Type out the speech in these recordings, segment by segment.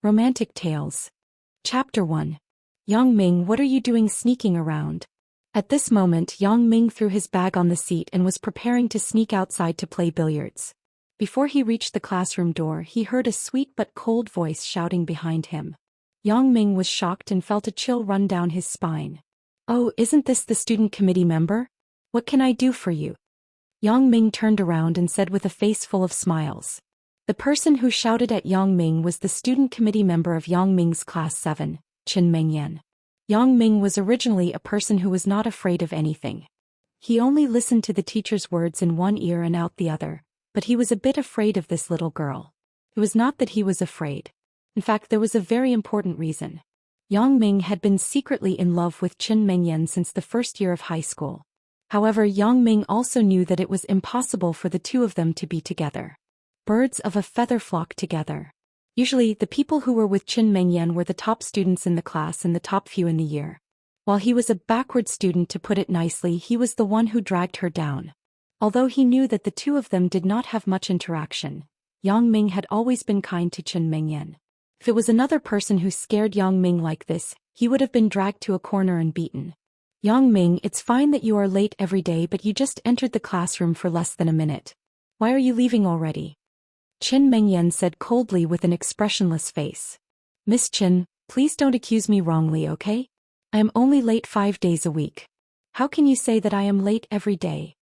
Romantic Tales. Chapter 1. Yang Ming, what are you doing sneaking around? At this moment Yang Ming threw his bag on the seat and was preparing to sneak outside to play billiards. Before he reached the classroom door he heard a sweet but cold voice shouting behind him. Yang Ming was shocked and felt a chill run down his spine. Oh, isn't this the student committee member? What can I do for you? Yang Ming turned around and said with a face full of smiles. The person who shouted at Yang Ming was the student committee member of Yang Ming's class 7, Qin Mengyan. Yang Ming was originally a person who was not afraid of anything. He only listened to the teacher's words in one ear and out the other, but he was a bit afraid of this little girl. It was not that he was afraid. In fact, there was a very important reason. Yang Ming had been secretly in love with Qin Mengyan since the first year of high school. However, Yang Ming also knew that it was impossible for the two of them to be together. Birds of a feather flock together. Usually, the people who were with Qin Mengyan were the top students in the class and the top few in the year. While he was a backward student, to put it nicely, he was the one who dragged her down. Although he knew that the two of them did not have much interaction, Yang Ming had always been kind to Qin Mengyan. If it was another person who scared Yang Ming like this, he would have been dragged to a corner and beaten. Yang Ming, it's fine that you are late every day, but you just entered the classroom for less than a minute. Why are you leaving already? Qin Mengyan said coldly with an expressionless face. Miss Qin, please don't accuse me wrongly, okay? I am only late 5 days a week. How can you say that I am late every day?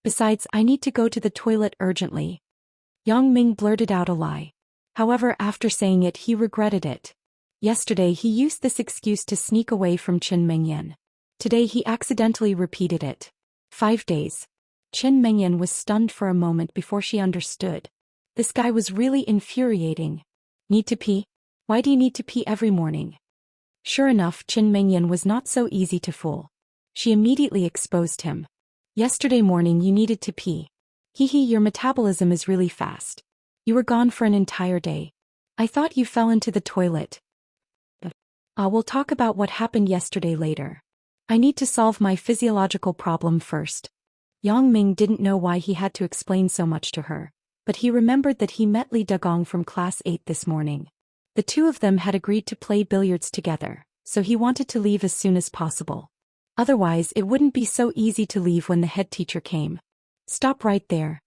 Besides, I need to go to the toilet urgently. Yang Ming blurted out a lie. However, after saying it he regretted it. Yesterday he used this excuse to sneak away from Qin Mengyan. Today he accidentally repeated it. 5 days. Qin Mengyan was stunned for a moment before she understood. This guy was really infuriating. Need to pee? Why do you need to pee every morning? Sure enough, Qin Mengyan was not so easy to fool. She immediately exposed him. Yesterday morning you needed to pee. Your metabolism is really fast. You were gone for an entire day. I thought you fell into the toilet. We'll talk about what happened yesterday later. I need to solve my physiological problem first. Yang Ming didn't know why he had to explain so much to her, but he remembered that he met Li Dagong from class 8 this morning. The two of them had agreed to play billiards together, so he wanted to leave as soon as possible. Otherwise it wouldn't be so easy to leave when the head teacher came. Stop right there.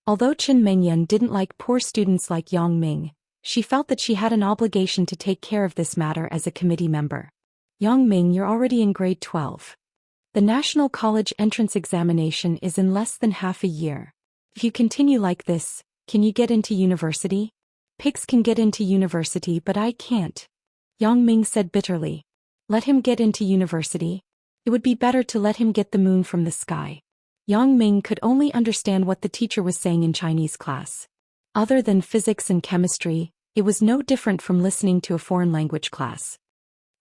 Although Qin Mengyan didn't like poor students like Yang Ming, she felt that she had an obligation to take care of this matter as a committee member. Yang Ming, you're already in grade 12. The National College entrance examination is in less than half a year. If you continue like this, can you get into university? Pigs can get into university, but I can't. Yang Ming said bitterly. Let him get into university. It would be better to let him get the moon from the sky. Yang Ming could only understand what the teacher was saying in Chinese class. Other than physics and chemistry, it was no different from listening to a foreign language class.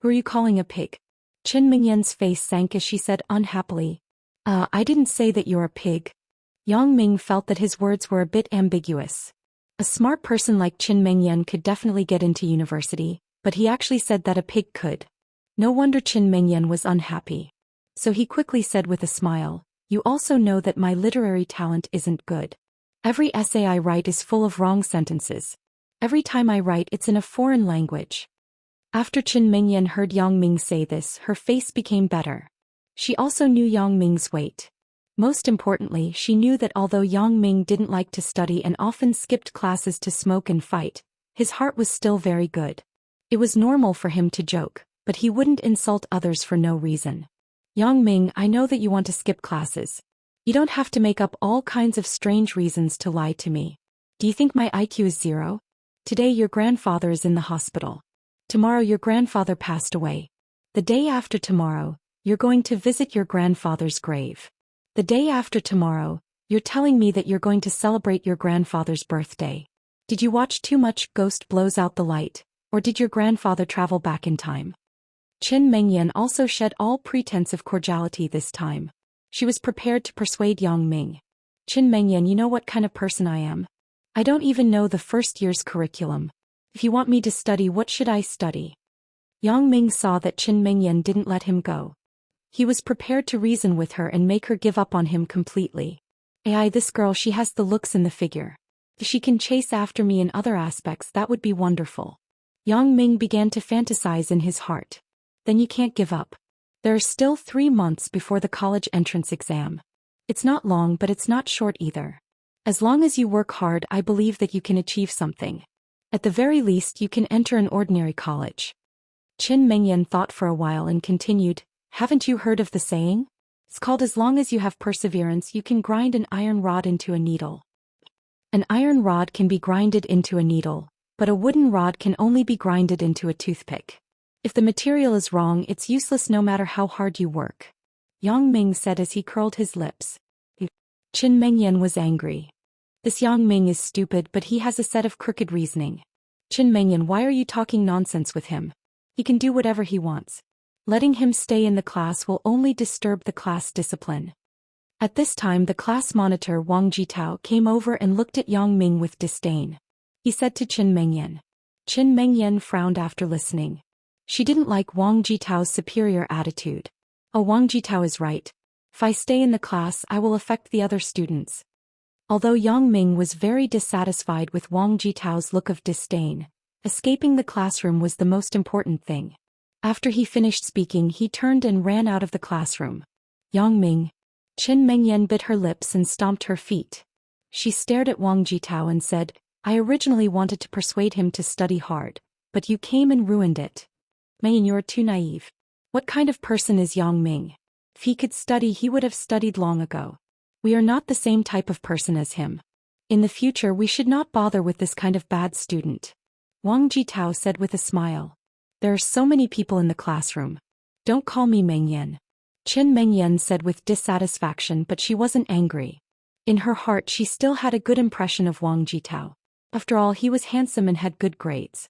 Who are you calling a pig? Qin Mengyan's face sank as she said unhappily. I didn't say that you're a pig. Yang Ming felt that his words were a bit ambiguous. A smart person like Qin Mengyan could definitely get into university, but he actually said that a pig could. No wonder Qin Mengyan was unhappy. So he quickly said with a smile, you also know that my literary talent isn't good. Every essay I write is full of wrong sentences. Every time I write it's in a foreign language. After Qin Mengyan heard Yang Ming say this, her face became better. She also knew Yang Ming's weight. Most importantly, she knew that although Yang Ming didn't like to study and often skipped classes to smoke and fight, his heart was still very good. It was normal for him to joke, but he wouldn't insult others for no reason. Yang Ming, I know that you want to skip classes. You don't have to make up all kinds of strange reasons to lie to me. Do you think my IQ is 0? Today your grandfather is in the hospital. Tomorrow your grandfather passed away. The day after tomorrow, you're going to visit your grandfather's grave. The day after tomorrow, you're telling me that you're going to celebrate your grandfather's birthday. Did you watch too much Ghost Blows Out the Light, or did your grandfather travel back in time? Qin Mengyan also shed all pretense of cordiality this time. She was prepared to persuade Yang Ming. Qin Mengyan, you know what kind of person I am? I don't even know the first year's curriculum. If you want me to study, what should I study? Yang Ming saw that Qin Mengyan didn't let him go. He was prepared to reason with her and make her give up on him completely. This girl, she has the looks and the figure. If she can chase after me in other aspects, that would be wonderful. Yang Ming began to fantasize in his heart. Then you can't give up. There are still 3 months before the college entrance exam. It's not long, but it's not short either. As long as you work hard, I believe that you can achieve something. At the very least, you can enter an ordinary college. Qin Mengyan thought for a while and continued, haven't you heard of the saying? It's called as long as you have perseverance, you can grind an iron rod into a needle. An iron rod can be grinded into a needle, but a wooden rod can only be grinded into a toothpick. If the material is wrong, it's useless no matter how hard you work. Yang Ming said as he curled his lips. Qin Mengyan was angry. This Yang Ming is stupid, but he has a set of crooked reasoning. Qin Mengyan, why are you talking nonsense with him? He can do whatever he wants. Letting him stay in the class will only disturb the class discipline. At this time, the class monitor Wang Jitao came over and looked at Yang Ming with disdain. He said to Qin Mengyan. Qin Mengyan frowned after listening. She didn't like Wang Jitao's superior attitude. Oh, Wang Jitao is right. If I stay in the class, I will affect the other students. Although Yang Ming was very dissatisfied with Wang Jitao's look of disdain, escaping the classroom was the most important thing. After he finished speaking, he turned and ran out of the classroom. Yang Ming. Qin Mengyan bit her lips and stomped her feet. She stared at Wang Jitao and said, I originally wanted to persuade him to study hard, but you came and ruined it. Mengyan, you're too naive. What kind of person is Yang Ming? If he could study, he would have studied long ago. We are not the same type of person as him. In the future, we should not bother with this kind of bad student. Wang Jitao said with a smile. There are so many people in the classroom. Don't call me Mengyan. Qin Mengyan said with dissatisfaction, but she wasn't angry. In her heart, she still had a good impression of Wang Jitao. After all, he was handsome and had good grades.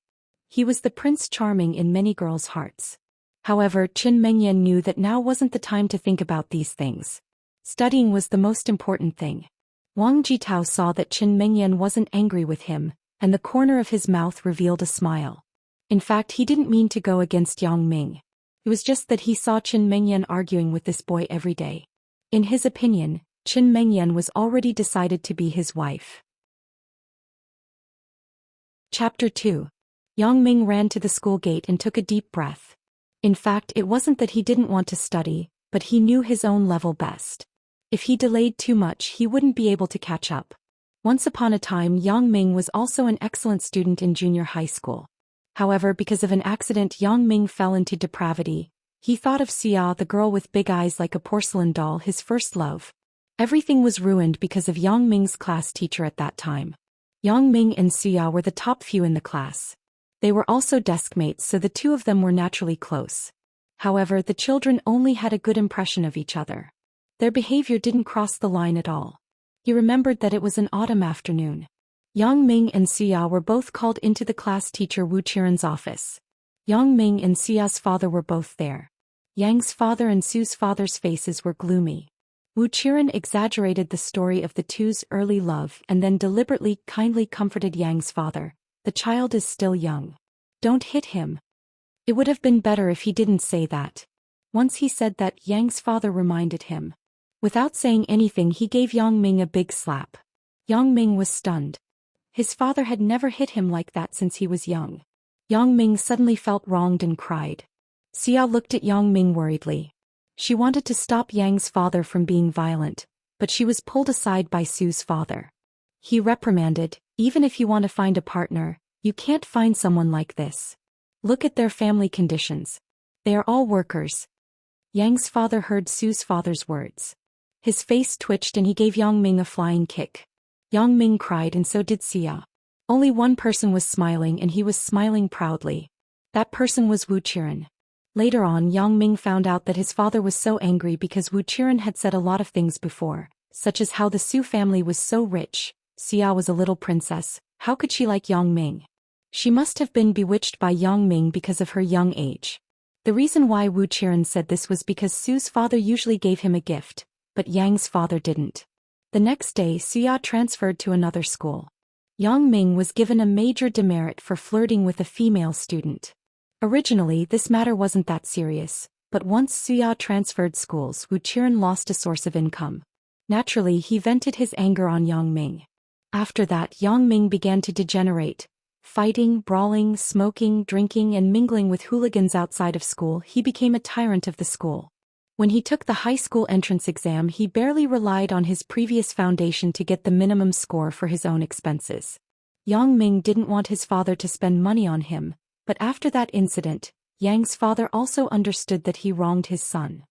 He was the Prince Charming in many girls' hearts. However, Qin Mengyan knew that now wasn't the time to think about these things. Studying was the most important thing. Wang Jitao saw that Qin Mengyan wasn't angry with him, and the corner of his mouth revealed a smile. In fact, he didn't mean to go against Yang Ming. It was just that he saw Qin Mengyan arguing with this boy every day. In his opinion, Qin Mengyan was already decided to be his wife. Chapter 2. Yang Ming ran to the school gate and took a deep breath. In fact, it wasn't that he didn't want to study, but he knew his own level best. If he delayed too much, he wouldn't be able to catch up. Once upon a time, Yang Ming was also an excellent student in junior high school. However, because of an accident, Yang Ming fell into depravity. He thought of Xia, the girl with big eyes like a porcelain doll, his first love. Everything was ruined because of Yang Ming's class teacher at that time. Yang Ming and Xia were the top few in the class. They were also deskmates, so the two of them were naturally close. However, the children only had a good impression of each other. Their behavior didn't cross the line at all. He remembered that it was an autumn afternoon. Yang Ming and Xia were both called into the class teacher Wu Qiren's office. Yang Ming and Xia's father were both there. Yang's father and Su's father's faces were gloomy. Wu Qiren exaggerated the story of the two's early love and then deliberately kindly comforted Yang's father. The child is still young. Don't hit him. It would have been better if he didn't say that. Once he said that, Yang's father reminded him. Without saying anything, he gave Yang Ming a big slap. Yang Ming was stunned. His father had never hit him like that since he was young. Yang Ming suddenly felt wronged and cried. Xia looked at Yang Ming worriedly. She wanted to stop Yang's father from being violent, but she was pulled aside by Su's father. He reprimanded, even if you want to find a partner, you can't find someone like this. Look at their family conditions. They are all workers. Yang's father heard Su's father's words. His face twitched and he gave Yang Ming a flying kick. Yang Ming cried and so did Xia. Only one person was smiling and he was smiling proudly. That person was Wu Qiren. Later on, Yang Ming found out that his father was so angry because Wu Qiren had said a lot of things before, such as how the Su family was so rich. Xia was a little princess. How could she like Yang Ming? She must have been bewitched by Yang Ming because of her young age. The reason why Wu Qiren said this was because Su's father usually gave him a gift, but Yang's father didn't. The next day, Xia transferred to another school. Yang Ming was given a major demerit for flirting with a female student. Originally, this matter wasn't that serious, but once Xia transferred schools, Wu Qiren lost a source of income. Naturally, he vented his anger on Yang Ming. After that, Yang Ming began to degenerate. Fighting, brawling, smoking, drinking and mingling with hooligans outside of school, he became a tyrant of the school. When he took the high school entrance exam, he barely relied on his previous foundation to get the minimum score for his own expenses. Yang Ming didn't want his father to spend money on him, but after that incident, Yang's father also understood that he wronged his son.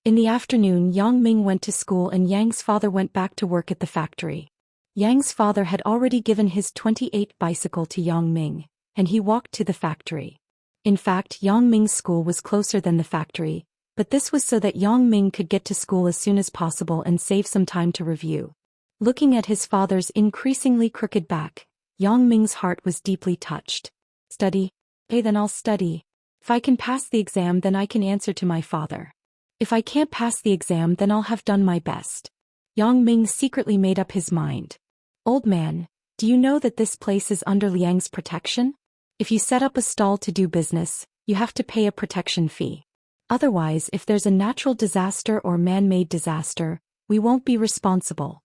In the afternoon, Yang Ming went to school and Yang's father went back to work at the factory. Yang's father had already given his 28 bicycle to Yang Ming, and he walked to the factory. In fact, Yang Ming's school was closer than the factory, but this was so that Yang Ming could get to school as soon as possible and save some time to review. Looking at his father's increasingly crooked back, Yang Ming's heart was deeply touched. Study? Okay, then I'll study. If I can pass the exam, then I can answer to my father. If I can't pass the exam, then I'll have done my best. Yang Ming secretly made up his mind. Old man, do you know that this place is under Liang's protection? If you set up a stall to do business, you have to pay a protection fee. Otherwise, if there's a natural disaster or man-made disaster, we won't be responsible.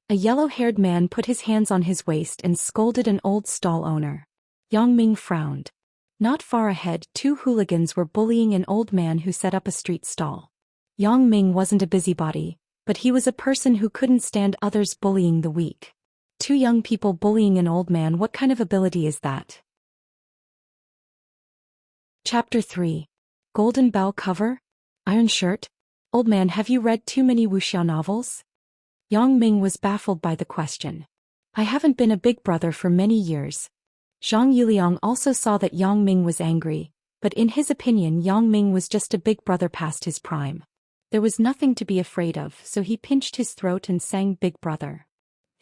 A yellow-haired man put his hands on his waist and scolded an old stall owner. Yang Ming frowned. Not far ahead, two hooligans were bullying an old man who set up a street stall. Yang Ming wasn't a busybody, but he was a person who couldn't stand others bullying the weak. Two young people bullying an old man, what kind of ability is that? Chapter 3. Golden Bell Cover? Iron Shirt? Old man, have you read too many wuxia novels? Yang Ming was baffled by the question. I haven't been a big brother for many years. Zhang Yuliang also saw that Yang Ming was angry, but in his opinion Yang Ming was just a big brother past his prime. There was nothing to be afraid of, so he pinched his throat and sang Big Brother.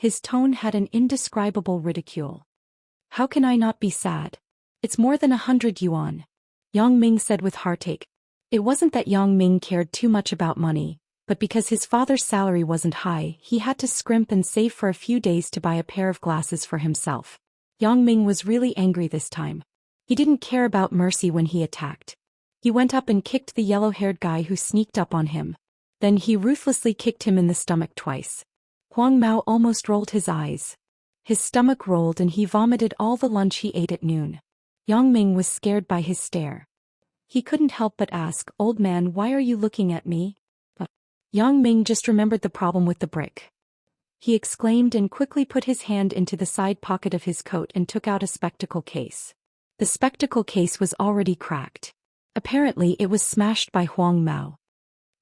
His tone had an indescribable ridicule. How can I not be sad? It's more than 100 yuan. Yang Ming said with heartache. It wasn't that Yang Ming cared too much about money, but because his father's salary wasn't high, he had to scrimp and save for a few days to buy a pair of glasses for himself. Yang Ming was really angry this time. He didn't care about mercy when he attacked. He went up and kicked the yellow-haired guy who sneaked up on him. Then he ruthlessly kicked him in the stomach twice. Huang Mao almost rolled his eyes. His stomach rolled and he vomited all the lunch he ate at noon. Yang Ming was scared by his stare. He couldn't help but ask, Old man, why are you looking at me? Yang Ming just remembered the problem with the brick. He exclaimed and quickly put his hand into the side pocket of his coat and took out a spectacle case. The spectacle case was already cracked. Apparently it was smashed by Huang Mao.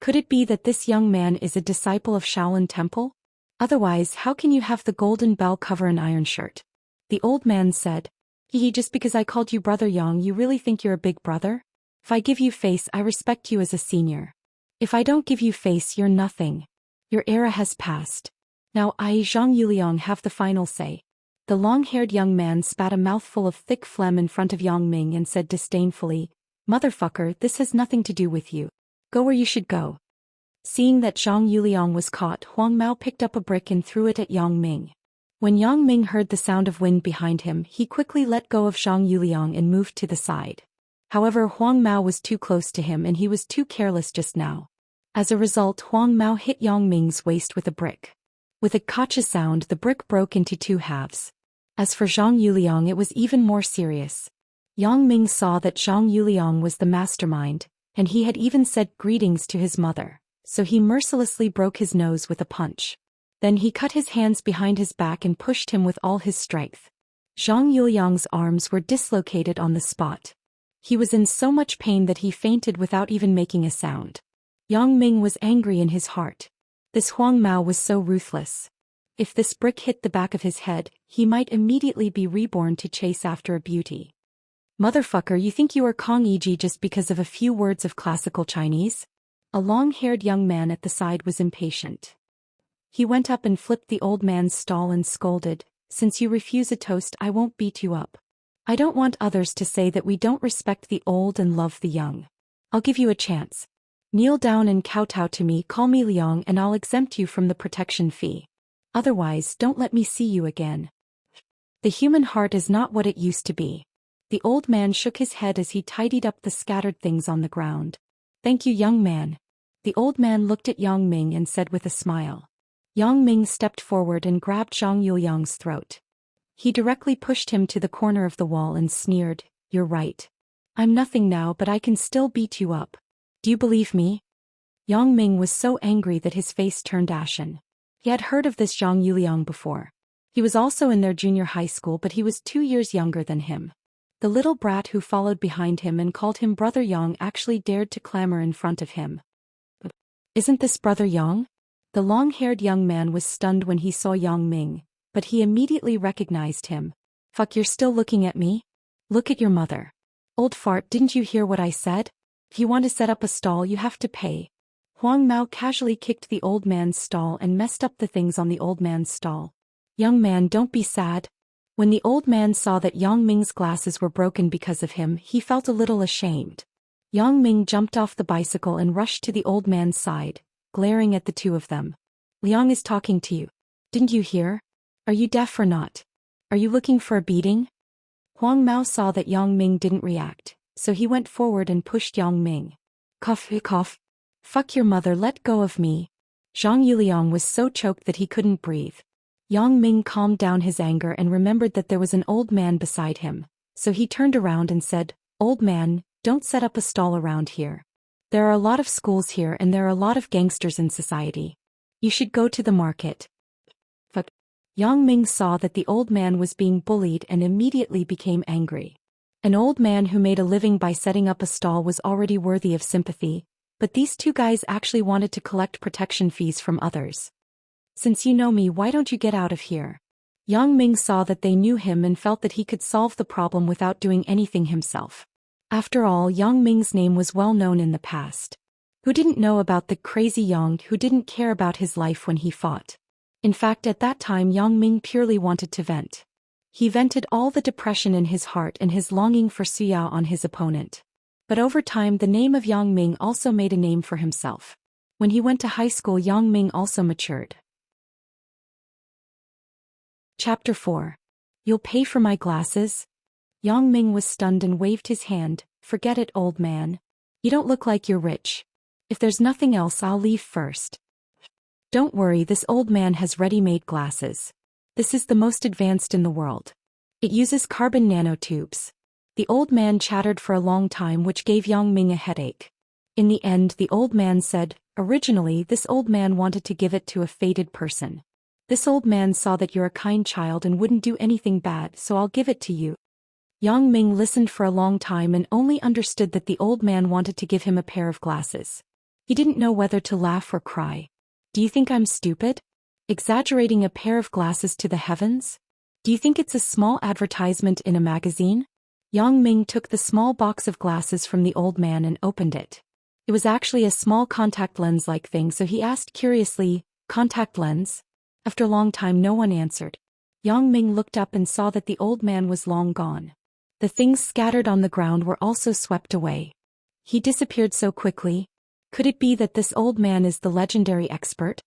Could it be that this young man is a disciple of Shaolin Temple? Otherwise, how can you have the golden bell cover and iron shirt? The old man said, just because I called you Brother Yang, you really think you're a big brother? If I give you face, I respect you as a senior. If I don't give you face, you're nothing. Your era has passed. Now I, Zhang Yuliang, have the final say. The long-haired young man spat a mouthful of thick phlegm in front of Yang Ming and said disdainfully, Motherfucker, this has nothing to do with you. Go where you should go. Seeing that Zhang Yuliang was caught, Huang Mao picked up a brick and threw it at Yang Ming. When Yang Ming heard the sound of wind behind him, he quickly let go of Zhang Yuliang and moved to the side. However, Huang Mao was too close to him and he was too careless just now. As a result, Huang Mao hit Yang Ming's waist with a brick. With a gotcha sound, the brick broke into two halves. As for Zhang Yuliang, it was even more serious. Yang Ming saw that Zhang Yuliang was the mastermind, and he had even said greetings to his mother. So he mercilessly broke his nose with a punch. Then he cut his hands behind his back and pushed him with all his strength. Zhang Yuliang's arms were dislocated on the spot. He was in so much pain that he fainted without even making a sound. Yang Ming was angry in his heart. This Huang Mao was so ruthless. If this brick hit the back of his head, he might immediately be reborn to chase after a beauty. Motherfucker, you think you are Kong Yi just because of a few words of classical Chinese? A long-haired young man at the side was impatient. He went up and flipped the old man's stall and scolded, Since you refuse a toast, I won't beat you up. I don't want others to say that we don't respect the old and love the young. I'll give you a chance. Kneel down and kowtow to me, call me Liang, and I'll exempt you from the protection fee. Otherwise, don't let me see you again. The human heart is not what it used to be. The old man shook his head as he tidied up the scattered things on the ground. Thank you, young man. The old man looked at Yang Ming and said with a smile. Yang Ming stepped forward and grabbed Zhang Yuliang's throat. He directly pushed him to the corner of the wall and sneered, "You're right. I'm nothing now, but I can still beat you up. Do you believe me?" Yang Ming was so angry that his face turned ashen. He had heard of this Zhang Yuliang before. He was also in their junior high school, but he was 2 years younger than him. The little brat who followed behind him and called him Brother Yang actually dared to clamor in front of him. "Isn't this Brother Yang?" The long-haired young man was stunned when he saw Yang Ming, but he immediately recognized him. "Fuck, you're still looking at me? Look at your mother. Old fart, didn't you hear what I said? If you want to set up a stall, you have to pay." Huang Mao casually kicked the old man's stall and messed up the things on the old man's stall. "Young man, don't be sad." When the old man saw that Yang Ming's glasses were broken because of him, he felt a little ashamed. Yang Ming jumped off the bicycle and rushed to the old man's side, glaring at the two of them. "Liang is talking to you. Didn't you hear? Are you deaf or not? Are you looking for a beating?" Huang Mao saw that Yang Ming didn't react, so he went forward and pushed Yang Ming. "Cough, cough. Fuck your mother, let go of me." Zhang Yuliang was so choked that he couldn't breathe. Yang Ming calmed down his anger and remembered that there was an old man beside him, so he turned around and said, "Old man, don't set up a stall around here. There are a lot of schools here and there are a lot of gangsters in society. You should go to the market." But Yang Ming saw that the old man was being bullied and immediately became angry. An old man who made a living by setting up a stall was already worthy of sympathy, but these two guys actually wanted to collect protection fees from others. "Since you know me, why don't you get out of here?" Yang Ming saw that they knew him and felt that he could solve the problem without doing anything himself. After all, Yang Ming's name was well known in the past. Who didn't know about the crazy Yang who didn't care about his life when he fought? In fact, at that time Yang Ming purely wanted to vent. He vented all the depression in his heart and his longing for Suyao on his opponent. But over time the name of Yang Ming also made a name for himself. When he went to high school, Yang Ming also matured. Chapter 4. "You'll pay for my glasses?" Yang Ming was stunned and waved his hand. "Forget it, old man. You don't look like you're rich. If there's nothing else, I'll leave first." "Don't worry, this old man has ready-made glasses. This is the most advanced in the world. It uses carbon nanotubes." The old man chattered for a long time, which gave Yang Ming a headache. In the end, the old man said, "Originally, this old man wanted to give it to a fated person. This old man saw that you're a kind child and wouldn't do anything bad, so I'll give it to you." Yang Ming listened for a long time and only understood that the old man wanted to give him a pair of glasses. He didn't know whether to laugh or cry. "Do you think I'm stupid? Exaggerating a pair of glasses to the heavens? Do you think it's a small advertisement in a magazine?" Yang Ming took the small box of glasses from the old man and opened it. It was actually a small contact lens-like thing, so he asked curiously, "Contact lens?" After a long time no one answered. Yang Ming looked up and saw that the old man was long gone. The things scattered on the ground were also swept away. He disappeared so quickly. Could it be that this old man is the legendary expert?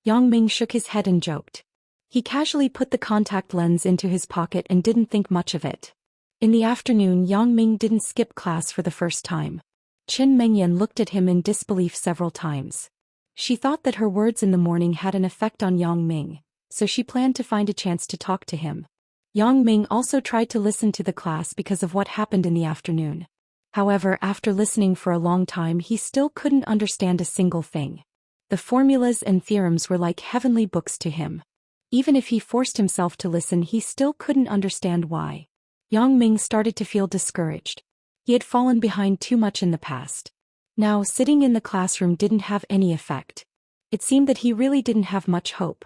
Yang Ming shook his head and joked. He casually put the contact lens into his pocket and didn't think much of it. In the afternoon, Yang Ming didn't skip class for the first time. Qin Mengyan looked at him in disbelief several times. She thought that her words in the morning had an effect on Yang Ming, so she planned to find a chance to talk to him. Yang Ming also tried to listen to the class because of what happened in the afternoon. However, after listening for a long time, he still couldn't understand a single thing. The formulas and theorems were like heavenly books to him. Even if he forced himself to listen, he still couldn't understand why. Yang Ming started to feel discouraged. He had fallen behind too much in the past. Now, sitting in the classroom didn't have any effect. It seemed that he really didn't have much hope.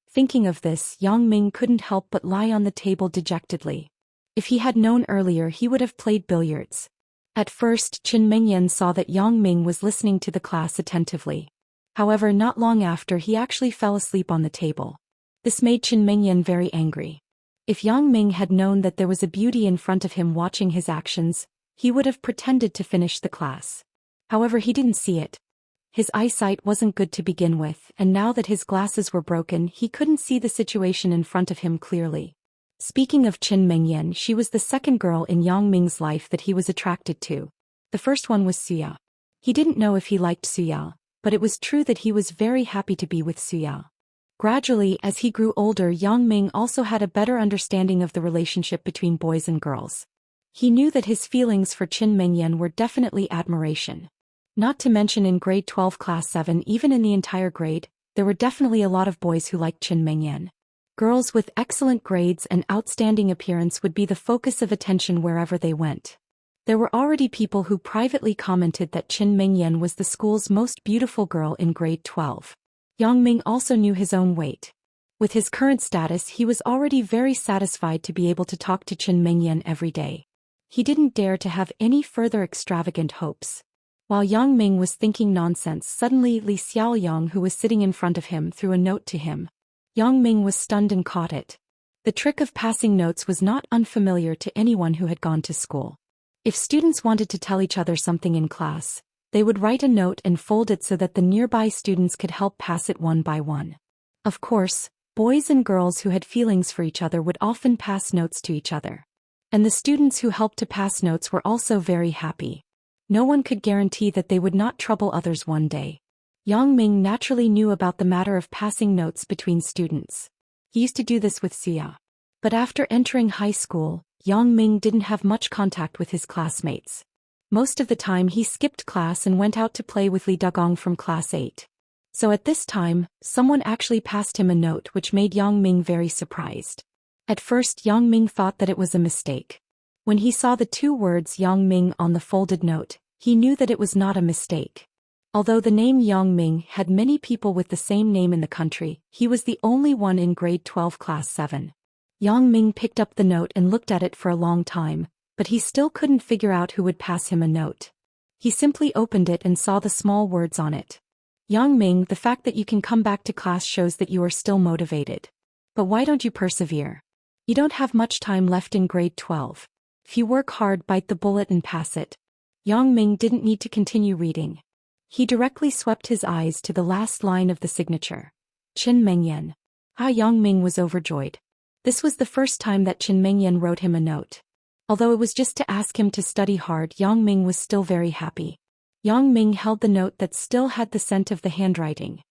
Thinking of this, Yang Ming couldn't help but lie on the table dejectedly. If he had known earlier, he would have played billiards. At first, Qin Mengyan saw that Yang Ming was listening to the class attentively. However, not long after, he actually fell asleep on the table. This made Qin Mengyan very angry. If Yang Ming had known that there was a beauty in front of him watching his actions, he would have pretended to finish the class. However, he didn't see it. His eyesight wasn't good to begin with, and now that his glasses were broken, he couldn't see the situation in front of him clearly. Speaking of Qin Mengyan, she was the second girl in Yang Ming's life that he was attracted to. The first one was Suya. He didn't know if he liked Suya, but it was true that he was very happy to be with Suya. Gradually, as he grew older, Yang Ming also had a better understanding of the relationship between boys and girls. He knew that his feelings for Qin Mengyan were definitely admiration. Not to mention in grade 12 class 7, even in the entire grade, there were definitely a lot of boys who liked Qin Mengyan. Girls with excellent grades and outstanding appearance would be the focus of attention wherever they went. There were already people who privately commented that Qin Mengyan was the school's most beautiful girl in grade 12. Yang Ming also knew his own weight. With his current status, he was already very satisfied to be able to talk to Qin Mengyan every day. He didn't dare to have any further extravagant hopes. While Yang Ming was thinking nonsense, suddenly Li Xiaoyang, who was sitting in front of him, threw a note to him. Yang Ming was stunned and caught it. The trick of passing notes was not unfamiliar to anyone who had gone to school. If students wanted to tell each other something in class, they would write a note and fold it so that the nearby students could help pass it one by one. Of course, boys and girls who had feelings for each other would often pass notes to each other. And the students who helped to pass notes were also very happy. No one could guarantee that they would not trouble others one day. Yang Ming naturally knew about the matter of passing notes between students. He used to do this with Xia. But after entering high school, Yang Ming didn't have much contact with his classmates. Most of the time he skipped class and went out to play with Li Dagong from class 8. So at this time, someone actually passed him a note, which made Yang Ming very surprised. At first, Yang Ming thought that it was a mistake. When he saw the two words Yang Ming on the folded note, he knew that it was not a mistake. Although the name Yang Ming had many people with the same name in the country, he was the only one in grade 12 class 7. Yang Ming picked up the note and looked at it for a long time, but he still couldn't figure out who would pass him a note. He simply opened it and saw the small words on it. Yang Ming, the fact that you can come back to class shows that you are still motivated. But why don't you persevere? You don't have much time left in grade 12. If you work hard, bite the bullet and pass it. Yang Ming didn't need to continue reading. He directly swept his eyes to the last line of the signature. Qin Mengyan. Yang Ming was overjoyed. This was the first time that Qin Mengyan wrote him a note. Although it was just to ask him to study hard, Yang Ming was still very happy. Yang Ming held the note that still had the scent of the handwriting.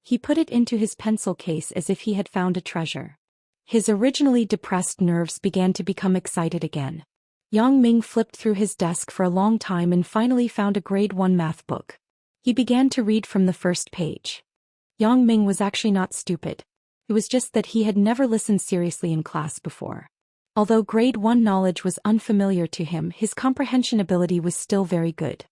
He put it into his pencil case as if he had found a treasure. His originally depressed nerves began to become excited again. Yang Ming flipped through his desk for a long time and finally found a grade 1 math book. He began to read from the first page. Yang Ming was actually not stupid. It was just that he had never listened seriously in class before. Although grade 1 knowledge was unfamiliar to him, his comprehension ability was still very good.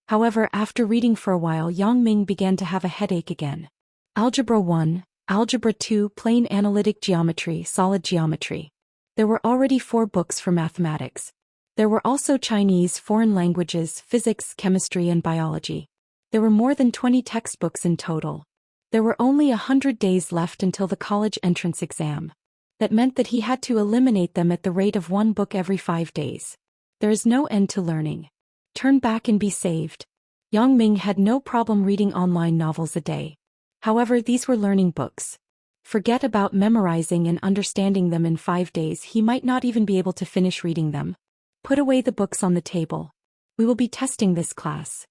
However, after reading for a while, Yang Ming began to have a headache again. Algebra 1, Algebra 2, Plane Analytic Geometry, Solid Geometry. There were already 4 books for mathematics. There were also Chinese, foreign languages, physics, chemistry, and biology. There were more than 20 textbooks in total. There were only 100 days left until the college entrance exam. That meant that he had to eliminate them at the rate of 1 book every 5 days. There is no end to learning. Turn back and be saved. Yang Ming had no problem reading online novels a day. However, these were learning books. Forget about memorizing and understanding them in 5 days, he might not even be able to finish reading them. Put away the books on the table. We will be testing this class.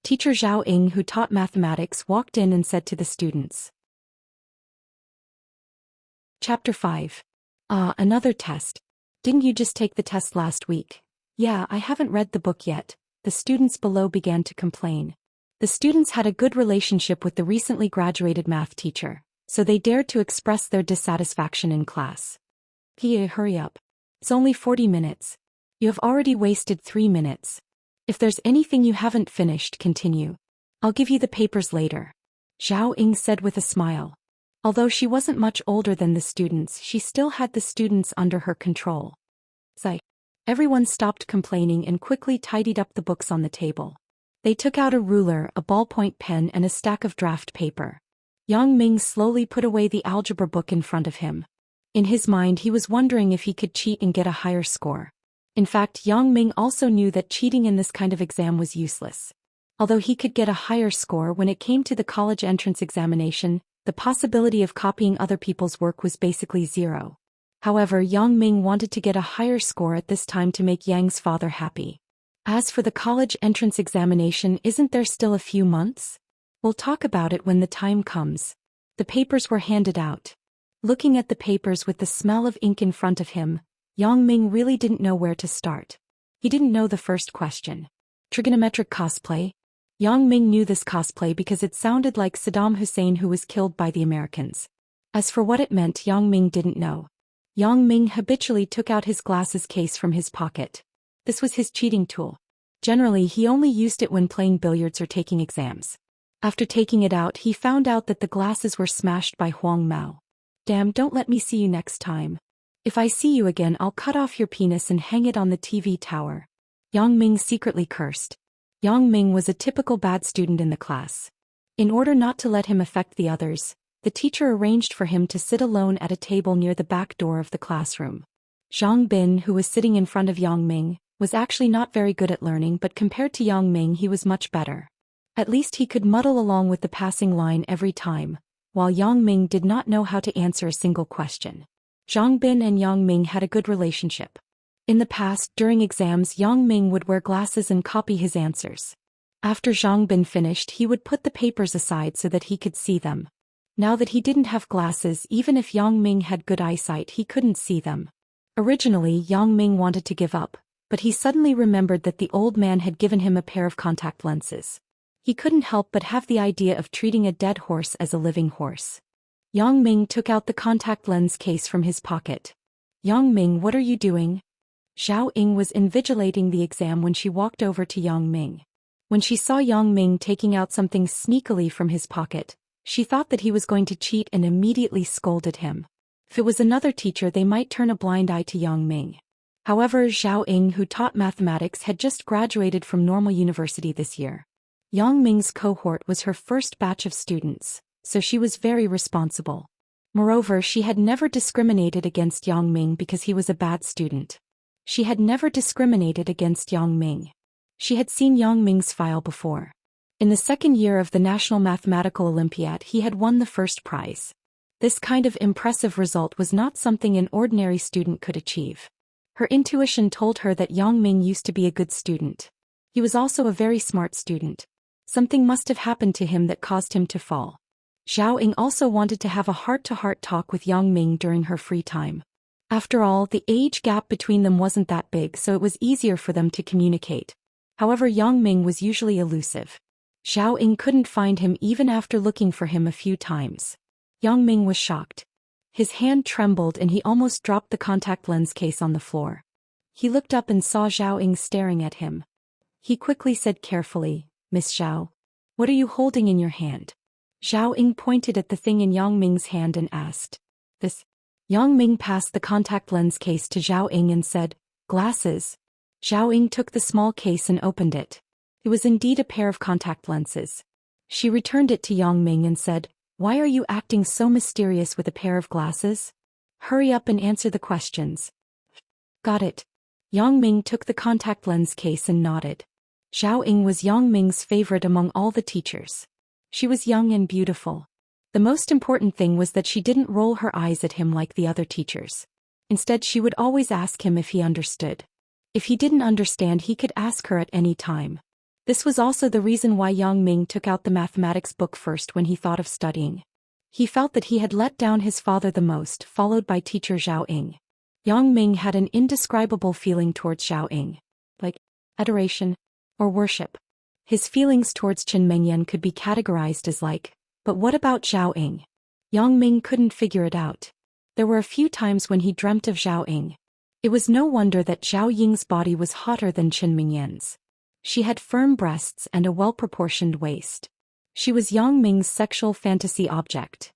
Teacher Zhao Ying, who taught mathematics, walked in and said to the students. Chapter 5. Another test. Didn't you just take the test last week? Yeah, I haven't read the book yet. The students below began to complain. The students had a good relationship with the recently graduated math teacher, so they dared to express their dissatisfaction in class. Pia, hurry up. It's only 40 minutes. You have already wasted 3 minutes. If there's anything you haven't finished, continue. I'll give you the papers later. Zhao Ying said with a smile. Although she wasn't much older than the students, she still had the students under her control. Everyone stopped complaining and quickly tidied up the books on the table. They took out a ruler, a ballpoint pen, and a stack of draft paper. Yang Ming slowly put away the algebra book in front of him. In his mind, he was wondering if he could cheat and get a higher score. In fact, Yang Ming also knew that cheating in this kind of exam was useless. Although he could get a higher score when it came to the college entrance examination, the possibility of copying other people's work was basically zero. However, Yang Ming wanted to get a higher score at this time to make Yang's father happy. As for the college entrance examination, isn't there still a few months? We'll talk about it when the time comes. The papers were handed out. Looking at the papers with the smell of ink in front of him, Yang Ming really didn't know where to start. He didn't know the first question. Trigonometric cosplay? Yang Ming knew this cosplay because it sounded like Saddam Hussein who was killed by the Americans. As for what it meant, Yang Ming didn't know. Yang Ming habitually took out his glasses case from his pocket. This was his cheating tool. Generally, he only used it when playing billiards or taking exams. After taking it out, he found out that the glasses were smashed by Huang Mao. Damn, don't let me see you next time. If I see you again, I'll cut off your penis and hang it on the TV tower. Yang Ming secretly cursed. Yang Ming was a typical bad student in the class. In order not to let him affect the others, the teacher arranged for him to sit alone at a table near the back door of the classroom. Zhang Bin, who was sitting in front of Yang Ming, was actually not very good at learning, but compared to Yang Ming he was much better. At least he could muddle along with the passing line every time, while Yang Ming did not know how to answer a single question. Zhang Bin and Yang Ming had a good relationship. In the past, during exams, Yang Ming would wear glasses and copy his answers. After Zhang Bin finished, he would put the papers aside so that he could see them. Now that he didn't have glasses, even if Yang Ming had good eyesight, he couldn't see them. Originally, Yang Ming wanted to give up, but he suddenly remembered that the old man had given him a pair of contact lenses. He couldn't help but have the idea of treating a dead horse as a living horse. Yang Ming took out the contact lens case from his pocket. Yang Ming, what are you doing? Zhao Ying was invigilating the exam when she walked over to Yang Ming. When she saw Yang Ming taking out something sneakily from his pocket, she thought that he was going to cheat and immediately scolded him. If it was another teacher, they might turn a blind eye to Yang Ming. However, Zhao Ying, who taught mathematics, had just graduated from normal university this year. Yang Ming's cohort was her first batch of students, so she was very responsible. Moreover, she had never discriminated against Yang Ming because he was a bad student. She had never discriminated against Yang Ming. She had seen Yang Ming's file before. In the second year of the National Mathematical Olympiad, he had won the first prize. This kind of impressive result was not something an ordinary student could achieve. Her intuition told her that Yang Ming used to be a good student. He was also a very smart student. Something must have happened to him that caused him to fall. Zhao Ying also wanted to have a heart-to-heart talk with Yang Ming during her free time. After all, the age gap between them wasn't that big, so it was easier for them to communicate. However, Yang Ming was usually elusive. Zhao Ying couldn't find him even after looking for him a few times. Yang Ming was shocked. His hand trembled and he almost dropped the contact lens case on the floor. He looked up and saw Zhao Ying staring at him. He quickly said carefully, "Miss Zhao, what are you holding in your hand?" Zhao Ying pointed at the thing in Yang Ming's hand and asked, "This?" Yang Ming passed the contact lens case to Zhao Ying and said, "Glasses." Zhao Ying took the small case and opened it. It was indeed a pair of contact lenses. She returned it to Yang Ming and said, "Why are you acting so mysterious with a pair of glasses? Hurry up and answer the questions." "Got it." Yang Ming took the contact lens case and nodded. Zhao Ying was Yang Ming's favorite among all the teachers. She was young and beautiful. The most important thing was that she didn't roll her eyes at him like the other teachers. Instead, she would always ask him if he understood. If he didn't understand, he could ask her at any time. This was also the reason why Yang Ming took out the mathematics book first when he thought of studying. He felt that he had let down his father the most, followed by teacher Zhao Ying. Yang Ming had an indescribable feeling towards Zhao Ying. Like adoration or worship. His feelings towards Chen Mengyan could be categorized as like, but what about Zhao Ying? Yang Ming couldn't figure it out. There were a few times when he dreamt of Zhao Ying. It was no wonder that Zhao Ying's body was hotter than Chen Mengyan's. She had firm breasts and a well-proportioned waist. She was Yang Ming's sexual fantasy object.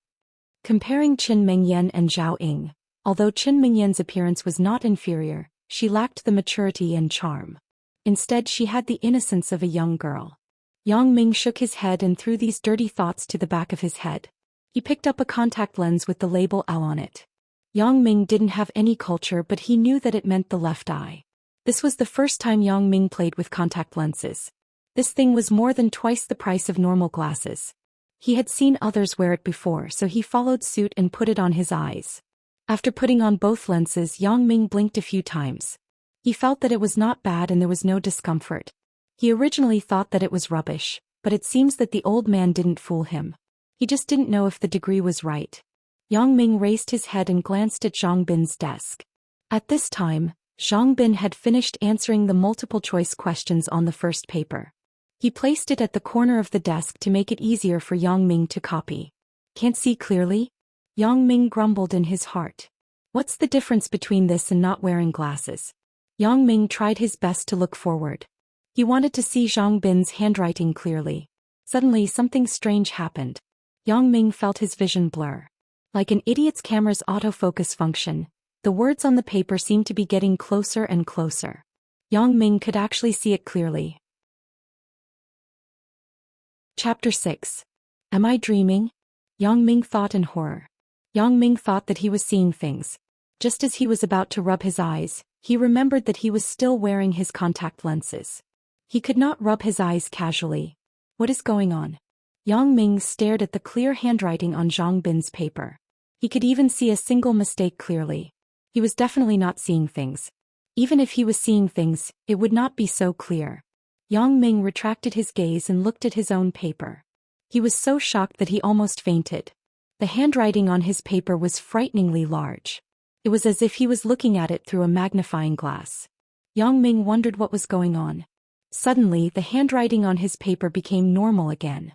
Comparing Chen Mengyan and Zhao Ying, although Chen Mengyan's appearance was not inferior, she lacked the maturity and charm. Instead, she had the innocence of a young girl. Yang Ming shook his head and threw these dirty thoughts to the back of his head. He picked up a contact lens with the label L on it. Yang Ming didn't have any culture, but he knew that it meant the left eye. This was the first time Yang Ming played with contact lenses. This thing was more than twice the price of normal glasses. He had seen others wear it before, so he followed suit and put it on his eyes. After putting on both lenses, Yang Ming blinked a few times. He felt that it was not bad and there was no discomfort. He originally thought that it was rubbish, but it seems that the old man didn't fool him. He just didn't know if the degree was right. Yang Ming raised his head and glanced at Zhang Bin's desk. At this time, Zhang Bin had finished answering the multiple-choice questions on the first paper. He placed it at the corner of the desk to make it easier for Yang Ming to copy. Can't see clearly? Yang Ming grumbled in his heart. What's the difference between this and not wearing glasses? Yang Ming tried his best to look forward. He wanted to see Zhang Bin's handwriting clearly. Suddenly something strange happened. Yang Ming felt his vision blur. Like an idiot's camera's autofocus function, the words on the paper seemed to be getting closer and closer. Yang Ming could actually see it clearly. Chapter 6. Am I dreaming? Yang Ming thought in horror. Yang Ming thought that he was seeing things. Just as he was about to rub his eyes, he remembered that he was still wearing his contact lenses. He could not rub his eyes casually. What is going on? Yang Ming stared at the clear handwriting on Zhang Bin's paper. He could even see a single mistake clearly. He was definitely not seeing things. Even if he was seeing things, it would not be so clear. Yang Ming retracted his gaze and looked at his own paper. He was so shocked that he almost fainted. The handwriting on his paper was frighteningly large. It was as if he was looking at it through a magnifying glass. Yang Ming wondered what was going on. Suddenly, the handwriting on his paper became normal again.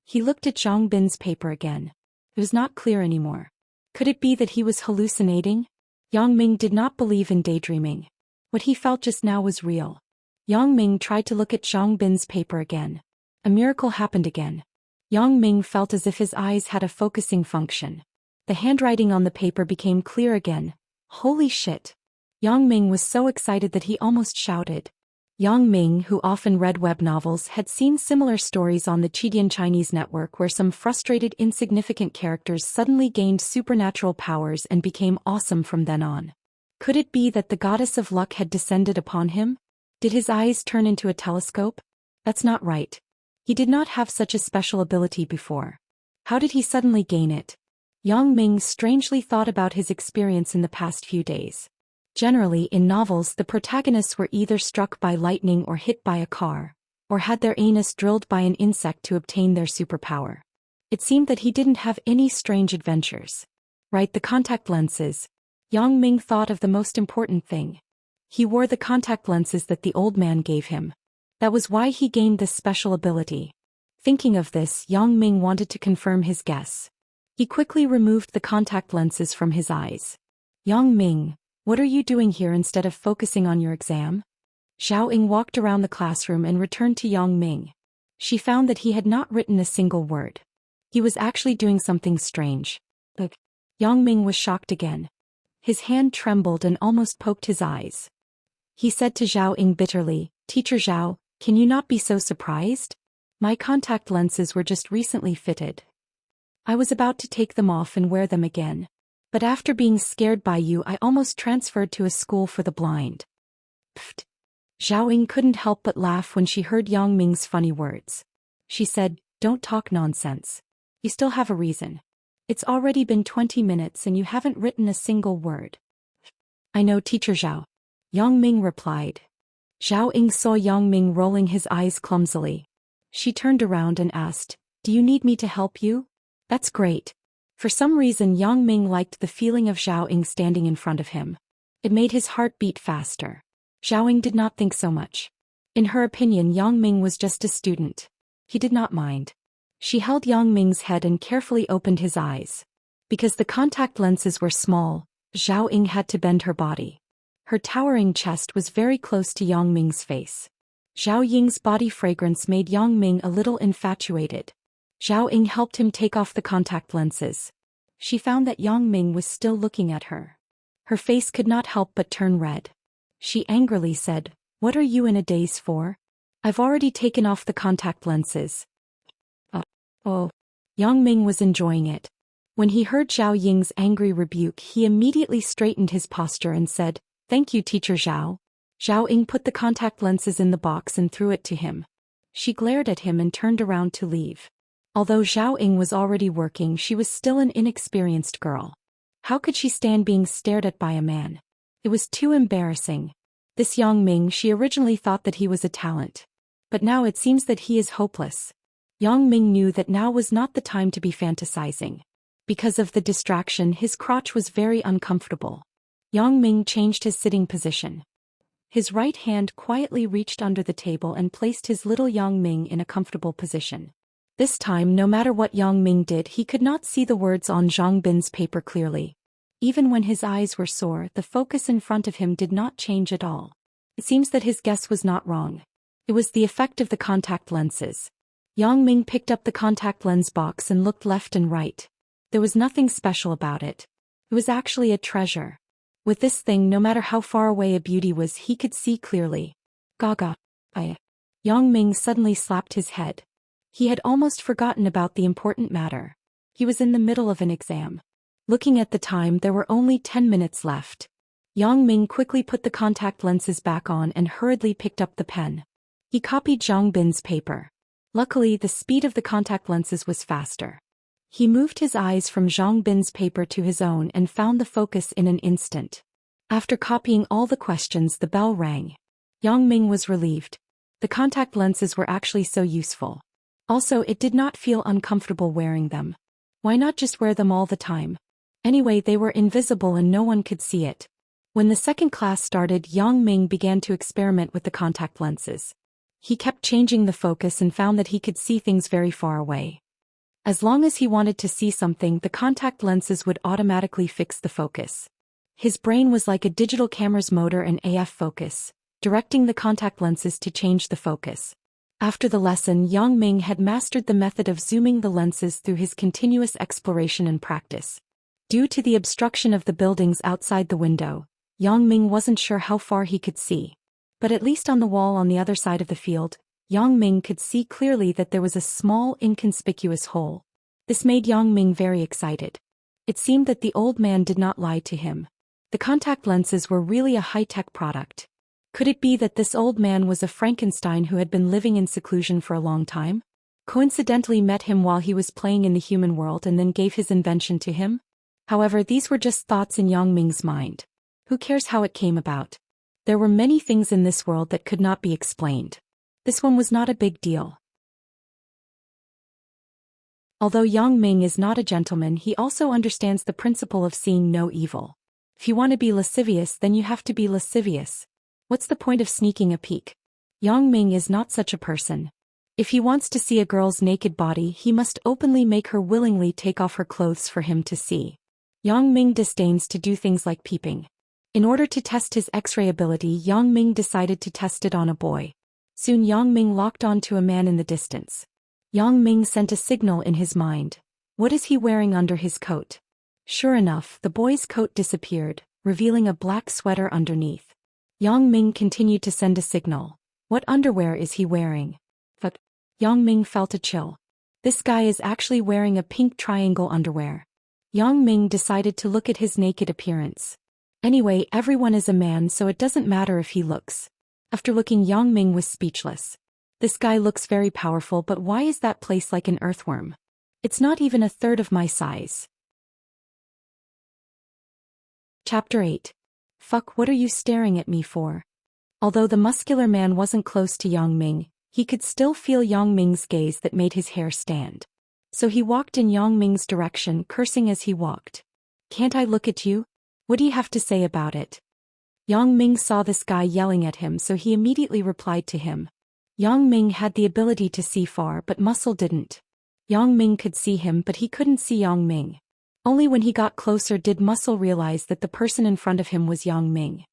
He looked at Zhang Bin's paper again. It was not clear anymore. Could it be that he was hallucinating? Yang Ming did not believe in daydreaming. What he felt just now was real. Yang Ming tried to look at Zhang Bin's paper again. A miracle happened again. Yang Ming felt as if his eyes had a focusing function. The handwriting on the paper became clear again. Holy shit! Yang Ming was so excited that he almost shouted. Yang Ming, who often read web novels, had seen similar stories on the Chidian Chinese network where some frustrated, insignificant characters suddenly gained supernatural powers and became awesome from then on. Could it be that the goddess of luck had descended upon him? Did his eyes turn into a telescope? That's not right. He did not have such a special ability before. How did he suddenly gain it? Yang Ming strangely thought about his experience in the past few days. Generally, in novels, the protagonists were either struck by lightning or hit by a car, or had their anus drilled by an insect to obtain their superpower. It seemed that he didn't have any strange adventures. Right, the contact lenses. Yang Ming thought of the most important thing. He wore the contact lenses that the old man gave him. That was why he gained this special ability. Thinking of this, Yang Ming wanted to confirm his guess. He quickly removed the contact lenses from his eyes. Yang Ming, what are you doing here instead of focusing on your exam? Zhao Ying walked around the classroom and returned to Yang Ming. She found that he had not written a single word. He was actually doing something strange. Yang Ming was shocked again. His hand trembled and almost poked his eyes. He said to Zhao Ying bitterly, "Teacher Zhao, can you not be so surprised? My contact lenses were just recently fitted. I was about to take them off and wear them again. But after being scared by you, I almost transferred to a school for the blind." Pfft. Zhao Ying couldn't help but laugh when she heard Yang Ming's funny words. She said, "Don't talk nonsense. You still have a reason. It's already been 20 minutes and you haven't written a single word." "I know, Teacher Zhao," Yang Ming replied. Zhao Ying saw Yang Ming rolling his eyes clumsily. She turned around and asked, "Do you need me to help you?" "That's great." For some reason Yang Ming liked the feeling of Zhao Ying standing in front of him. It made his heart beat faster. Zhao Ying did not think so much. In her opinion, Yang Ming was just a student. He did not mind. She held Yang Ming's head and carefully opened his eyes. Because the contact lenses were small, Zhao Ying had to bend her body. Her towering chest was very close to Yang Ming's face. Zhao Ying's body fragrance made Yang Ming a little infatuated. Zhao Ying helped him take off the contact lenses. She found that Yang Ming was still looking at her. Her face could not help but turn red. She angrily said, "What are you in a daze for? I've already taken off the contact lenses." Oh. Yang Ming was enjoying it. When he heard Zhao Ying's angry rebuke, he immediately straightened his posture and said, "Thank you, Teacher Zhao." Zhao Ying put the contact lenses in the box and threw it to him. She glared at him and turned around to leave. Although Zhao Ying was already working, she was still an inexperienced girl. How could she stand being stared at by a man? It was too embarrassing. This Yang Ming, she originally thought that he was a talent. But now it seems that he is hopeless. Yang Ming knew that now was not the time to be fantasizing. Because of the distraction, his crotch was very uncomfortable. Yang Ming changed his sitting position. His right hand quietly reached under the table and placed his little Yang Ming in a comfortable position. This time, no matter what Yang Ming did, he could not see the words on Zhang Bin's paper clearly. Even when his eyes were sore, the focus in front of him did not change at all. It seems that his guess was not wrong. It was the effect of the contact lenses. Yang Ming picked up the contact lens box and looked left and right. There was nothing special about it. It was actually a treasure. With this thing, no matter how far away a beauty was, he could see clearly. Gaga. Yang Ming suddenly slapped his head. He had almost forgotten about the important matter. He was in the middle of an exam. Looking at the time, there were only 10 minutes left. Yang Ming quickly put the contact lenses back on and hurriedly picked up the pen. He copied Zhang Bin's paper. Luckily, the speed of the contact lenses was faster. He moved his eyes from Zhang Bin's paper to his own and found the focus in an instant. After copying all the questions, the bell rang. Yang Ming was relieved. The contact lenses were actually so useful. Also, it did not feel uncomfortable wearing them. Why not just wear them all the time? Anyway, they were invisible and no one could see it. When the second class started, Yang Ming began to experiment with the contact lenses. He kept changing the focus and found that he could see things very far away. As long as he wanted to see something, the contact lenses would automatically fix the focus. His brain was like a digital camera's motor and AF focus, directing the contact lenses to change the focus. After the lesson, Yang Ming had mastered the method of zooming the lenses through his continuous exploration and practice. Due to the obstruction of the buildings outside the window, Yang Ming wasn't sure how far he could see. But at least on the wall on the other side of the field, Yang Ming could see clearly that there was a small, inconspicuous hole. This made Yang Ming very excited. It seemed that the old man did not lie to him. The contact lenses were really a high-tech product. Could it be that this old man was a Frankenstein who had been living in seclusion for a long time? Coincidentally met him while he was playing in the human world and then gave his invention to him? However, these were just thoughts in Yang Ming's mind. Who cares how it came about? There were many things in this world that could not be explained. This one was not a big deal. Although Yang Ming is not a gentleman, he also understands the principle of seeing no evil. If you want to be lascivious, then you have to be lascivious. What's the point of sneaking a peek? Yang Ming is not such a person. If he wants to see a girl's naked body, he must openly make her willingly take off her clothes for him to see. Yang Ming disdains to do things like peeping. In order to test his X-ray ability, Yang Ming decided to test it on a boy. Soon Yang Ming locked on to a man in the distance. Yang Ming sent a signal in his mind. What is he wearing under his coat? Sure enough, the boy's coat disappeared, revealing a black sweater underneath. Yang Ming continued to send a signal. What underwear is he wearing? But Yang Ming felt a chill. This guy is actually wearing a pink triangle underwear. Yang Ming decided to look at his naked appearance. Anyway, everyone is a man, so it doesn't matter if he looks. After looking, Yang Ming was speechless. This guy looks very powerful, but why is that place like an earthworm? It's not even a third of my size. Chapter 8. Fuck, what are you staring at me for? Although the muscular man wasn't close to Yang Ming, he could still feel Yang Ming's gaze that made his hair stand. So he walked in Yang Ming's direction, cursing as he walked. Can't I look at you? What do you have to say about it? Yang Ming saw this guy yelling at him, so he immediately replied to him. Yang Ming had the ability to see far, but Muscle didn't. Yang Ming could see him, but he couldn't see Yang Ming. Only when he got closer did Muscle realize that the person in front of him was Yang Ming.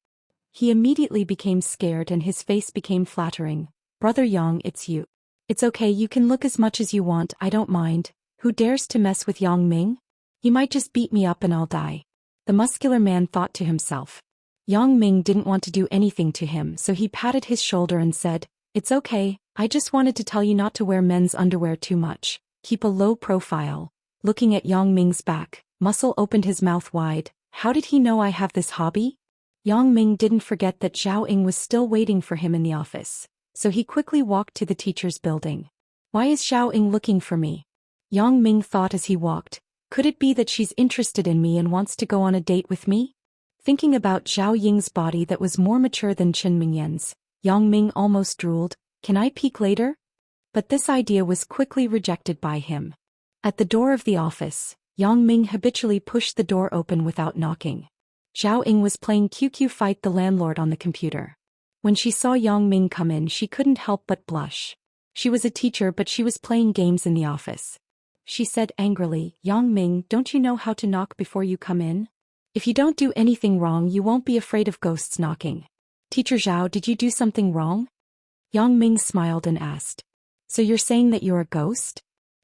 He immediately became scared and his face became flattering. Brother Yang, it's you. It's okay, you can look as much as you want, I don't mind. Who dares to mess with Yang Ming? He might just beat me up and I'll die. The muscular man thought to himself. Yang Ming didn't want to do anything to him, so he patted his shoulder and said, It's okay, I just wanted to tell you not to wear men's underwear too much. Keep a low profile. Looking at Yang Ming's back, Muscle opened his mouth wide. How did he know I have this hobby? Yang Ming didn't forget that Zhao Ying was still waiting for him in the office, so he quickly walked to the teacher's building. Why is Zhao Ying looking for me? Yang Ming thought as he walked. Could it be that she's interested in me and wants to go on a date with me? Thinking about Zhao Ying's body that was more mature than Qin Mingyan's, Yang Ming almost drooled. Can I peek later? But this idea was quickly rejected by him. At the door of the office, Yang Ming habitually pushed the door open without knocking. Zhao Ying was playing QQ Fight the landlord on the computer. When she saw Yang Ming come in, she couldn't help but blush. She was a teacher, but she was playing games in the office. She said angrily, "Yang Ming, don't you know how to knock before you come in? If you don't do anything wrong, you won't be afraid of ghosts knocking." "Teacher Zhao, did you do something wrong?" Yang Ming smiled and asked. "So you're saying that you're a ghost?"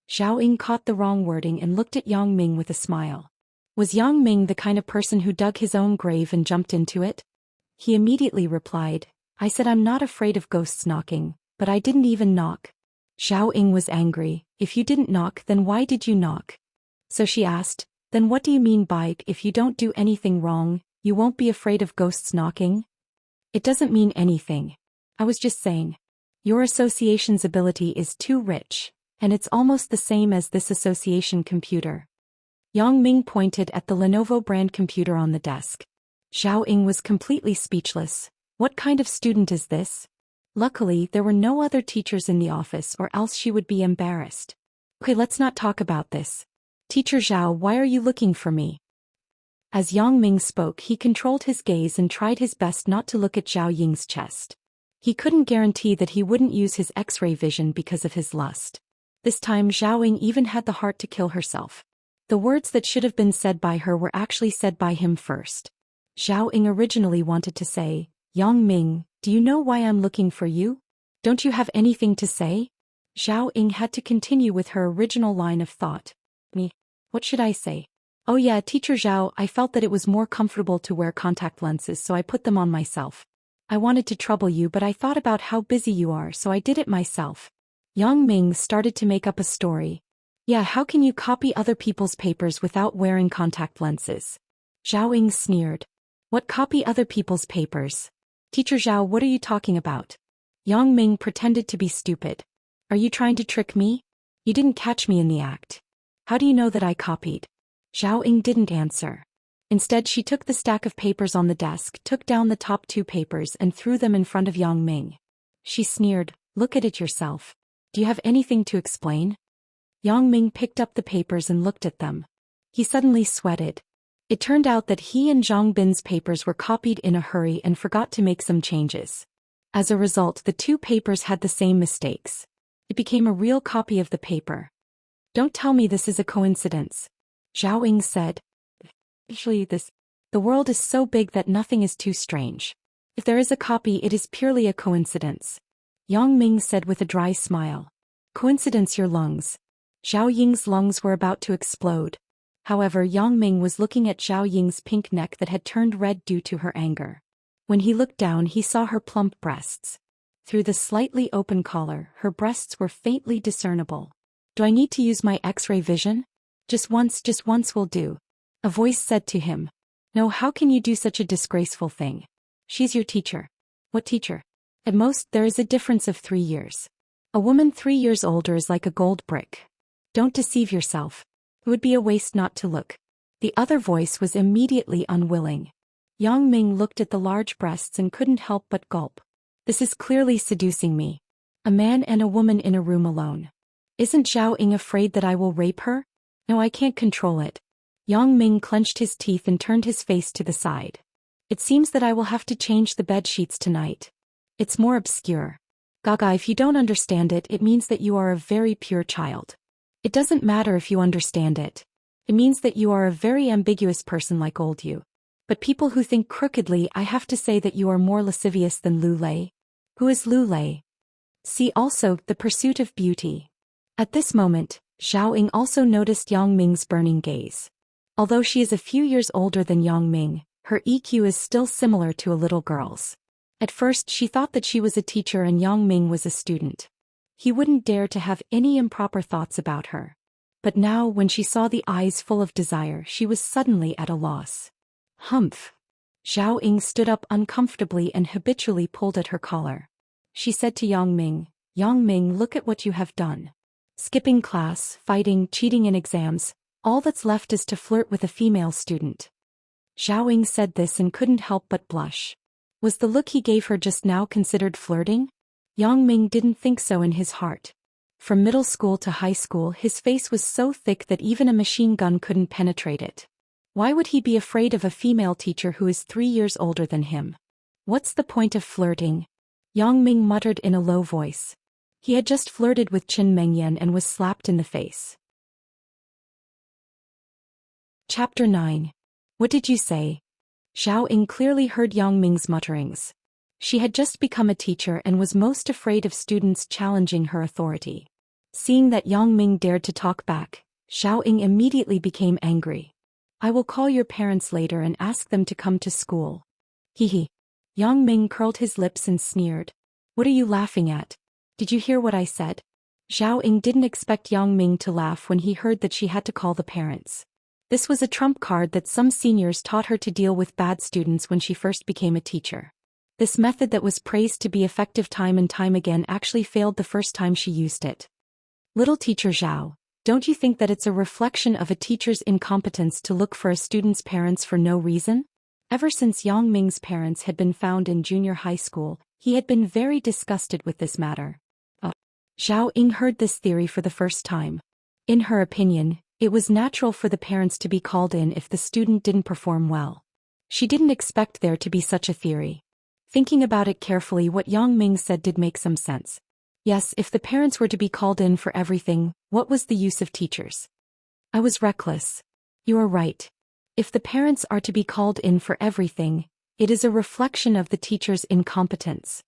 Zhao Ying caught the wrong wording and looked at Yang Ming with a smile. Was Yang Ming the kind of person who dug his own grave and jumped into it? He immediately replied, "I said I'm not afraid of ghosts knocking, but I didn't even knock." Zhao Ying was angry. "If you didn't knock, then why did you knock?" So she asked, "Then what do you mean by, if you don't do anything wrong, you won't be afraid of ghosts knocking?" "It doesn't mean anything. I was just saying. Your association's ability is too rich, and it's almost the same as this association computer." Yang Ming pointed at the Lenovo brand computer on the desk. Zhao Ying was completely speechless. What kind of student is this? Luckily, there were no other teachers in the office, or else she would be embarrassed. "Okay, let's not talk about this. Teacher Zhao, why are you looking for me?" As Yang Ming spoke, he controlled his gaze and tried his best not to look at Zhao Ying's chest. He couldn't guarantee that he wouldn't use his X-ray vision because of his lust. This time Zhao Ying even had the heart to kill herself. The words that should have been said by her were actually said by him first. Zhao Ying originally wanted to say, "Yang Ming, do you know why I'm looking for you? Don't you have anything to say?" Zhao Ying had to continue with her original line of thought. "Me? What should I say? Oh yeah, Teacher Zhao, I felt that it was more comfortable to wear contact lenses, so I put them on myself. I wanted to trouble you, but I thought about how busy you are, so I did it myself." Yang Ming started to make up a story. "Yeah, how can you copy other people's papers without wearing contact lenses?" Zhao Ying sneered. "What, copy other people's papers? Teacher Zhao, what are you talking about?" Yang Ming pretended to be stupid. "Are you trying to trick me? You didn't catch me in the act. How do you know that I copied?" Zhao Ying didn't answer. Instead, she took the stack of papers on the desk, took down the top two papers and threw them in front of Yang Ming. She sneered, "Look at it yourself. Do you have anything to explain?" Yang Ming picked up the papers and looked at them. He suddenly sweated. It turned out that he and Zhang Bin's papers were copied in a hurry and forgot to make some changes. As a result, the two papers had the same mistakes. It became a real copy of the paper. "Don't tell me this is a coincidence," Zhao Ying said. "Actually, the world is so big that nothing is too strange. If there is a copy, it is purely a coincidence," Yang Ming said with a dry smile. "Coincidence, your lungs." Zhao Ying's lungs were about to explode. However, Yang Ming was looking at Zhao Ying's pink neck that had turned red due to her anger. When he looked down, he saw her plump breasts. Through the slightly open collar, her breasts were faintly discernible. "Do I need to use my X-ray vision?" Just once will do," a voice said to him. "No, how can you do such a disgraceful thing? She's your teacher." "What teacher?" "At most, there is a difference of 3 years. A woman 3 years older is like a gold brick. Don't deceive yourself. It would be a waste not to look." The other voice was immediately unwilling. Yang Ming looked at the large breasts and couldn't help but gulp. "This is clearly seducing me. A man and a woman in a room alone. Isn't Zhao Ying afraid that I will rape her? No, I can't control it." Yang Ming clenched his teeth and turned his face to the side. "It seems that I will have to change the bed sheets tonight. It's more obscure. Gaga, if you don't understand it, it means that you are a very pure child. It doesn't matter if you understand it. It means that you are a very ambiguous person like old you. But people who think crookedly, I have to say that you are more lascivious than Lu Lei." "Who is Lu Lei?" See also, The Pursuit of Beauty. At this moment, Zhao Ying also noticed Yang Ming's burning gaze. Although she is a few years older than Yang Ming, her EQ is still similar to a little girl's. At first she thought that she was a teacher and Yang Ming was a student. He wouldn't dare to have any improper thoughts about her. But now, when she saw the eyes full of desire, she was suddenly at a loss. "Humph." Zhao Ying stood up uncomfortably and habitually pulled at her collar. She said to Yang Ming, "Yang Ming, look at what you have done. Skipping class, fighting, cheating in exams, all that's left is to flirt with a female student." Zhao Ying said this and couldn't help but blush. Was the look he gave her just now considered flirting? Yang Ming didn't think so in his heart. From middle school to high school, his face was so thick that even a machine gun couldn't penetrate it. Why would he be afraid of a female teacher who is 3 years older than him? What's the point of flirting? Yang Ming muttered in a low voice. He had just flirted with Qin Mengyan and was slapped in the face. Chapter 9. What did you say? Zhao Ying clearly heard Yang Ming's mutterings. She had just become a teacher and was most afraid of students challenging her authority. Seeing that Yang Ming dared to talk back, Zhao Ying immediately became angry. I will call your parents later and ask them to come to school. Hee. Yang Ming curled his lips and sneered. What are you laughing at? Did you hear what I said? Zhao Ying didn't expect Yang Ming to laugh when he heard that she had to call the parents. This was a trump card that some seniors taught her to deal with bad students when she first became a teacher. This method that was praised to be effective time and time again actually failed the first time she used it. Little teacher Zhao, don't you think that it's a reflection of a teacher's incompetence to look for a student's parents for no reason? Ever since Yang Ming's parents had been found in junior high school, he had been very disgusted with this matter. Zhao Ying heard this theory for the first time. In her opinion, it was natural for the parents to be called in if the student didn't perform well. She didn't expect there to be such a theory. Thinking about it carefully, what Yang Ming said did make some sense. Yes, if the parents were to be called in for everything, what was the use of teachers? I was reckless. You are right. If the parents are to be called in for everything, it is a reflection of the teacher's incompetence.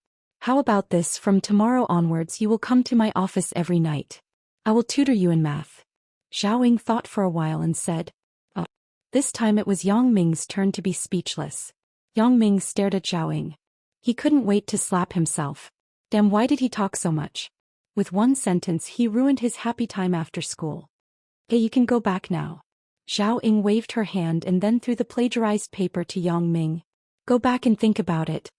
How about this? From tomorrow onwards you will come to my office every night. I will tutor you in math. Zhao Ying thought for a while and said, "Oh." This time it was Yang Ming's turn to be speechless. Yang Ming stared at Zhao Ying. He couldn't wait to slap himself. Damn, why did he talk so much? With one sentence he ruined his happy time after school. Hey, you can go back now. Zhao Ying waved her hand and then threw the plagiarized paper to Yang Ming. Go back and think about it.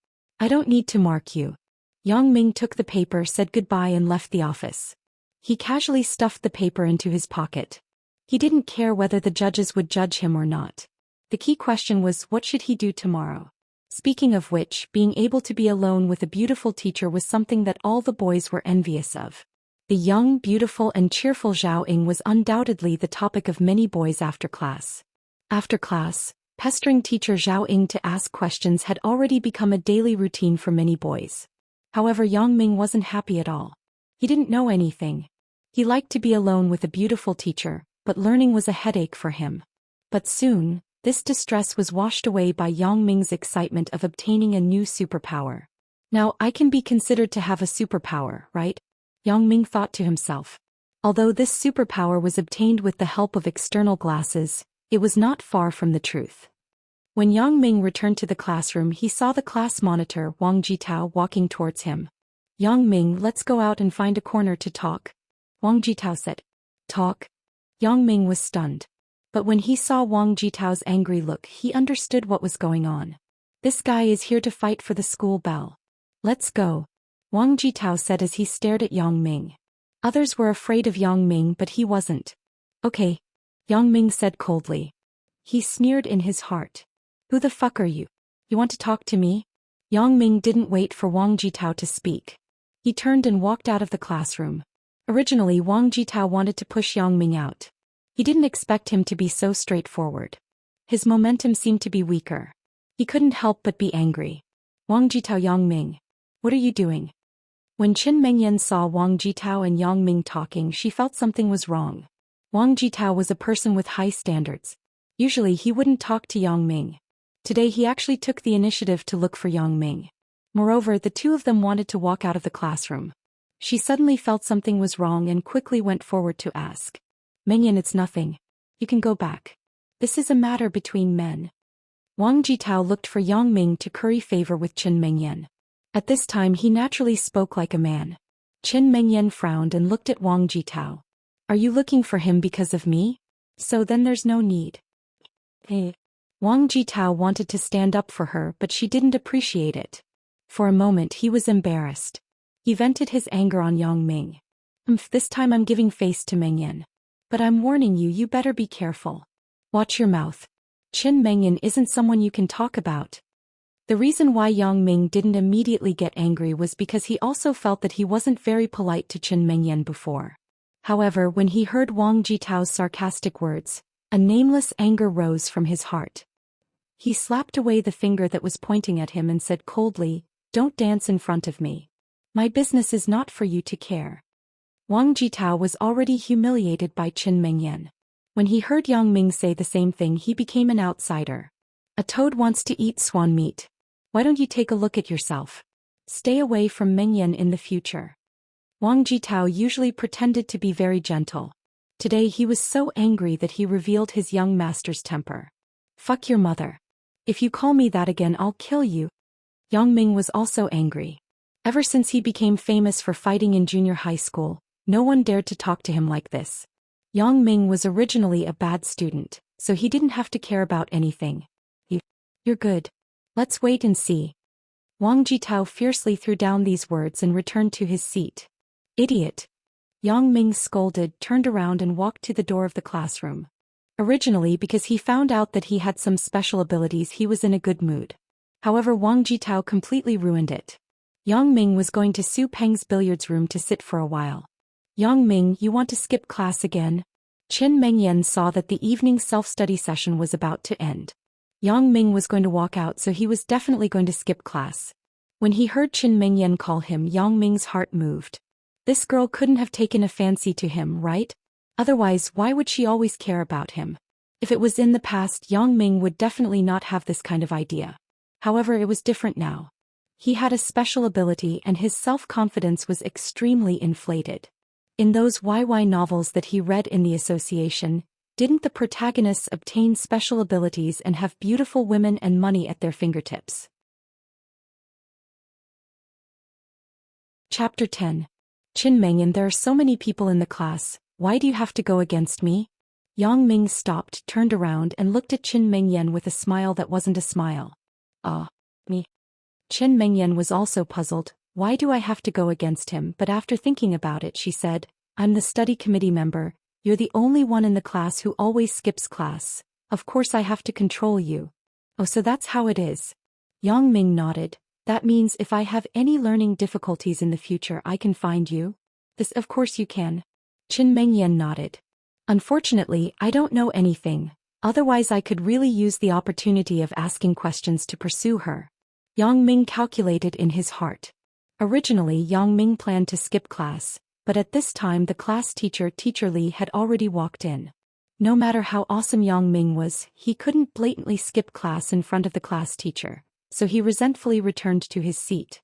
I don't need to mark you. Yang Ming took the paper, said goodbye and left the office. He casually stuffed the paper into his pocket. He didn't care whether the judges would judge him or not. The key question was, what should he do tomorrow? Speaking of which, being able to be alone with a beautiful teacher was something that all the boys were envious of. The young, beautiful and cheerful Zhao Ying was undoubtedly the topic of many boys after class. After class, pestering teacher Zhao Ying to ask questions had already become a daily routine for many boys. However, Yang Ming wasn't happy at all. He didn't know anything. He liked to be alone with a beautiful teacher, but learning was a headache for him. But soon, this distress was washed away by Yang Ming's excitement of obtaining a new superpower. Now I can be considered to have a superpower, right? Yang Ming thought to himself. Although this superpower was obtained with the help of external glasses, it was not far from the truth. When Yang Ming returned to the classroom, he saw the class monitor, Wang Jitao, walking towards him. Yang Ming, let's go out and find a corner to talk. Wang Jitao said. Talk? Yang Ming was stunned. But when he saw Wang Jitao's angry look, he understood what was going on. This guy is here to fight for the school bell. Let's go. Wang Jitao said as he stared at Yang Ming. Others were afraid of Yang Ming, but he wasn't. Okay. Yang Ming said coldly. He sneered in his heart. Who the fuck are you? You want to talk to me? Yang Ming didn't wait for Wang Jitao to speak. He turned and walked out of the classroom. Originally, Wang Jitao wanted to push Yang Ming out. He didn't expect him to be so straightforward. His momentum seemed to be weaker. He couldn't help but be angry. Wang Jitao, Yang Ming. What are you doing? When Qin Mengyan saw Wang Jitao and Yang Ming talking, she felt something was wrong. Wang Jitao was a person with high standards. Usually he wouldn't talk to Yang Ming. Today he actually took the initiative to look for Yang Ming. Moreover, the two of them wanted to walk out of the classroom. She suddenly felt something was wrong and quickly went forward to ask. Mengyan, it's nothing. You can go back. This is a matter between men. Wang Jitao looked for Yang Ming to curry favor with Qin Mengyan. At this time he naturally spoke like a man. Qin Mengyan frowned and looked at Wang Jitao. Are you looking for him because of me? So then there's no need. Hey. Wang Jitao wanted to stand up for her, but she didn't appreciate it. For a moment he was embarrassed. He vented his anger on Yang Ming. This time I'm giving face to Mengyan. But I'm warning you, you better be careful. Watch your mouth. Qin Mengyan isn't someone you can talk about. The reason why Yang Ming didn't immediately get angry was because he also felt that he wasn't very polite to Qin Mengyan before. However, when he heard Wang Jitao's sarcastic words, a nameless anger rose from his heart. He slapped away the finger that was pointing at him and said coldly, "Don't dance in front of me. My business is not for you to care." Wang Jitao was already humiliated by Qin Mengyan. When he heard Yang Ming say the same thing, he became an outsider. A toad wants to eat swan meat. Why don't you take a look at yourself? Stay away from Mengyan in the future. Wang Jitao usually pretended to be very gentle. Today he was so angry that he revealed his young master's temper. "Fuck your mother. If you call me that again, I'll kill you." Yang Ming was also angry. Ever since he became famous for fighting in junior high school, no one dared to talk to him like this. Yang Ming was originally a bad student, so he didn't have to care about anything. You're good. Let's wait and see." Wang Jitao fiercely threw down these words and returned to his seat. "Idiot." Yang Ming scolded, turned around and walked to the door of the classroom. Originally, because he found out that he had some special abilities, he was in a good mood. However, Wang Jitao completely ruined it. Yang Ming was going to Su Peng's billiards room to sit for a while. "Yang Ming, you want to skip class again?" Qin Mengyan saw that the evening self-study session was about to end. Yang Ming was going to walk out, so he was definitely going to skip class. When he heard Qin Mengyan call him, Yang Ming's heart moved. This girl couldn't have taken a fancy to him, right? Otherwise, why would she always care about him? If it was in the past, Yang Ming would definitely not have this kind of idea. However, it was different now. He had a special ability and his self-confidence was extremely inflated. In those YY novels that he read in the association, didn't the protagonists obtain special abilities and have beautiful women and money at their fingertips? Chapter 10. Qin Mengyan, there are so many people in the class, why do you have to go against me? Yang Ming stopped, turned around and looked at Qin Mengyan with a smile that wasn't a smile. Me. Qin Mengyan was also puzzled, why do I have to go against him? But after thinking about it, she said, "I'm the study committee member. You're the only one in the class who always skips class. Of course I have to control you." "Oh, so that's how it is." Yang Ming nodded. "That means if I have any learning difficulties in the future, I can find you?" "This of course you can." Qin Mengyan nodded. "Unfortunately, I don't know anything. Otherwise I could really use the opportunity of asking questions to pursue her." Yang Ming calculated in his heart. Originally, Yang Ming planned to skip class, but at this time the class teacher, Teacher Li, had already walked in. No matter how awesome Yang Ming was, he couldn't blatantly skip class in front of the class teacher, so he resentfully returned to his seat.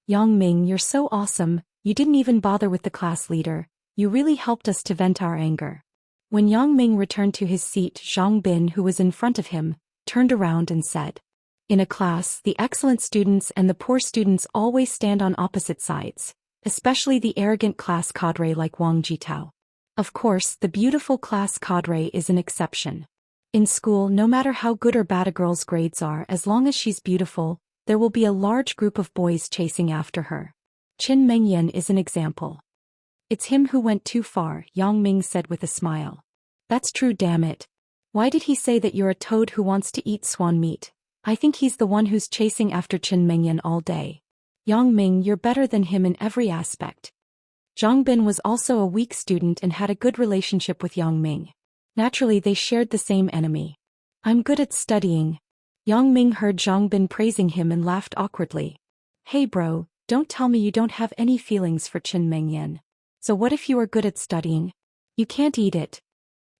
"Yang Ming, you're so awesome, you didn't even bother with the class leader, you really helped us to vent our anger." When Yang Ming returned to his seat, Zhang Bin, who was in front of him, turned around and said, "In a class, the excellent students and the poor students always stand on opposite sides, especially the arrogant class cadre like Wang Jitao. Of course, the beautiful class cadre is an exception. In school, no matter how good or bad a girl's grades are, as long as she's beautiful, there will be a large group of boys chasing after her. Qin Mengyan is an example." "It's him who went too far," Yang Ming said with a smile. "That's true, damn it. Why did he say that you're a toad who wants to eat swan meat? I think he's the one who's chasing after Qin Mengyan all day. Yang Ming, you're better than him in every aspect." Zhang Bin was also a weak student and had a good relationship with Yang Ming. Naturally, they shared the same enemy. "I'm good at studying." Yang Ming heard Zhang Bin praising him and laughed awkwardly. "Hey bro, don't tell me you don't have any feelings for Qin Mengyan. So what if you are good at studying? You can't eat it."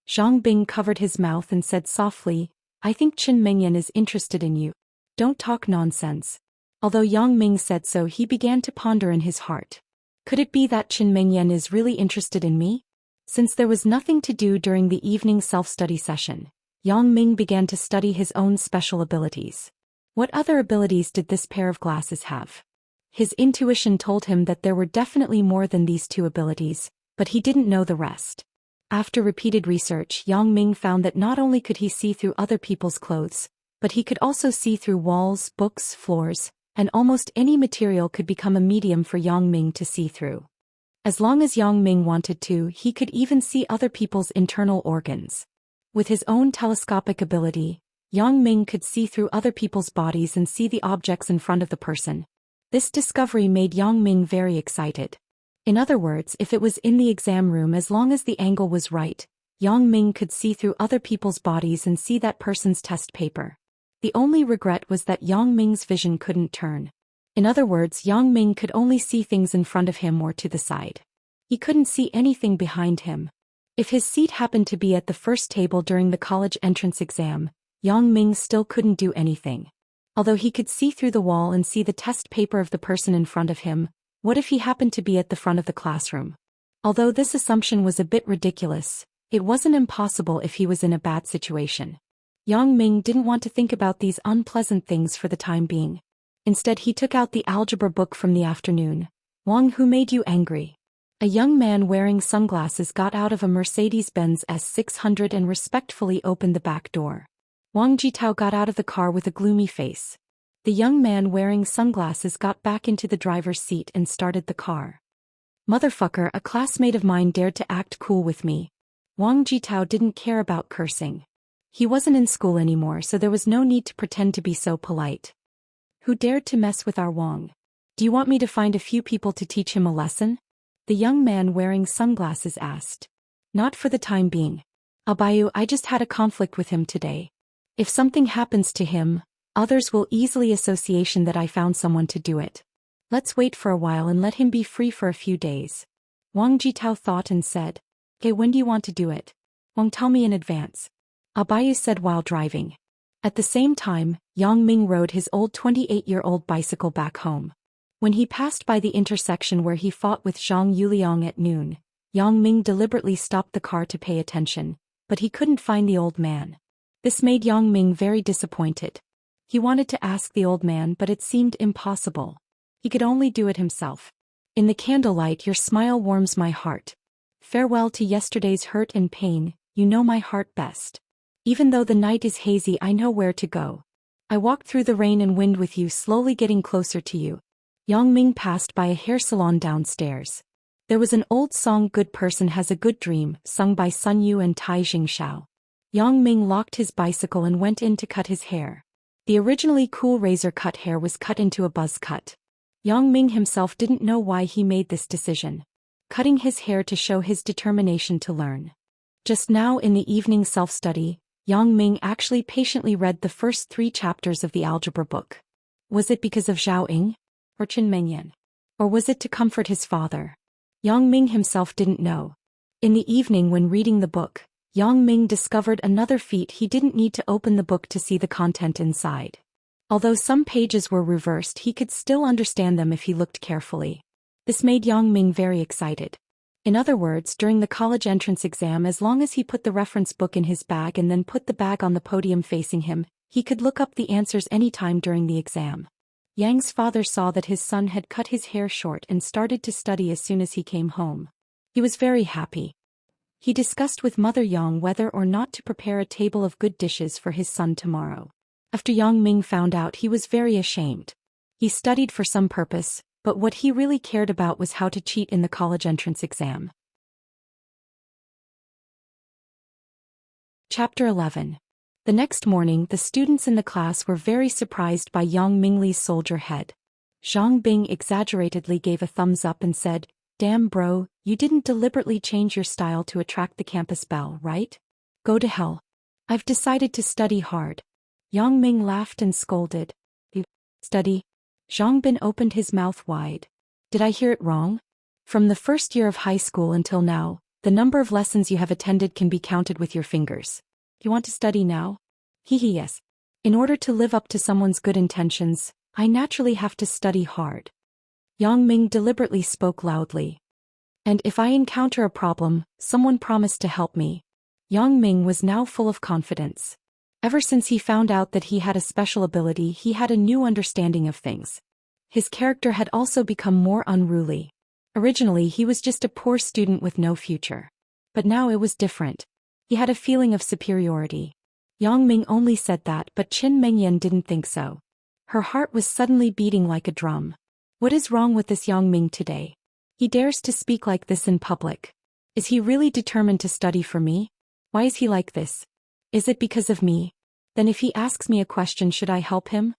Zhang Bin covered his mouth and said softly, "I think Qin Mengyan is interested in you. Don't talk nonsense." Although Yang Ming said so, he began to ponder in his heart. Could it be that Qin Mengyan is really interested in me? Since there was nothing to do during the evening self-study session, Yang Ming began to study his own special abilities. What other abilities did this pair of glasses have? His intuition told him that there were definitely more than these two abilities, but he didn't know the rest. After repeated research, Yang Ming found that not only could he see through other people's clothes, but he could also see through walls, books, floors, and almost any material could become a medium for Yang Ming to see through. As long as Yang Ming wanted to, he could even see other people's internal organs. With his own telescopic ability, Yang Ming could see through other people's bodies and see the objects in front of the person. This discovery made Yang Ming very excited. In other words, if it was in the exam room, as long as the angle was right, Yang Ming could see through other people's bodies and see that person's test paper. The only regret was that Yang Ming's vision couldn't turn. In other words, Yang Ming could only see things in front of him or to the side. He couldn't see anything behind him. If his seat happened to be at the first table during the college entrance exam, Yang Ming still couldn't do anything. Although he could see through the wall and see the test paper of the person in front of him, what if he happened to be at the front of the classroom? Although this assumption was a bit ridiculous, it wasn't impossible if he was in a bad situation. Yang Ming didn't want to think about these unpleasant things for the time being. Instead, he took out the algebra book from the afternoon. Wang, who made you angry? A young man wearing sunglasses got out of a Mercedes-Benz S600 and respectfully opened the back door. Wang Jitao got out of the car with a gloomy face. The young man wearing sunglasses got back into the driver's seat and started the car. Motherfucker, a classmate of mine dared to act cool with me. Wang Jitao didn't care about cursing. He wasn't in school anymore, so there was no need to pretend to be so polite. Who dared to mess with our Wang? Do you want me to find a few people to teach him a lesson? The young man wearing sunglasses asked. Not for the time being. Abayu, I just had a conflict with him today. If something happens to him, others will easily association that I found someone to do it. Let's wait for a while and let him be free for a few days. Wang Jitao thought and said. Okay, when do you want to do it? Wang, tell me in advance. Abayu said while driving. At the same time, Yang Ming rode his old 28-year-old bicycle back home. When he passed by the intersection where he fought with Zhang Yuliang at noon, Yang Ming deliberately stopped the car to pay attention, but he couldn't find the old man. This made Yang Ming very disappointed. He wanted to ask the old man, but it seemed impossible. He could only do it himself. In the candlelight, your smile warms my heart. Farewell to yesterday's hurt and pain, you know my heart best. Even though the night is hazy, I know where to go. I walked through the rain and wind with you, slowly getting closer to you. Yang Ming passed by a hair salon downstairs. There was an old song, Good Person Has a Good Dream, sung by Sun Yu and Tai Jingxiao. Yang Ming locked his bicycle and went in to cut his hair. The originally cool razor-cut hair was cut into a buzz cut. Yang Ming himself didn't know why he made this decision. Cutting his hair to show his determination to learn. Just now in the evening self-study, Yang Ming actually patiently read the first 3 chapters of the algebra book. Was it because of Zhao Ying? Or Qin Mengyan? Or was it to comfort his father? Yang Ming himself didn't know. In the evening when reading the book, Yang Ming discovered another feat. He didn't need to open the book to see the content inside. Although some pages were reversed, he could still understand them if he looked carefully. This made Yang Ming very excited. In other words, during the college entrance exam, as long as he put the reference book in his bag and then put the bag on the podium facing him, he could look up the answers anytime during the exam. Yang's father saw that his son had cut his hair short and started to study as soon as he came home. He was very happy. He discussed with Mother Yang whether or not to prepare a table of good dishes for his son tomorrow. After Yang Ming found out, he was very ashamed. He studied for some purpose, but what he really cared about was how to cheat in the college entrance exam. Chapter 11. The next morning, the students in the class were very surprised by Yang Mingli's soldier head. Zhang Bing exaggeratedly gave a thumbs up and said, "Damn bro, you didn't deliberately change your style to attract the campus belle, right? Go to hell. I've decided to study hard." Yang Ming laughed and scolded. "You study?" Zhang Bin opened his mouth wide. "Did I hear it wrong? From the first year of high school until now, the number of lessons you have attended can be counted with your fingers. You want to study now?" Yes. In order to live up to someone's good intentions, I naturally have to study hard. Yang Ming deliberately spoke loudly. "And if I encounter a problem, someone promised to help me." Yang Ming was now full of confidence. Ever since he found out that he had a special ability, he had a new understanding of things. His character had also become more unruly. Originally, he was just a poor student with no future. But now it was different. He had a feeling of superiority. Yang Ming only said that, but Qin Mengyan didn't think so. Her heart was suddenly beating like a drum. What is wrong with this Yang Ming today? He dares to speak like this in public. Is he really determined to study for me? Why is he like this? Is it because of me? Then if he asks me a question, should I help him?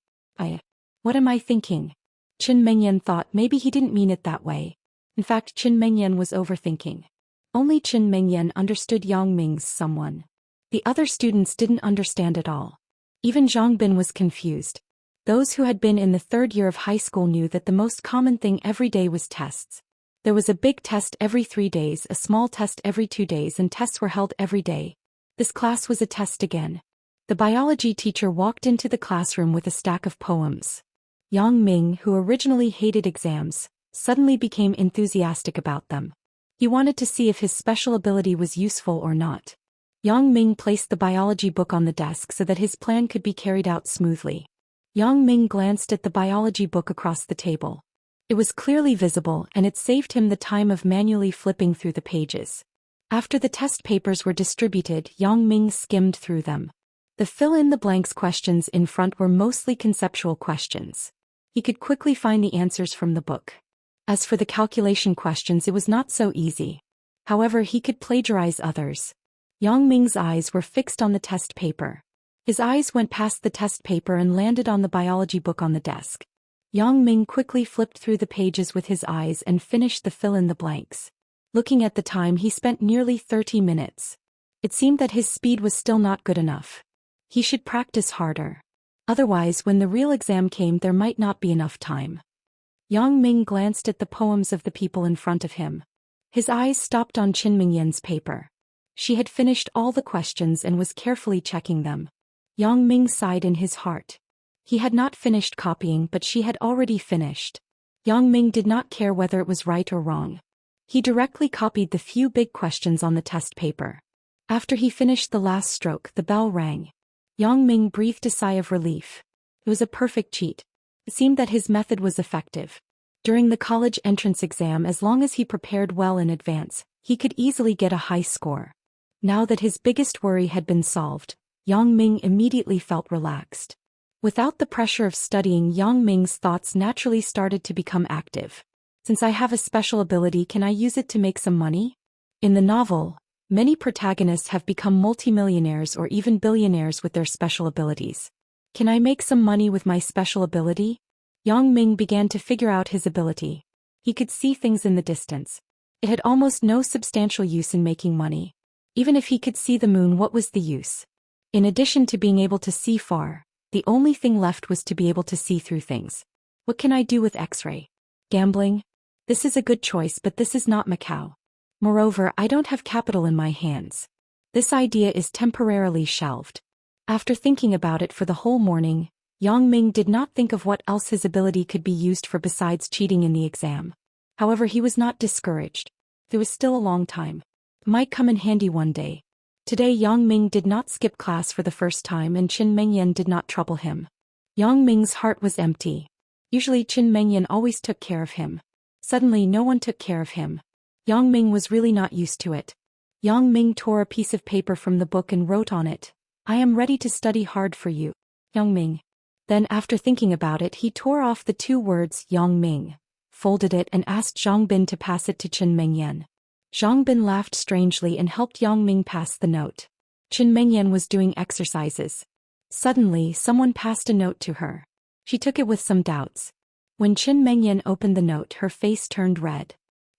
What am I thinking? Qin Mengyan thought maybe he didn't mean it that way. In fact, Qin Mengyan was overthinking. Only Qin Mengyan understood Yang Ming's someone. The other students didn't understand at all. Even Zhang Bin was confused. Those who had been in the third year of high school knew that the most common thing every day was tests. There was a big test every 3 days, a small test every 2 days, and tests were held every day. This class was a test again. The biology teacher walked into the classroom with a stack of poems. Yang Ming, who originally hated exams, suddenly became enthusiastic about them. He wanted to see if his special ability was useful or not. Yang Ming placed the biology book on the desk so that his plan could be carried out smoothly. Yang Ming glanced at the biology book across the table. It was clearly visible, and it saved him the time of manually flipping through the pages. After the test papers were distributed, Yang Ming skimmed through them. The fill-in-the-blanks questions in front were mostly conceptual questions. He could quickly find the answers from the book. As for the calculation questions, it was not so easy. However, he could plagiarize others. Yang Ming's eyes were fixed on the test paper. His eyes went past the test paper and landed on the biology book on the desk. Yang Ming quickly flipped through the pages with his eyes and finished the fill-in-the-blanks. Looking at the time, he spent nearly 30 minutes. It seemed that his speed was still not good enough. He should practice harder. Otherwise, when the real exam came, there might not be enough time. Yang Ming glanced at the poems of the people in front of him. His eyes stopped on Qin Mengyan's paper. She had finished all the questions and was carefully checking them. Yang Ming sighed in his heart. He had not finished copying, but she had already finished. Yang Ming did not care whether it was right or wrong. He directly copied the few big questions on the test paper. After he finished the last stroke, the bell rang. Yang Ming breathed a sigh of relief. It was a perfect cheat. It seemed that his method was effective. During the college entrance exam, as long as he prepared well in advance, he could easily get a high score. Now that his biggest worry had been solved, Yang Ming immediately felt relaxed. Without the pressure of studying, Yang Ming's thoughts naturally started to become active. Since I have a special ability, can I use it to make some money? In the novel, many protagonists have become multimillionaires or even billionaires with their special abilities. Can I make some money with my special ability? Yang Ming began to figure out his ability. He could see things in the distance. It had almost no substantial use in making money. Even if he could see the moon, what was the use? In addition to being able to see far, the only thing left was to be able to see through things. What can I do with X-ray? Gambling? This is a good choice, but this is not Macau. Moreover, I don't have capital in my hands. This idea is temporarily shelved. After thinking about it for the whole morning, Yang Ming did not think of what else his ability could be used for besides cheating in the exam. However, he was not discouraged. There was still a long time. It might come in handy one day. Today Yang Ming did not skip class for the first time, and Qin Mengyan did not trouble him. Yang Ming's heart was empty. Usually Qin Mengyan always took care of him. Suddenly no one took care of him. Yang Ming was really not used to it. Yang Ming tore a piece of paper from the book and wrote on it, "I am ready to study hard for you, Yang Ming." Then after thinking about it, he tore off the 2 words Yang Ming, folded it and asked Zhang Bin to pass it to Qin Mengyan. Zhang Bin laughed strangely and helped Yang Ming pass the note. Qin Mengyan was doing exercises. Suddenly, someone passed a note to her. She took it with some doubts. When Qin Mengyan opened the note, her face turned red.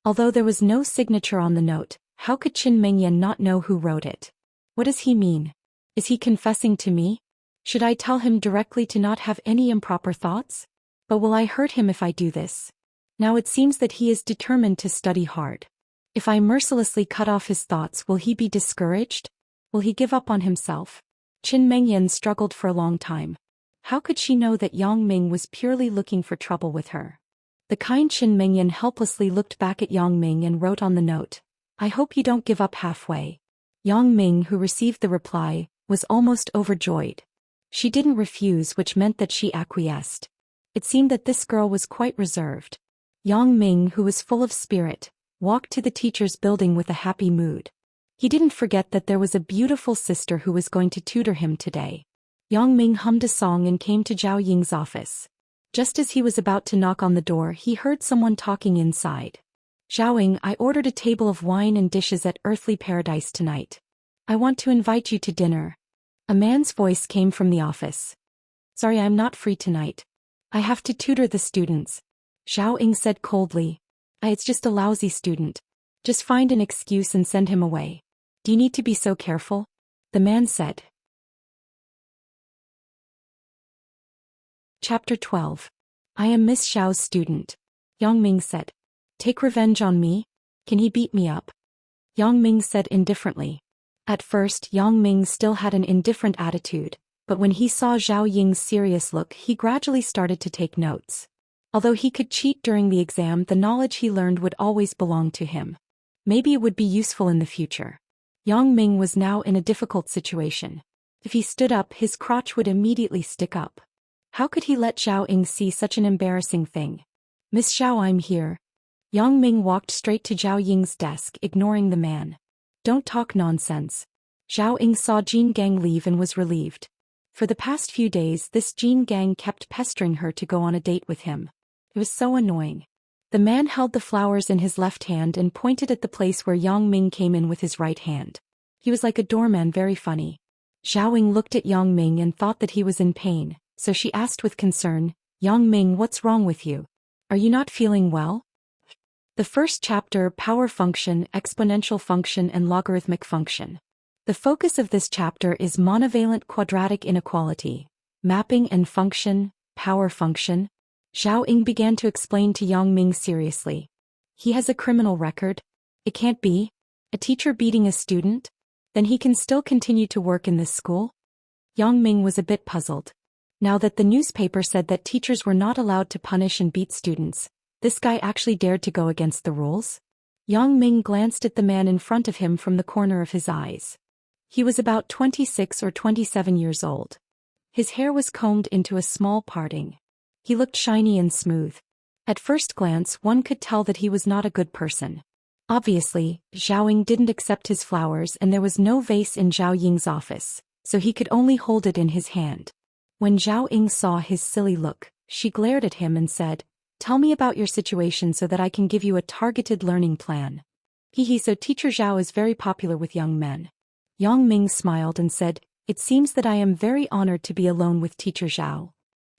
Although there was no signature on the note, how could Qin Mengyan not know who wrote it? What does he mean? Is he confessing to me? Should I tell him directly to not have any improper thoughts? But will I hurt him if I do this? Now it seems that he is determined to study hard. If I mercilessly cut off his thoughts, will he be discouraged? Will he give up on himself? Qin Mengyan struggled for a long time. How could she know that Yang Ming was purely looking for trouble with her? The kind Qin Mengyan helplessly looked back at Yang Ming and wrote on the note, "I hope you don't give up halfway." Yang Ming, who received the reply, was almost overjoyed. She didn't refuse, which meant that she acquiesced. It seemed that this girl was quite reserved. Yang Ming, who was full of spirit, walked to the teacher's building with a happy mood. He didn't forget that there was a beautiful sister who was going to tutor him today. Yang Ming hummed a song and came to Zhao Ying's office. Just as he was about to knock on the door, he heard someone talking inside. "Zhao Ying, I ordered a table of wine and dishes at Earthly Paradise tonight. I want to invite you to dinner." A man's voice came from the office. Sorry, I'm not free tonight. I have to tutor the students. Zhao Ying said coldly. It's just a lousy student. Just find an excuse and send him away. Do you need to be so careful? The man said. Chapter 12. I am Miss Xiao's student. Yang Ming said. Take revenge on me? Can he beat me up? Yang Ming said indifferently. At first, Yang Ming still had an indifferent attitude, but when he saw Zhao Ying's serious look, he gradually started to take notes. Although he could cheat during the exam, the knowledge he learned would always belong to him. Maybe it would be useful in the future. Yang Ming was now in a difficult situation. If he stood up, his crotch would immediately stick up. How could he let Zhao Ying see such an embarrassing thing? Miss Xiao, I'm here. Yang Ming walked straight to Zhao Ying's desk, ignoring the man. Don't talk nonsense. Zhao Ying saw Jean Gang leave and was relieved. For the past few days, this Jean Gang kept pestering her to go on a date with him. It was so annoying. The man held the flowers in his left hand and pointed at the place where Yang Ming came in with his right hand. He was like a doorman, very funny. Zhao Ying looked at Yang Ming and thought that he was in pain, so she asked with concern, Yang Ming, what's wrong with you? Are you not feeling well? The first chapter, Power Function, Exponential Function and Logarithmic Function. The focus of this chapter is monovalent quadratic inequality, mapping and function, power function. Zhao Ying began to explain to Yang Ming seriously. He has a criminal record? It can't be. A teacher beating a student? Then he can still continue to work in this school? Yang Ming was a bit puzzled. Now that the newspaper said that teachers were not allowed to punish and beat students, this guy actually dared to go against the rules? Yang Ming glanced at the man in front of him from the corner of his eyes. He was about 26 or 27 years old. His hair was combed into a small parting. He looked shiny and smooth. At first glance, one could tell that he was not a good person. Obviously, Zhao Ying didn't accept his flowers and there was no vase in Zhao Ying's office, so he could only hold it in his hand. When Zhao Ying saw his silly look, she glared at him and said, Tell me about your situation so that I can give you a targeted learning plan. So Teacher Zhao is very popular with young men. Yang Ming smiled and said, It seems that I am very honored to be alone with Teacher Zhao.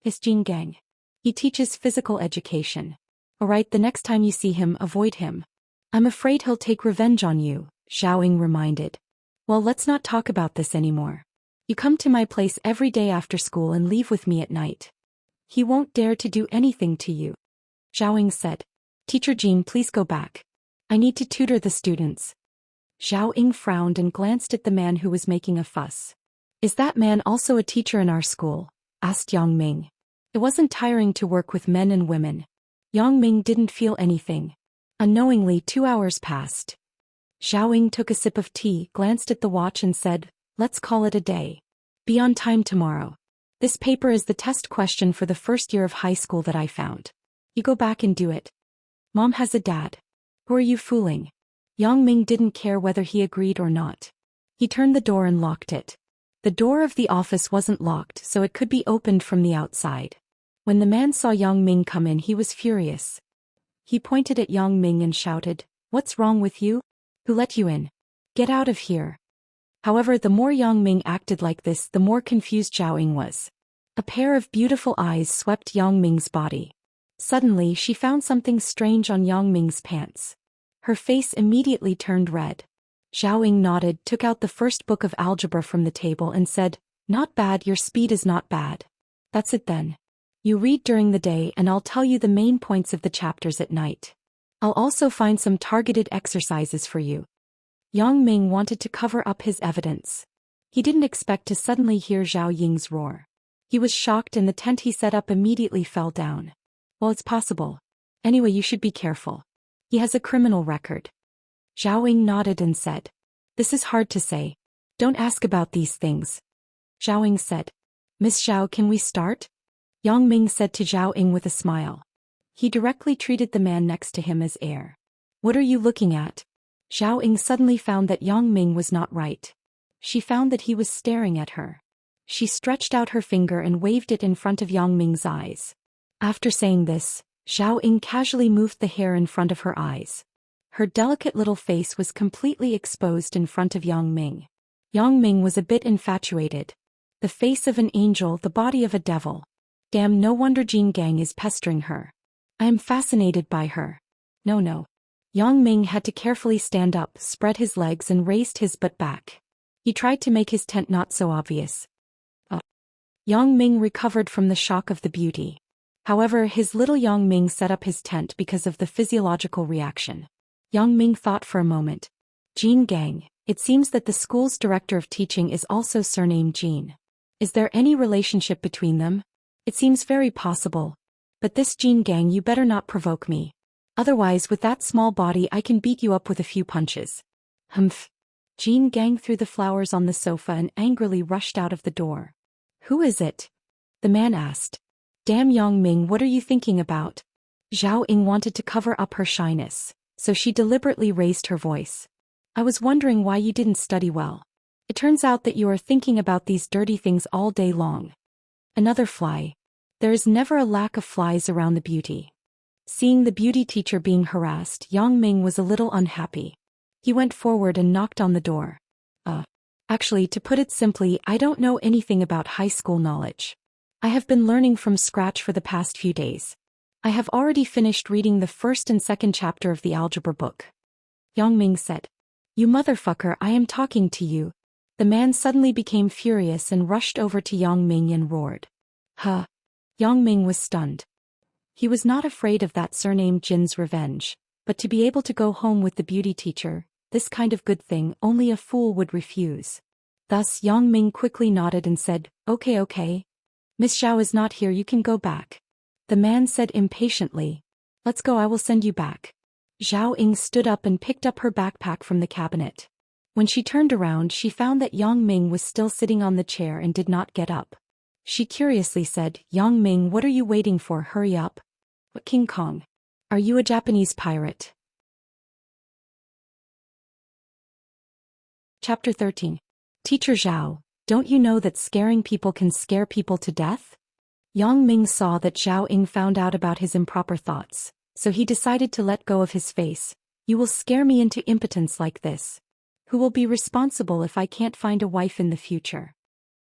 It's Jin Gang. He teaches physical education. Alright, the next time you see him, avoid him. I'm afraid he'll take revenge on you, Zhao Ying reminded. Well, let's not talk about this anymore. You come to my place every day after school and leave with me at night. He won't dare to do anything to you. Zhao Ying said. Teacher Jean, please go back. I need to tutor the students. Zhao Ying frowned and glanced at the man who was making a fuss. Is that man also a teacher in our school? Asked Yang Ming. It wasn't tiring to work with men and women. Yang Ming didn't feel anything. Unknowingly, 2 hours passed. Zhao Ying took a sip of tea, glanced at the watch and said, Let's call it a day. Be on time tomorrow. This paper is the test question for the first year of high school that I found. You go back and do it. Mom has a dad. Who are you fooling? Yang Ming didn't care whether he agreed or not. He turned the door and locked it. The door of the office wasn't locked, so it could be opened from the outside. When the man saw Yang Ming come in, he was furious. He pointed at Yang Ming and shouted, What's wrong with you? Who let you in? Get out of here. However, the more Yang Ming acted like this, the more confused Zhao Ying was. A pair of beautiful eyes swept Yang Ming's body. Suddenly, she found something strange on Yang Ming's pants. Her face immediately turned red. Zhao Ying nodded, took out the first book of algebra from the table and said, Not bad, your speed is not bad. That's it then. You read during the day and I'll tell you the main points of the chapters at night. I'll also find some targeted exercises for you. Yang Ming wanted to cover up his evidence. He didn't expect to suddenly hear Zhao Ying's roar. He was shocked and the tent he set up immediately fell down. Well, it's possible. Anyway, you should be careful. He has a criminal record. Zhao Ying nodded and said, This is hard to say. Don't ask about these things. Zhao Ying said, Miss Zhao, can we start? Yang Ming said to Zhao Ying with a smile. He directly treated the man next to him as heir. What are you looking at? Zhao Ying suddenly found that Yang Ming was not right. She found that he was staring at her. She stretched out her finger and waved it in front of Yang Ming's eyes. After saying this, Zhao Ying casually moved the hair in front of her eyes. Her delicate little face was completely exposed in front of Yang Ming. Yang Ming was a bit infatuated. The face of an angel, the body of a devil. Damn, no wonder Jean Gang is pestering her. I am fascinated by her. No. Yang Ming had to carefully stand up, spread his legs and raised his butt back. He tried to make his tent not so obvious. Yang Ming recovered from the shock of the beauty. However, his little Yang Ming set up his tent because of the physiological reaction. Yang Ming thought for a moment. Jean Gang, it seems that the school's director of teaching is also surnamed Jean. Is there any relationship between them? It seems very possible. But this Jean Gang, you better not provoke me. Otherwise, with that small body I can beat you up with a few punches. Humph. Jean Gang threw the flowers on the sofa and angrily rushed out of the door. Who is it? The man asked. Damn, Yang Ming, what are you thinking about? Zhao Ying wanted to cover up her shyness, so she deliberately raised her voice. I was wondering why you didn't study well. It turns out that you are thinking about these dirty things all day long. Another fly. There is never a lack of flies around the beauty. Seeing the beauty teacher being harassed, Yang Ming was a little unhappy. He went forward and knocked on the door. Actually, to put it simply, I don't know anything about high school knowledge. I have been learning from scratch for the past few days. I have already finished reading the first and second chapter of the algebra book. Yang Ming said. You motherfucker, I am talking to you. The man suddenly became furious and rushed over to Yang Ming and roared. Huh. Yang Ming was stunned. He was not afraid of that surnamed Jin's revenge, but to be able to go home with the beauty teacher, this kind of good thing only a fool would refuse. Thus Yang Ming quickly nodded and said, Okay. Miss Zhao is not here, you can go back. The man said impatiently. Let's go, I will send you back. Zhao Ying stood up and picked up her backpack from the cabinet. When she turned around, she found that Yang Ming was still sitting on the chair and did not get up. She curiously said, Yang Ming, what are you waiting for? Hurry up. What, King Kong? Are you a Japanese pirate? Chapter 13. Teacher Zhao, don't you know that scaring people can scare people to death? Yang Ming saw that Zhao Ying found out about his improper thoughts, so he decided to let go of his face. You will scare me into impotence like this. Who will be responsible if I can't find a wife in the future?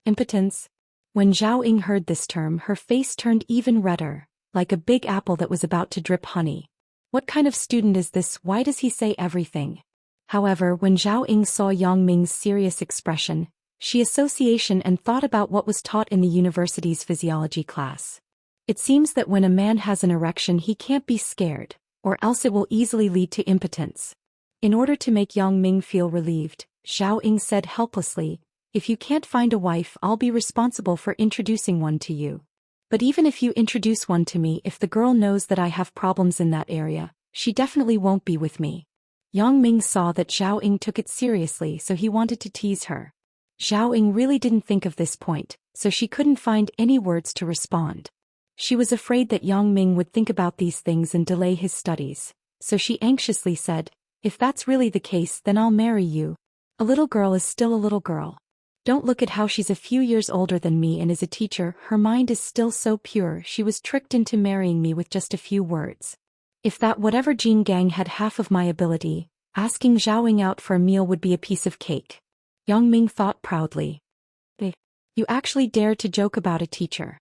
Impotence? When Zhao Ying heard this term, her face turned even redder, like a big apple that was about to drip honey. What kind of student is this? Why does he say everything? However, when Zhao Ying saw Yang Ming's serious expression, she association and thought about what was taught in the university's physiology class. It seems that when a man has an erection he can't be scared, or else it will easily lead to impotence. In order to make Yang Ming feel relieved, Zhao Ying said helplessly, if you can't find a wife, I'll be responsible for introducing one to you. But even if you introduce one to me, if the girl knows that I have problems in that area, she definitely won't be with me. Yang Ming saw that Zhao Ying took it seriously, so he wanted to tease her. Zhao Ying really didn't think of this point, so she couldn't find any words to respond. She was afraid that Yang Ming would think about these things and delay his studies, so she anxiously said, if that's really the case, then I'll marry you. A little girl is still a little girl. Don't look at how she's a few years older than me and is a teacher, her mind is still so pure. She was tricked into marrying me with just a few words. If that whatever Jean Gang had half of my ability, asking Zhao Ying out for a meal would be a piece of cake. Yang Ming thought proudly. You actually dare to joke about a teacher.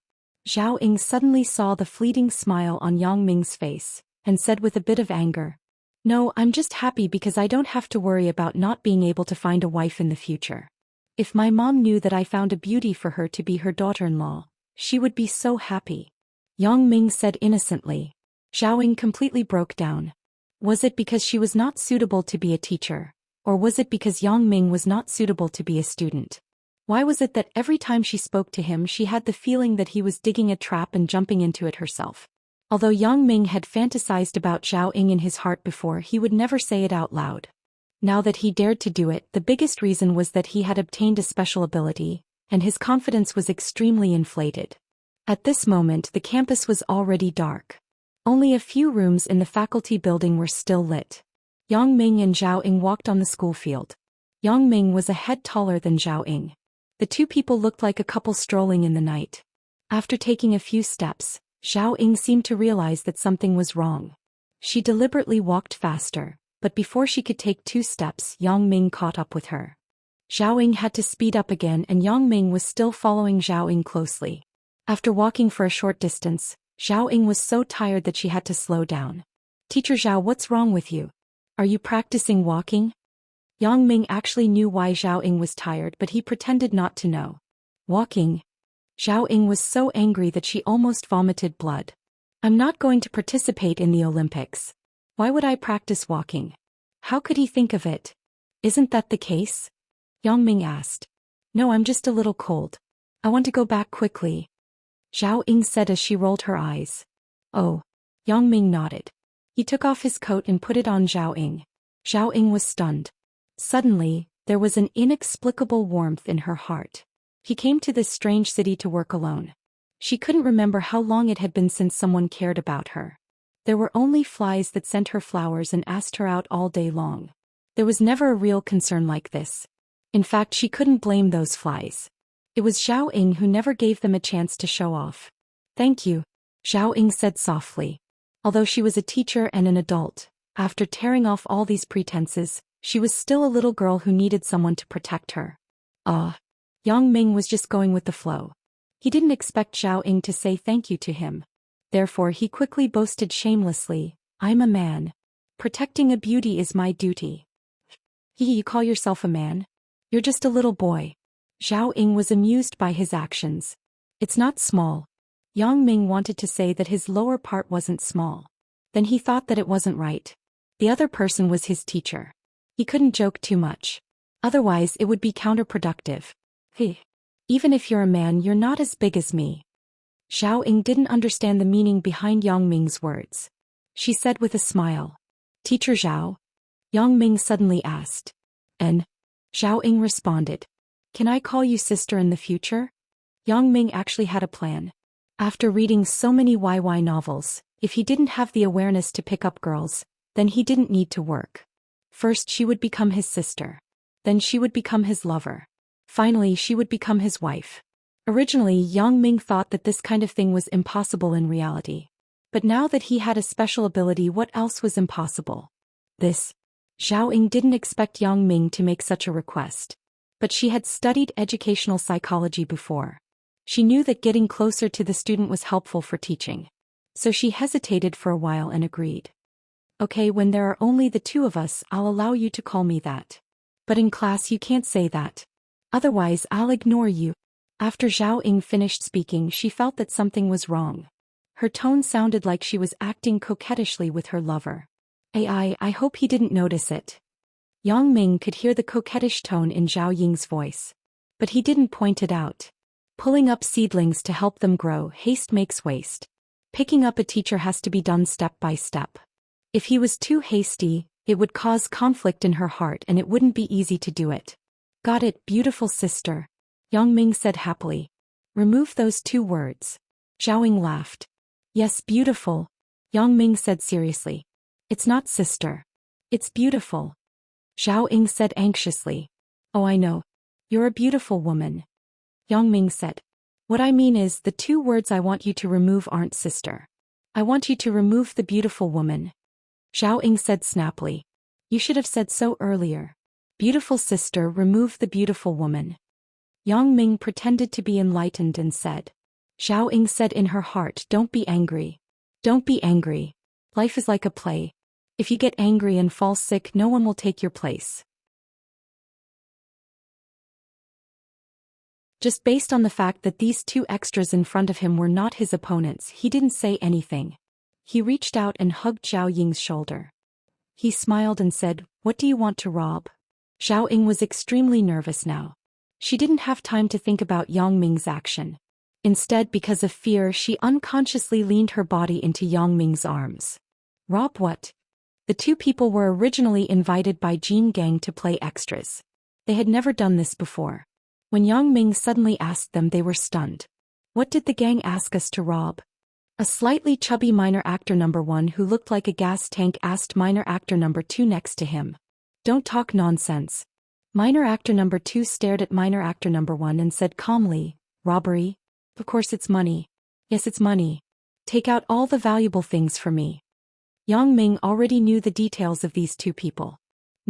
Zhao Ying suddenly saw the fleeting smile on Yang Ming's face, and said with a bit of anger, no, I'm just happy because I don't have to worry about not being able to find a wife in the future. If my mom knew that I found a beauty for her to be her daughter-in-law, she would be so happy. Yang Ming said innocently. Zhao Ying completely broke down. Was it because she was not suitable to be a teacher, or was it because Yang Ming was not suitable to be a student? Why was it that every time she spoke to him she had the feeling that he was digging a trap and jumping into it herself? Although Yang Ming had fantasized about Zhao Ying in his heart before, he would never say it out loud. Now that he dared to do it, the biggest reason was that he had obtained a special ability, and his confidence was extremely inflated. At this moment the campus was already dark. Only a few rooms in the faculty building were still lit. Yang Ming and Zhao Ying walked on the school field. Yang Ming was a head taller than Zhao Ying. The two people looked like a couple strolling in the night. After taking a few steps, Zhao Ying seemed to realize that something was wrong. She deliberately walked faster, but before she could take 2 steps, Yang Ming caught up with her. Zhao Ying had to speed up again and Yang Ming was still following Zhao Ying closely. After walking for a short distance, Zhao Ying was so tired that she had to slow down. Teacher Zhao, what's wrong with you? Are you practicing walking? Yang Ming actually knew why Zhao Ying was tired but he pretended not to know. Walking? Zhao Ying was so angry that she almost vomited blood. I'm not going to participate in the Olympics. Why would I practice walking? How could he think of it? Isn't that the case? Yang Ming asked. No, I'm just a little cold. I want to go back quickly. Zhao Ying said as she rolled her eyes. Oh. Yang Ming nodded. He took off his coat and put it on Zhao Ying. Zhao Ying was stunned. Suddenly, there was an inexplicable warmth in her heart. He came to this strange city to work alone. She couldn't remember how long it had been since someone cared about her. There were only flies that sent her flowers and asked her out all day long. There was never a real concern like this. In fact, she couldn't blame those flies. It was Zhao Ying who never gave them a chance to show off. Thank you, Zhao Ying said softly. Although she was a teacher and an adult, after tearing off all these pretenses, she was still a little girl who needed someone to protect her. Yang Ming was just going with the flow. He didn't expect Zhao Ying to say thank you to him. Therefore he quickly boasted shamelessly, I'm a man. Protecting a beauty is my duty. You call yourself a man? You're just a little boy. Zhao Ying was amused by his actions. It's not small. Yang Ming wanted to say that his lower part wasn't small. Then he thought that it wasn't right. The other person was his teacher. He couldn't joke too much. Otherwise it would be counterproductive. Even if you're a man, you're not as big as me. Zhao Ying didn't understand the meaning behind Yang Ming's words. She said with a smile. Teacher Zhao? Yang Ming suddenly asked. And? Zhao Ying responded. Can I call you sister in the future? Yang Ming actually had a plan. After reading so many YY novels, if he didn't have the awareness to pick up girls, then he didn't need to work. First she would become his sister. Then she would become his lover. Finally she would become his wife. Originally Yang Ming thought that this kind of thing was impossible in reality. But now that he had a special ability, what else was impossible? This. Zhao Ying didn't expect Yang Ming to make such a request. But she had studied educational psychology before. She knew that getting closer to the student was helpful for teaching. So she hesitated for a while and agreed. Okay, when there are only the two of us, I'll allow you to call me that. But in class you can't say that. Otherwise I'll ignore you. After Zhao Ying finished speaking, she felt that something was wrong. Her tone sounded like she was acting coquettishly with her lover. I hope he didn't notice it. Yang Ming could hear the coquettish tone in Zhao Ying's voice. But he didn't point it out. Pulling up seedlings to help them grow, haste makes waste. Picking up a teacher has to be done step by step. If he was too hasty, it would cause conflict in her heart and it wouldn't be easy to do it. Got it, beautiful sister. Yang Ming said happily. Remove those two words. Zhao Ying laughed. Yes, beautiful. Yang Ming said seriously. It's not sister. It's beautiful. Zhao Ying said anxiously. Oh, I know. You're a beautiful woman. Yang Ming said. What I mean is the two words I want you to remove aren't sister. I want you to remove the beautiful woman. Zhao Ying said snappily. You should have said so earlier. Beautiful sister, remove the beautiful woman. Yang Ming pretended to be enlightened and said. Zhao Ying said in her heart, don't be angry. Don't be angry. Life is like a play. If you get angry and fall sick, no one will take your place. Just based on the fact that these two extras in front of him were not his opponents, he didn't say anything. He reached out and hugged Zhao Ying's shoulder. He smiled and said, What do you want to rob? Zhao Ying was extremely nervous now. She didn't have time to think about Yang Ming's action. Instead, because of fear, she unconsciously leaned her body into Yang Ming's arms. Rob what? The two people were originally invited by Jean Gang to play extras. They had never done this before. When Yang Ming suddenly asked them, they were stunned. What did the gang ask us to rob? A slightly chubby minor actor number 1 who looked like a gas tank asked minor actor number 2 next to him. Don't talk nonsense. Minor actor number 2 stared at minor actor number 1 and said calmly, Robbery? Of course it's money. Yes, it's money. Take out all the valuable things for me. Yang Ming already knew the details of these two people.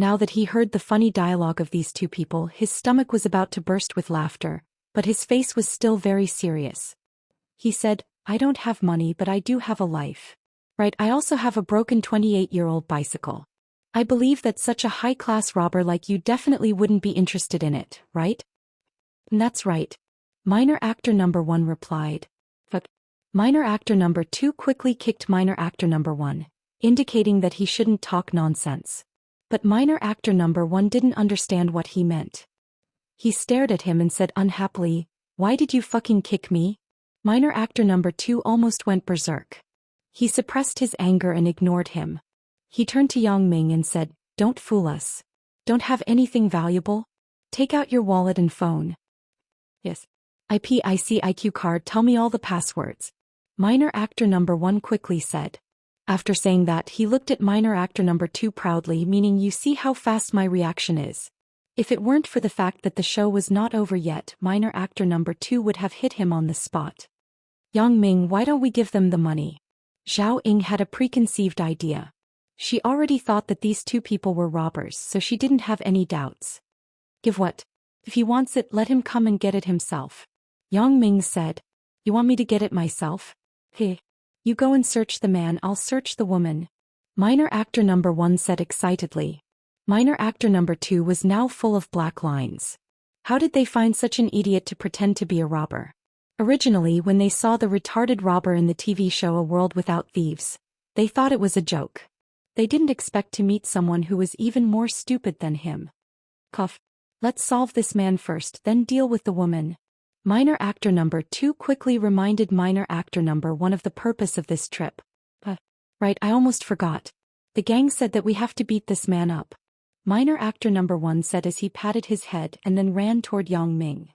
Now that he heard the funny dialogue of these two people, his stomach was about to burst with laughter, but his face was still very serious. He said, I don't have money, but I do have a life. Right, I also have a broken 28-year-old bicycle. I believe that such a high-class robber like you definitely wouldn't be interested in it, right? That's right. Minor actor number 1 replied. But minor actor number 2 quickly kicked minor actor number 1, indicating that he shouldn't talk nonsense. But minor actor number 1 didn't understand what he meant. He stared at him and said unhappily, why did you fucking kick me? Minor actor number 2 almost went berserk. He suppressed his anger and ignored him. He turned to Yang Ming and said, don't fool us. Don't have anything valuable? Take out your wallet and phone. Yes. IPIC card, tell me all the passwords. Minor actor number 1 quickly said. After saying that, he looked at minor actor number 2 proudly, meaning you see how fast my reaction is. If it weren't for the fact that the show was not over yet, minor actor number 2 would have hit him on the spot. Yang Ming, why don't we give them the money? Zhao Ying had a preconceived idea. She already thought that these two people were robbers, so she didn't have any doubts. Give what? If he wants it, let him come and get it himself. Yang Ming said. You want me to get it myself? Hey. You go and search the man, I'll search the woman. Minor actor number 1 said excitedly. Minor actor number 2 was now full of black lines. How did they find such an idiot to pretend to be a robber? Originally, when they saw the retarded robber in the TV show A World Without Thieves, they thought it was a joke. They didn't expect to meet someone who was even more stupid than him. Cough. Let's solve this man first, then deal with the woman. Minor actor number 2 quickly reminded minor actor number 1 of the purpose of this trip. Right, I almost forgot. The gang said that we have to beat this man up. Minor actor number 1 said as he patted his head and then ran toward Yang Ming.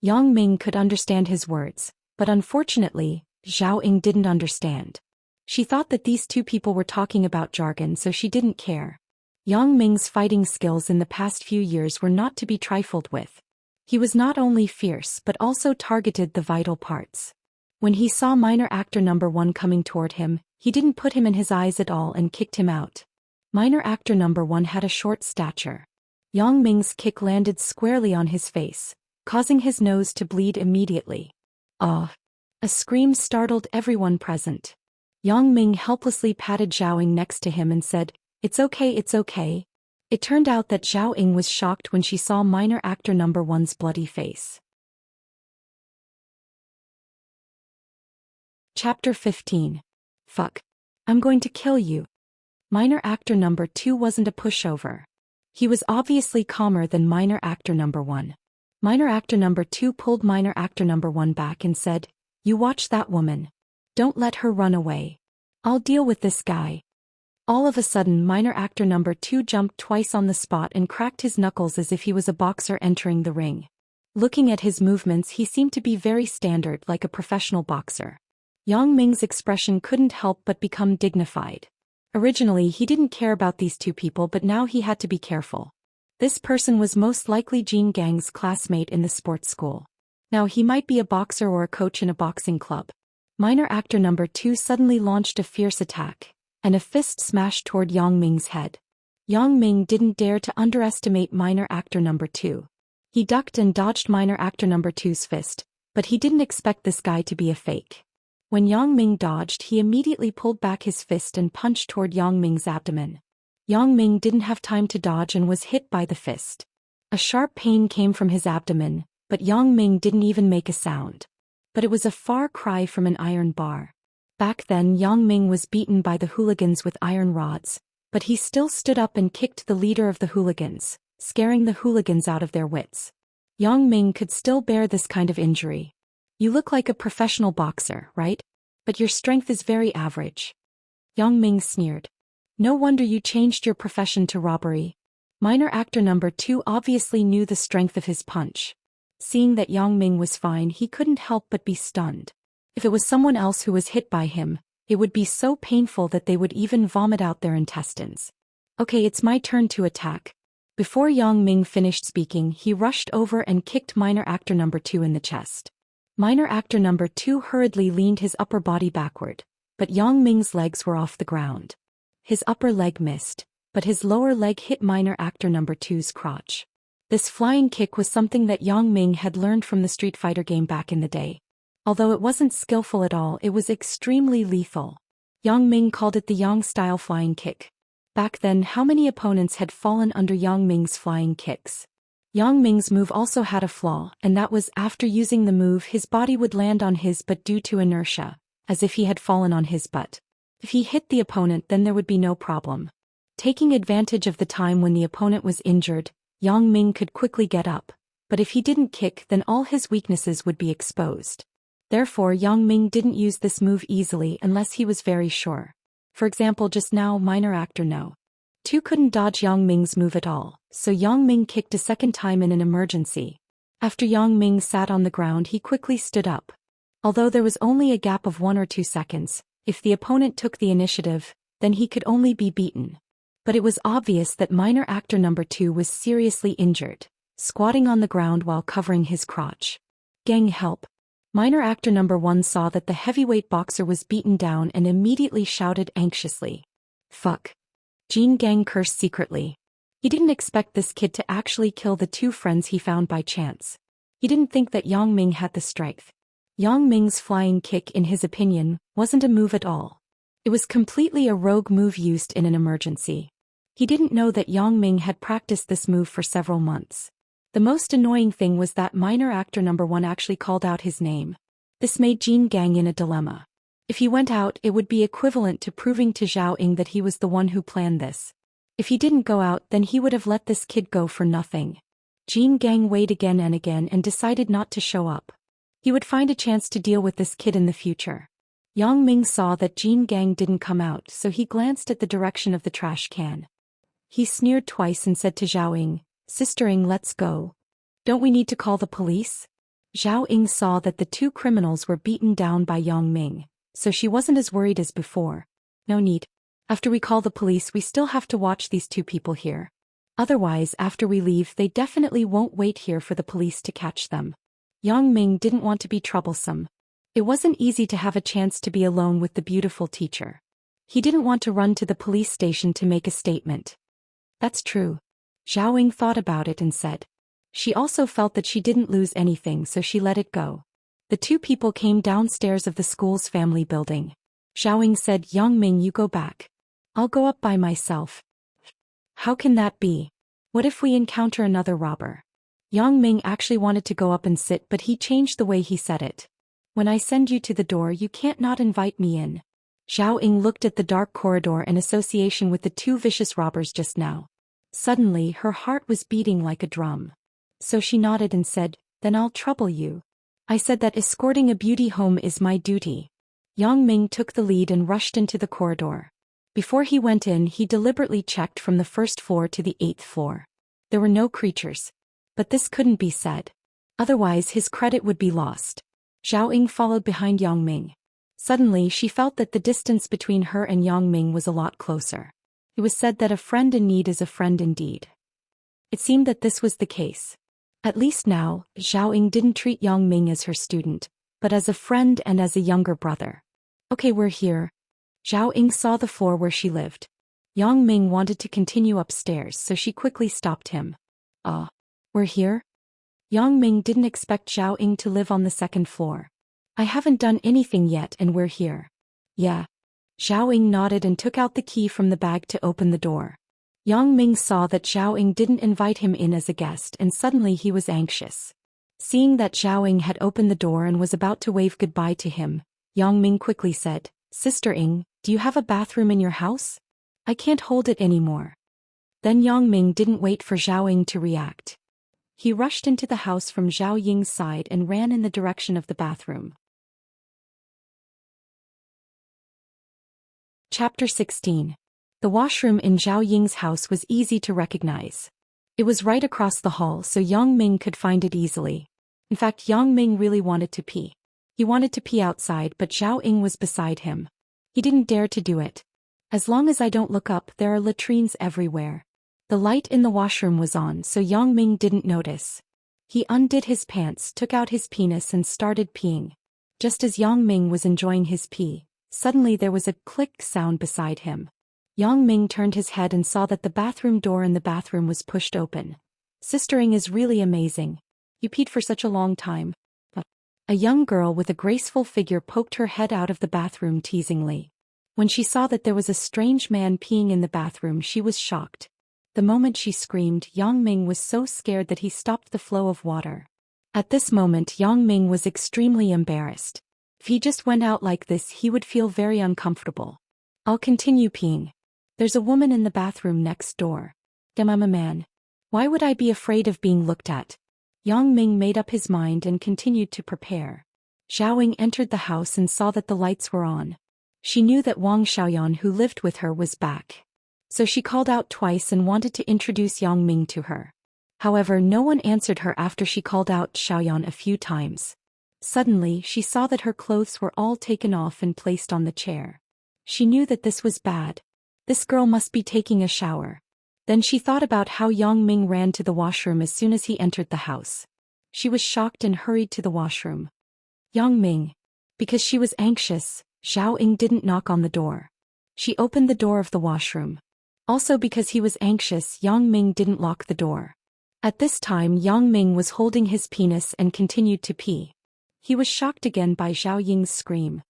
Yang Ming could understand his words, but unfortunately, Zhao Ying didn't understand. She thought that these two people were talking about jargon, so she didn't care. Yang Ming's fighting skills in the past few years were not to be trifled with. He was not only fierce but also targeted the vital parts. When he saw minor actor number 1 coming toward him, he didn't put him in his eyes at all and kicked him out. Minor actor number 1 had a short stature. Yang Ming's kick landed squarely on his face, causing his nose to bleed immediately. Ah! A scream startled everyone present. Yang Ming helplessly patted Zhao Ying next to him and said, It's okay, it's okay. It turned out that Zhao Ying was shocked when she saw minor actor number 1's bloody face. Chapter 15. Fuck. I'm going to kill you. Minor actor number 2 wasn't a pushover. He was obviously calmer than minor actor number 1. Minor actor number 2 pulled minor actor number 1 back and said, You watch that woman. Don't let her run away. I'll deal with this guy. All of a sudden, minor actor number 2 jumped twice on the spot and cracked his knuckles as if he was a boxer entering the ring. Looking at his movements, he seemed to be very standard, like a professional boxer. Yang Ming's expression couldn't help but become dignified. Originally, he didn't care about these two people, but now he had to be careful. This person was most likely Jean Gang's classmate in the sports school. Now he might be a boxer or a coach in a boxing club. Minor actor number 2 suddenly launched a fierce attack, and a fist smashed toward Yang Ming's head. Yang Ming didn't dare to underestimate minor actor number 2. He ducked and dodged minor actor number 2's fist, but he didn't expect this guy to be a fake. When Yang Ming dodged, he immediately pulled back his fist and punched toward Yang Ming's abdomen. Yang Ming didn't have time to dodge and was hit by the fist. A sharp pain came from his abdomen, but Yang Ming didn't even make a sound. But it was a far cry from an iron bar. Back then, Yang Ming was beaten by the hooligans with iron rods, but he still stood up and kicked the leader of the hooligans, scaring the hooligans out of their wits. Yang Ming could still bear this kind of injury. You look like a professional boxer, right? But your strength is very average. Yang Ming sneered. No wonder you changed your profession to robbery. Minor actor number 2 obviously knew the strength of his punch. Seeing that Yang Ming was fine, he couldn't help but be stunned. If it was someone else who was hit by him, it would be so painful that they would even vomit out their intestines. Okay, it's my turn to attack. Before Yang Ming finished speaking, he rushed over and kicked minor actor number 2 in the chest. Minor actor number 2 hurriedly leaned his upper body backward, but Yang Ming's legs were off the ground. His upper leg missed, but his lower leg hit minor actor number two's crotch. This flying kick was something that Yang Ming had learned from the Street Fighter game back in the day. Although it wasn't skillful at all, it was extremely lethal. Yang Ming called it the Yang-style flying kick. Back then, how many opponents had fallen under Yang Ming's flying kicks? Yang Ming's move also had a flaw, and that was after using the move his body would land on his butt due to inertia, as if he had fallen on his butt. If he hit the opponent, then there would be no problem. Taking advantage of the time when the opponent was injured, Yang Ming could quickly get up, but if he didn't kick, then all his weaknesses would be exposed. Therefore, Yang Ming didn't use this move easily unless he was very sure. For example, just now, minor actor no. 2 couldn't dodge Yang Ming's move at all, so Yang Ming kicked a second time in an emergency. After Yang Ming sat on the ground, he quickly stood up. Although there was only a gap of 1 or 2 seconds, if the opponent took the initiative, then he could only be beaten. But it was obvious that minor actor number 2 was seriously injured, squatting on the ground while covering his crotch. Gang, help. Minor actor number 1 saw that the heavyweight boxer was beaten down and immediately shouted anxiously. Fuck. Jean Gang cursed secretly. He didn't expect this kid to actually kill the 2 friends he found by chance. He didn't think that Yang Ming had the strength. Yang Ming's flying kick, in his opinion, wasn't a move at all. It was completely a rogue move used in an emergency. He didn't know that Yang Ming had practiced this move for several months. The most annoying thing was that minor actor number 1 actually called out his name. This made Jean Gang in a dilemma. If he went out, it would be equivalent to proving to Zhao Ying that he was the one who planned this. If he didn't go out, then he would have let this kid go for nothing. Jean Gang weighed again and decided not to show up. He would find a chance to deal with this kid in the future. Yang Ming saw that Jean Gang didn't come out, so he glanced at the direction of the trash can. He sneered twice and said to Zhao Ying, Sister Ying, let's go. Don't we need to call the police? Zhao Ying saw that the 2 criminals were beaten down by Yang Ming, so she wasn't as worried as before. No need. After we call the police, we still have to watch these 2 people here. Otherwise, after we leave, they definitely won't wait here for the police to catch them. Yang Ming didn't want to be troublesome. It wasn't easy to have a chance to be alone with the beautiful teacher. He didn't want to run to the police station to make a statement. That's true. Zhao Ying thought about it and said. She also felt that she didn't lose anything, so she let it go. The 2 people came downstairs of the school's family building. Zhao Ying said, Yang Ming, you go back. I'll go up by myself. How can that be? What if we encounter another robber? Yang Ming actually wanted to go up and sit, but he changed the way he said it. When I send you to the door, you can't not invite me in. Zhao Ying looked at the dark corridor in association with the 2 vicious robbers just now. Suddenly, her heart was beating like a drum. So she nodded and said, Then I'll trouble you. I said that escorting a beauty home is my duty. Yang Ming took the lead and rushed into the corridor. Before he went in, he deliberately checked from the 1st floor to the 8th floor. There were no creatures. But this couldn't be said. Otherwise his credit would be lost. Zhao Ying followed behind Yang Ming. Suddenly she felt that the distance between her and Yang Ming was a lot closer. It was said that a friend in need is a friend indeed. It seemed that this was the case. At least now, Zhao Ying didn't treat Yang Ming as her student, but as a friend and as a younger brother. Okay, we're here. Zhao Ying saw the floor where she lived. Yang Ming wanted to continue upstairs, so she quickly stopped him. We're here? Yang Ming didn't expect Zhao Ying to live on the 2nd floor. I haven't done anything yet and we're here. Yeah. Zhao Ying nodded and took out the key from the bag to open the door. Yang Ming saw that Zhao Ying didn't invite him in as a guest, and suddenly he was anxious. Seeing that Zhao Ying had opened the door and was about to wave goodbye to him, Yang Ming quickly said, Sister Ying, do you have a bathroom in your house? I can't hold it anymore. Then Yang Ming didn't wait for Zhao Ying to react. He rushed into the house from Zhao Ying's side and ran in the direction of the bathroom. Chapter 16. The washroom in Zhao Ying's house was easy to recognize. It was right across the hall, so Yang Ming could find it easily. In fact, Yang Ming really wanted to pee. He wanted to pee outside, but Zhao Ying was beside him. He didn't dare to do it. As long as I don't look up, there are latrines everywhere. The light in the washroom was on, so Yang Ming didn't notice. He undid his pants, took out his penis and started peeing. Just as Yang Ming was enjoying his pee, suddenly there was a click sound beside him. Yang Ming turned his head and saw that the bathroom door in the bathroom was pushed open. Sistering is really amazing. You peed for such a long time. A young girl with a graceful figure poked her head out of the bathroom teasingly. When she saw that there was a strange man peeing in the bathroom, she was shocked. The moment she screamed, Yang Ming was so scared that he stopped the flow of water. At this moment, Yang Ming was extremely embarrassed. If he just went out like this, he would feel very uncomfortable. I'll continue peeing. There's a woman in the bathroom next door. Damn, I'm a man. Why would I be afraid of being looked at? Yang Ming made up his mind and continued to prepare. Xiaoying entered the house and saw that the lights were on. She knew that Wang Xiaoyan, who lived with her, was back. So she called out twice and wanted to introduce Yang Ming to her. However, no one answered her after she called out Xiaoyan a few times. Suddenly, she saw that her clothes were all taken off and placed on the chair. She knew that this was bad. This girl must be taking a shower. Then she thought about how Yang Ming ran to the washroom as soon as he entered the house. She was shocked and hurried to the washroom. Yang Ming. Because she was anxious, Xiaoying didn't knock on the door. She opened the door of the washroom. Also because he was anxious, Yang Ming didn't lock the door. At this time, Yang Ming was holding his penis and continued to pee. He was shocked again by Xiaoying's scream.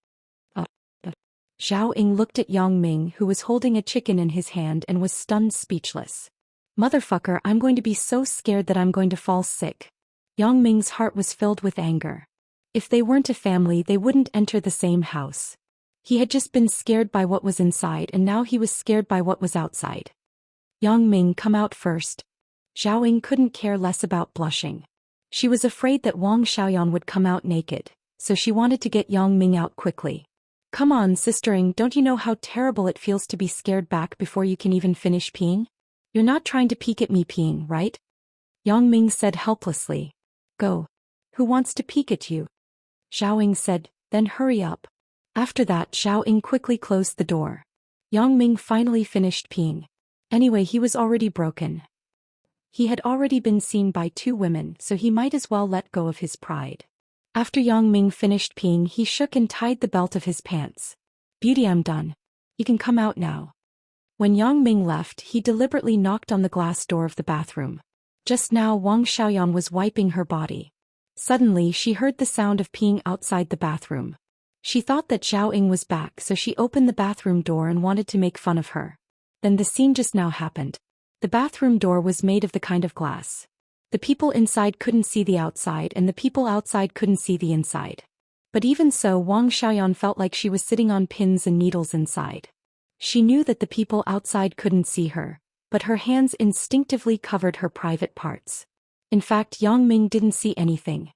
Xiaoying looked at Yang Ming, who was holding a chicken in his hand, and was stunned speechless. Motherfucker, I'm going to be so scared that I'm going to fall sick. Yang Ming's heart was filled with anger. If they weren't a family, they wouldn't enter the same house. He had just been scared by what was inside, and now he was scared by what was outside. Yang Ming, come out first. Xiaoying couldn't care less about blushing. She was afraid that Wang Xiaoyan would come out naked, so she wanted to get Yang Ming out quickly. Come on, sistering, don't you know how terrible it feels to be scared back before you can even finish peeing? You're not trying to peek at me peeing, right? Yang Ming said helplessly. Go. Who wants to peek at you? Xiaoying said, then hurry up. After that, Xiaoying quickly closed the door. Yang Ming finally finished peeing. Anyway, he was already broken. He had already been seen by 2 women, so he might as well let go of his pride. After Yang Ming finished peeing, he shook and tied the belt of his pants. Beauty, I'm done. You can come out now. When Yang Ming left, he deliberately knocked on the glass door of the bathroom. Just now, Wang Xiaoyan was wiping her body. Suddenly, she heard the sound of peeing outside the bathroom. She thought that Xiaoying was back, so she opened the bathroom door and wanted to make fun of her. Then the scene just now happened. The bathroom door was made of the kind of glass. The people inside couldn't see the outside, and the people outside couldn't see the inside. But even so, Wang Xiaoyan felt like she was sitting on pins and needles inside. She knew that the people outside couldn't see her, but her hands instinctively covered her private parts. In fact, Yang Ming didn't see anything.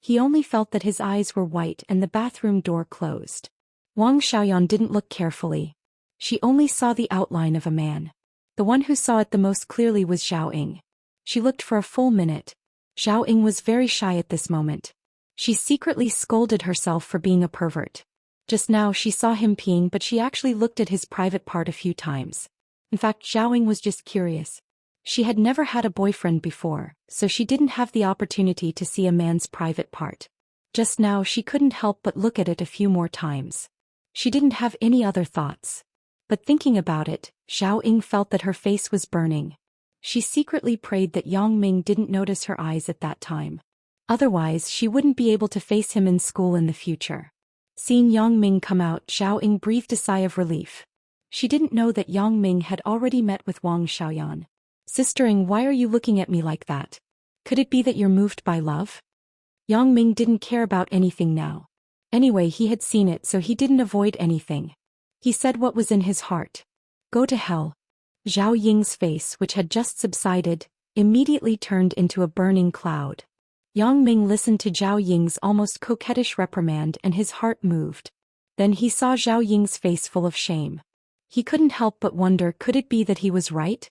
He only felt that his eyes were white and the bathroom door closed. Wang Xiaoyan didn't look carefully. She only saw the outline of a man. The one who saw it the most clearly was Xiaoying. She looked for a full minute. Xiaoying was very shy at this moment. She secretly scolded herself for being a pervert. Just now she saw him peeing, but she actually looked at his private part a few times. In fact, Xiaoying was just curious. She had never had a boyfriend before, so she didn't have the opportunity to see a man's private part. Just now she couldn't help but look at it a few more times. She didn't have any other thoughts. But thinking about it, Xiaoying felt that her face was burning. She secretly prayed that Yang Ming didn't notice her eyes at that time. Otherwise, she wouldn't be able to face him in school in the future. Seeing Yang Ming come out, Xiaoying breathed a sigh of relief. She didn't know that Yang Ming had already met with Wang Xiaoyan. Sistering, why are you looking at me like that? Could it be that you're moved by love? Yang Ming didn't care about anything now. Anyway, he had seen it, so he didn't avoid anything. He said what was in his heart. Go to hell. Zhao Ying's face, which had just subsided, immediately turned into a burning cloud. Yang Ming listened to Zhao Ying's almost coquettish reprimand and his heart moved. Then he saw Zhao Ying's face full of shame. He couldn't help but wonder, could it be that he was right?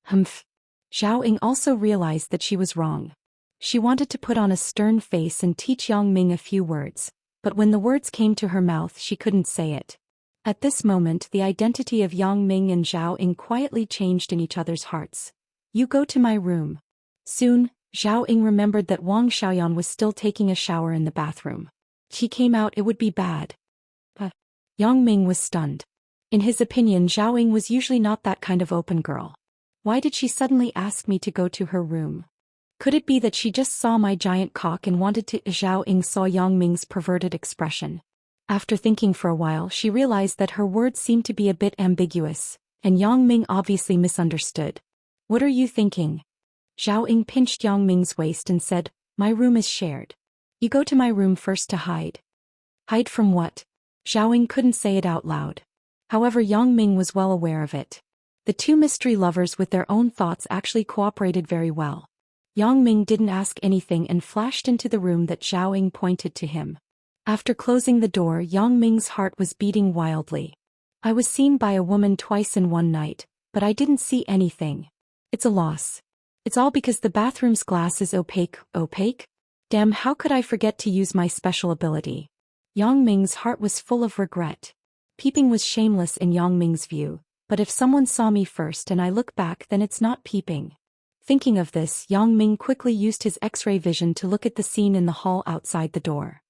Humph. Zhao Ying also realized that she was wrong. She wanted to put on a stern face and teach Yang Ming a few words, but when the words came to her mouth she couldn't say it. At this moment, the identity of Yang Ming and Zhao Ying quietly changed in each other's hearts. You go to my room. Soon, Zhao Ying remembered that Wang Xiaoyan was still taking a shower in the bathroom. She came out, it would be bad. But Yang Ming was stunned. In his opinion, Zhao Ying was usually not that kind of open girl. Why did she suddenly ask me to go to her room? Could it be that she just saw my giant cock and wanted to? Zhao Ying saw Yang Ming's perverted expression. After thinking for a while, she realized that her words seemed to be a bit ambiguous, and Yang Ming obviously misunderstood. What are you thinking? Zhao Ying pinched Yang Ming's waist and said, my room is shared. You go to my room first to hide. Hide from what? Zhao Ying couldn't say it out loud. However, Yang Ming was well aware of it. The two mystery lovers with their own thoughts actually cooperated very well. Yang Ming didn't ask anything and flashed into the room that Zhao Ying pointed to him. After closing the door, Yang Ming's heart was beating wildly. I was seen by a woman twice in one night, but I didn't see anything. It's a loss. It's all because the bathroom's glass is opaque. Opaque? Damn, how could I forget to use my special ability? Yang Ming's heart was full of regret. Peeping was shameless in Yang Ming's view, but if someone saw me first and I look back, then it's not peeping. Thinking of this, Yang Ming quickly used his X-ray vision to look at the scene in the hall outside the door.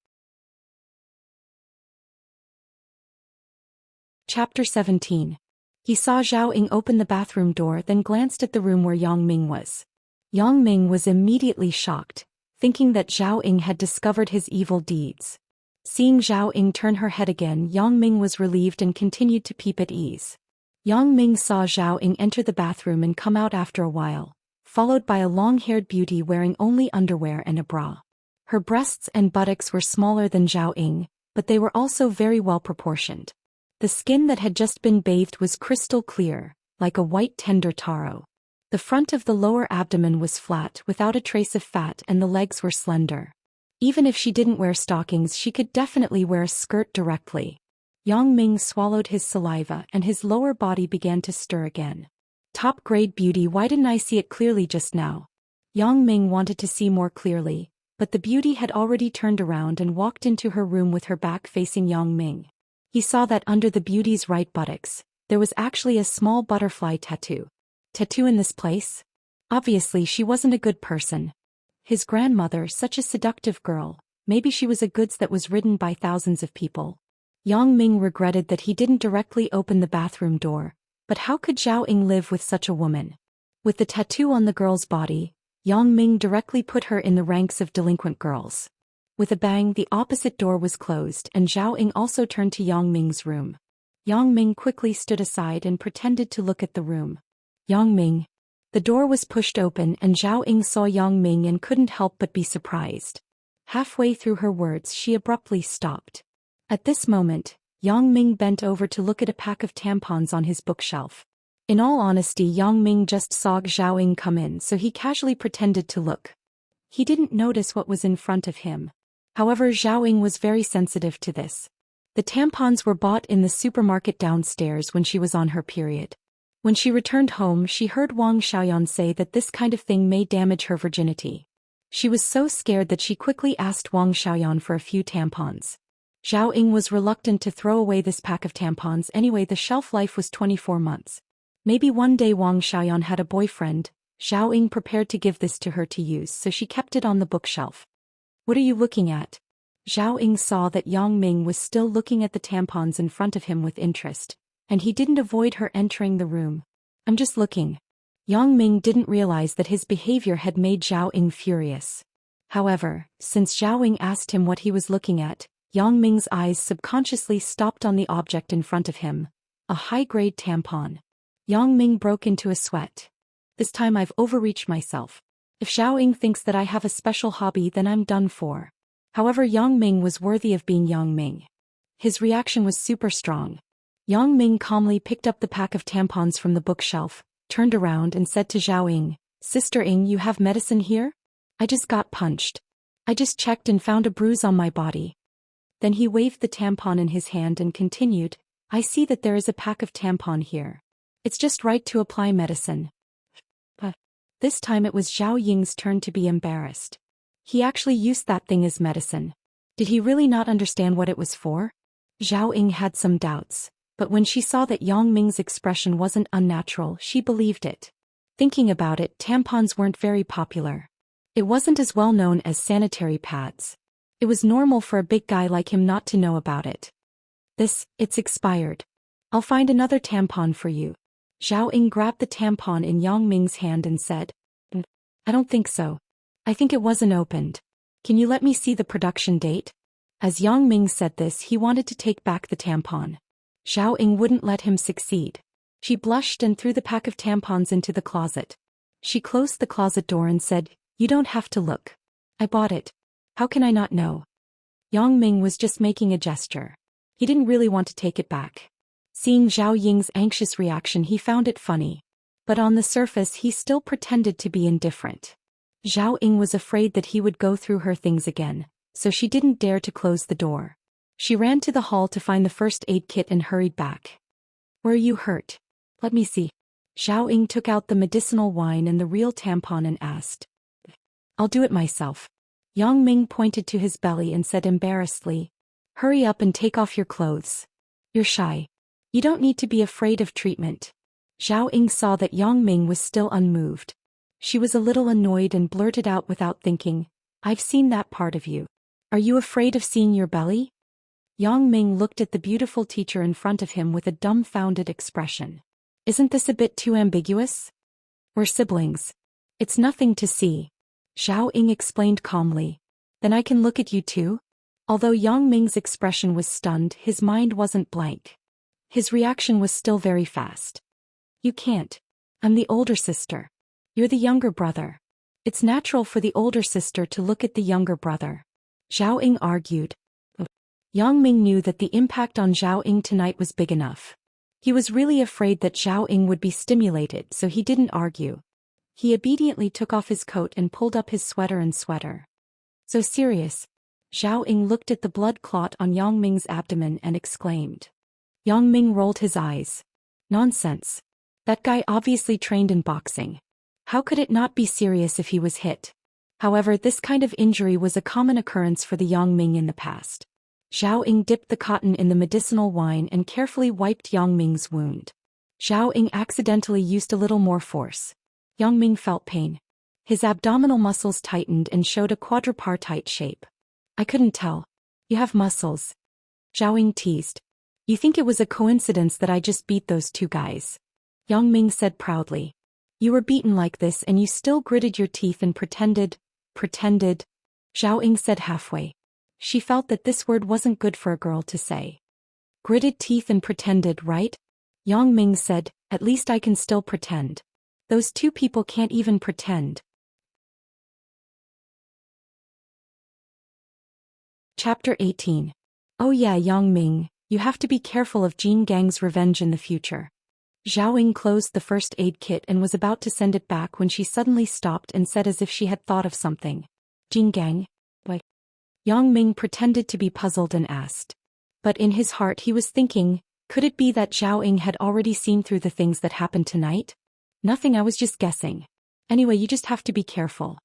Chapter 17. He saw Zhao Ying open the bathroom door, then glanced at the room where Yang Ming was. Yang Ming was immediately shocked, thinking that Zhao Ying had discovered his evil deeds. Seeing Zhao Ying turn her head again, Yang Ming was relieved and continued to peep at ease. Yang Ming saw Zhao Ying enter the bathroom and come out after a while, followed by a long-haired beauty wearing only underwear and a bra. Her breasts and buttocks were smaller than Zhao Ying, but they were also very well proportioned. The skin that had just been bathed was crystal clear, like a white tender taro. The front of the lower abdomen was flat without a trace of fat, and the legs were slender. Even if she didn't wear stockings, she could definitely wear a skirt directly. Yang Ming swallowed his saliva and his lower body began to stir again. Top-grade beauty, why didn't I see it clearly just now? Yang Ming wanted to see more clearly, but the beauty had already turned around and walked into her room with her back facing Yang Ming. He saw that under the beauty's right buttocks, there was actually a small butterfly tattoo. Tattoo in this place? Obviously she wasn't a good person. His grandmother, such a seductive girl, maybe she was a goods that was ridden by thousands of people. Yang Ming regretted that he didn't directly open the bathroom door, but how could Zhao Ying live with such a woman? With the tattoo on the girl's body, Yang Ming directly put her in the ranks of delinquent girls. With a bang, the opposite door was closed and Zhao Ying also turned to Yang Ming's room. Yang Ming quickly stood aside and pretended to look at the room. Yang Ming. The door was pushed open and Zhao Ying saw Yang Ming and couldn't help but be surprised. Halfway through her words, she abruptly stopped. At this moment, Yang Ming bent over to look at a pack of tampons on his bookshelf. In all honesty, Yang Ming just saw Zhao Ying come in, so he casually pretended to look. He didn't notice what was in front of him. However, Zhao Ying was very sensitive to this. The tampons were bought in the supermarket downstairs when she was on her period. When she returned home, she heard Wang Xiaoyan say that this kind of thing may damage her virginity. She was so scared that she quickly asked Wang Xiaoyan for a few tampons. Zhao Ying was reluctant to throw away this pack of tampons anyway. The shelf life was 24 months. Maybe one day Wang Xiaoyan had a boyfriend. Zhao Ying prepared to give this to her to use, so she kept it on the bookshelf. What are you looking at? Zhao Ying saw that Yang Ming was still looking at the tampons in front of him with interest, and he didn't avoid her entering the room. I'm just looking. Yang Ming didn't realize that his behavior had made Zhao Ying furious. However, since Zhao Ying asked him what he was looking at, Yang Ming's eyes subconsciously stopped on the object in front of him, a high-grade tampon. Yang Ming broke into a sweat. This time I've overreached myself. If Zhao Ying thinks that I have a special hobby, then I'm done for. However, Yang Ming was worthy of being Yang Ming. His reaction was super strong. Yang Ming calmly picked up the pack of tampons from the bookshelf, turned around and said to Zhao Ying, Sister Ying, you have medicine here? I just got punched. I just checked and found a bruise on my body. Then he waved the tampon in his hand and continued, I see that there is a pack of tampon here. It's just right to apply medicine. But this time it was Zhao Ying's turn to be embarrassed. He actually used that thing as medicine. Did he really not understand what it was for? Zhao Ying had some doubts, but when she saw that Yang Ming's expression wasn't unnatural, she believed it. Thinking about it, tampons weren't very popular. It wasn't as well known as sanitary pads. It was normal for a big guy like him not to know about it. It's expired. I'll find another tampon for you. Zhao Ying grabbed the tampon in Yang Ming's hand and said, I don't think so. I think it wasn't opened. Can you let me see the production date? As Yang Ming said this, he wanted to take back the tampon. Zhao Ying wouldn't let him succeed. She blushed and threw the pack of tampons into the closet. She closed the closet door and said, You don't have to look. I bought it. How can I not know? Yang Ming was just making a gesture. He didn't really want to take it back. Seeing Zhao Ying's anxious reaction, he found it funny. But on the surface he still pretended to be indifferent. Zhao Ying was afraid that he would go through her things again, so she didn't dare to close the door. She ran to the hall to find the first aid kit and hurried back. Where are you hurt? Let me see. Zhao Ying took out the medicinal wine and the real tampon and asked. I'll do it myself. Yang Ming pointed to his belly and said embarrassedly, Hurry up and take off your clothes. You're shy. You don't need to be afraid of treatment. Zhao Ying saw that Yang Ming was still unmoved. She was a little annoyed and blurted out without thinking, I've seen that part of you. Are you afraid of seeing your belly? Yang Ming looked at the beautiful teacher in front of him with a dumbfounded expression. Isn't this a bit too ambiguous? We're siblings. It's nothing to see. Zhao Ying explained calmly. Then I can look at you too? Although Yang Ming's expression was stunned, his mind wasn't blank. His reaction was still very fast. You can't. I'm the older sister. You're the younger brother. It's natural for the older sister to look at the younger brother. Zhao Ying argued. Yang Ming knew that the impact on Zhao Ying tonight was big enough. He was really afraid that Zhao Ying would be stimulated, so he didn't argue. He obediently took off his coat and pulled up his sweater. So serious. Zhao Ying looked at the blood clot on Yang Ming's abdomen and exclaimed. Yang Ming rolled his eyes. Nonsense. That guy obviously trained in boxing. How could it not be serious if he was hit? However, this kind of injury was a common occurrence for the Yang Ming in the past. Zhao Ying dipped the cotton in the medicinal wine and carefully wiped Yang Ming's wound. Zhao Ying accidentally used a little more force. Yang Ming felt pain. His abdominal muscles tightened and showed a quadripartite shape. I couldn't tell. You have muscles. Zhao Ying teased. You think it was a coincidence that I just beat those two guys? Yang Ming said proudly. You were beaten like this and you still gritted your teeth and pretended. Zhao Ying said halfway. She felt that this word wasn't good for a girl to say. Gritted teeth and pretended, right? Yang Ming said, At least I can still pretend. Those two people can't even pretend. Chapter 18. Oh yeah, Yang Ming, you have to be careful of Jean Gang's revenge in the future. Zhao Ying closed the first aid kit and was about to send it back when she suddenly stopped and said as if she had thought of something. Jean Gang? What? Yang Ming pretended to be puzzled and asked. But in his heart he was thinking, could it be that Zhao Ying had already seen through the things that happened tonight? Nothing, I was just guessing. Anyway, you just have to be careful.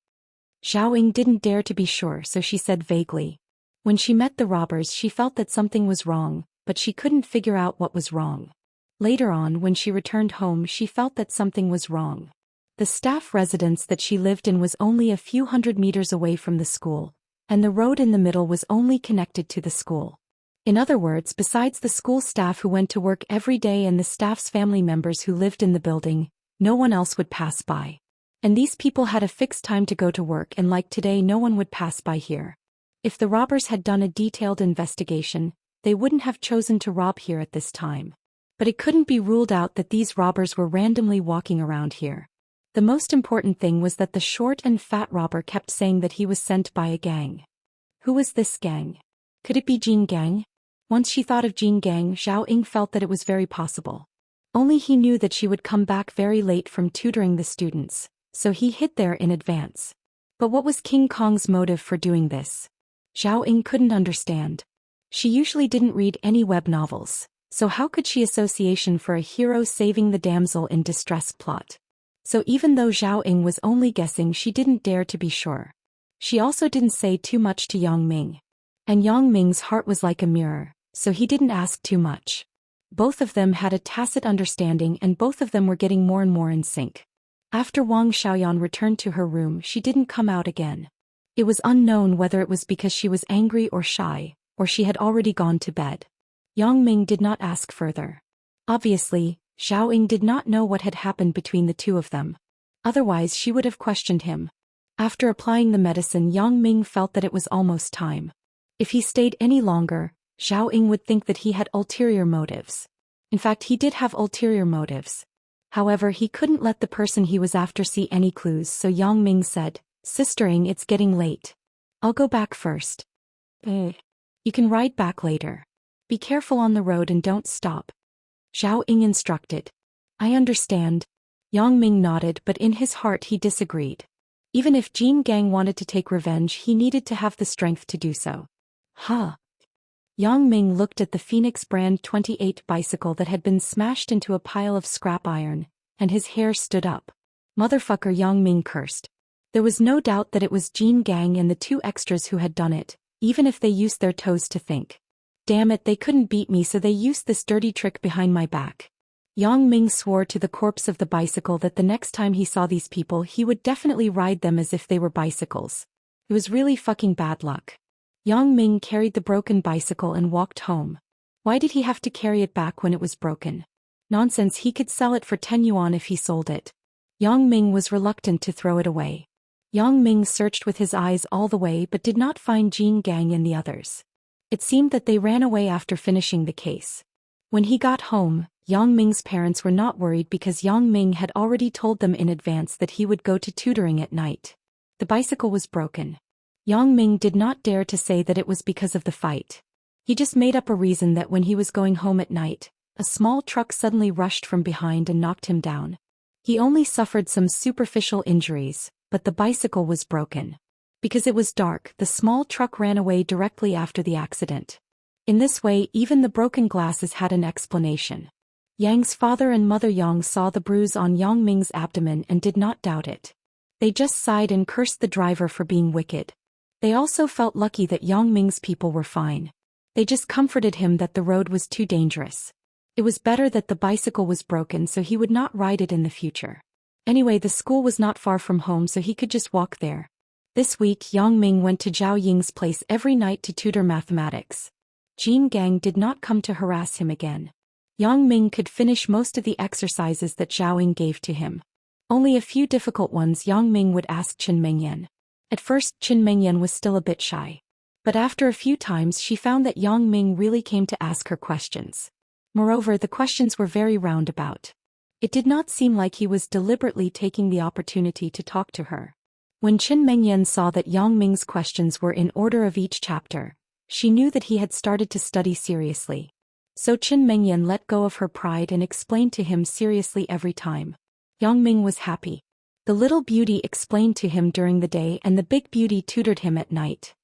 Zhao Ying didn't dare to be sure, so she said vaguely. When she met the robbers she felt that something was wrong, but she couldn't figure out what was wrong. Later on, when she returned home, she felt that something was wrong. The staff residence that she lived in was only a few hundred meters away from the school, and the road in the middle was only connected to the school. In other words, besides the school staff who went to work every day and the staff's family members who lived in the building, no one else would pass by. And these people had a fixed time to go to work, and like today no one would pass by here. If the robbers had done a detailed investigation, they wouldn't have chosen to rob here at this time. But it couldn't be ruled out that these robbers were randomly walking around here. The most important thing was that the short and fat robber kept saying that he was sent by a gang. Who was this gang? Could it be Jean Gang? Once she thought of Jean Gang, Zhao Ying felt that it was very possible. Only he knew that she would come back very late from tutoring the students, so he hid there in advance. But what was King Kong's motive for doing this? Zhao Ying couldn't understand. She usually didn't read any web novels, so how could she association for a hero saving the damsel in distress plot? So even though Zhao Ying was only guessing, she didn't dare to be sure. She also didn't say too much to Yang Ming. And Yang Ming's heart was like a mirror, so he didn't ask too much. Both of them had a tacit understanding and both of them were getting more and more in sync. After Wang Xiaoyan returned to her room, she didn't come out again. It was unknown whether it was because she was angry or shy, or she had already gone to bed. Yang Ming did not ask further. Obviously, Zhao Ying did not know what had happened between the two of them. Otherwise she would have questioned him. After applying the medicine, Yang Ming felt that it was almost time. If he stayed any longer, Zhao Ying would think that he had ulterior motives. In fact, he did have ulterior motives. However, he couldn't let the person he was after see any clues, so Yang Ming said, "Sister Ying, it's getting late. I'll go back first. You can ride back later. Be careful on the road and don't stop." Zhao Ying instructed. "I understand." Yang Ming nodded, but in his heart he disagreed. Even if Jin Gang wanted to take revenge, he needed to have the strength to do so. Yang Ming looked at the Phoenix brand 28 bicycle that had been smashed into a pile of scrap iron, and his hair stood up. "Motherfucker," Yang Ming cursed. There was no doubt that it was Jin Gang and the two extras who had done it, even if they used their toes to think. Damn it, they couldn't beat me, so they used this dirty trick behind my back. Yang Ming swore to the corpse of the bicycle that the next time he saw these people he would definitely ride them as if they were bicycles. It was really fucking bad luck. Yang Ming carried the broken bicycle and walked home. Why did he have to carry it back when it was broken? Nonsense, he could sell it for 10 yuan if he sold it. Yang Ming was reluctant to throw it away. Yang Ming searched with his eyes all the way but did not find Jin Gang and the others. It seemed that they ran away after finishing the case. When he got home, Yang Ming's parents were not worried because Yang Ming had already told them in advance that he would go to tutoring at night. The bicycle was broken. Yang Ming did not dare to say that it was because of the fight. He just made up a reason that when he was going home at night, a small truck suddenly rushed from behind and knocked him down. He only suffered some superficial injuries, but the bicycle was broken. Because it was dark, the small truck ran away directly after the accident. In this way, even the broken glasses had an explanation. Yang's father and mother Yang saw the bruise on Yang Ming's abdomen and did not doubt it. They just sighed and cursed the driver for being wicked. They also felt lucky that Yang Ming's people were fine. They just comforted him that the road was too dangerous. It was better that the bicycle was broken so he would not ride it in the future. Anyway, the school was not far from home so he could just walk there. This week, Yang Ming went to Zhao Ying's place every night to tutor mathematics. Jin Gang did not come to harass him again. Yang Ming could finish most of the exercises that Zhao Ying gave to him. Only a few difficult ones Yang Ming would ask Chen Mengyan. At first, Chen Mengyan was still a bit shy. But after a few times she found that Yang Ming really came to ask her questions. Moreover, the questions were very roundabout. It did not seem like he was deliberately taking the opportunity to talk to her. When Chen Mengyan saw that Yang Ming's questions were in order of each chapter, she knew that he had started to study seriously. So Chen Mengyan let go of her pride and explained to him seriously every time. Yang Ming was happy. The little beauty explained to him during the day and the big beauty tutored him at night.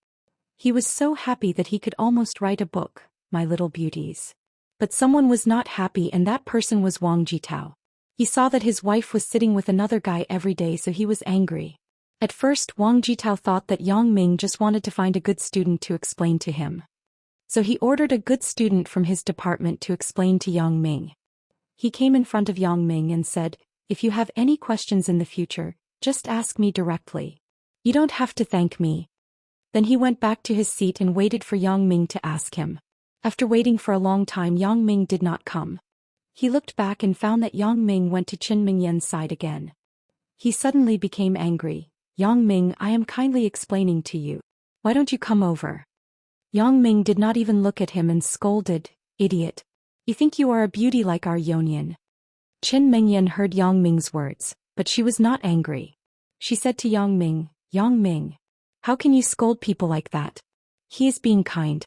He was so happy that he could almost write a book, My Little Beauties. But someone was not happy, and that person was Wang Jitao. He saw that his wife was sitting with another guy every day, so he was angry. At first, Wang Jitao thought that Yang Ming just wanted to find a good student to explain to him. So he ordered a good student from his department to explain to Yang Ming. He came in front of Yang Ming and said, "If you have any questions in the future, just ask me directly. You don't have to thank me." Then he went back to his seat and waited for Yang Ming to ask him. After waiting for a long time, Yang Ming did not come. He looked back and found that Yang Ming went to Chen Mingyan's side again. He suddenly became angry. "Yang Ming, I am kindly explaining to you. Why don't you come over?" Yang Ming did not even look at him and scolded, "Idiot. You think you are a beauty like our Yonian." Chen Mingyan heard Yang Ming's words, but she was not angry. She said to Yang Ming, "Yang Ming, how can you scold people like that? He is being kind.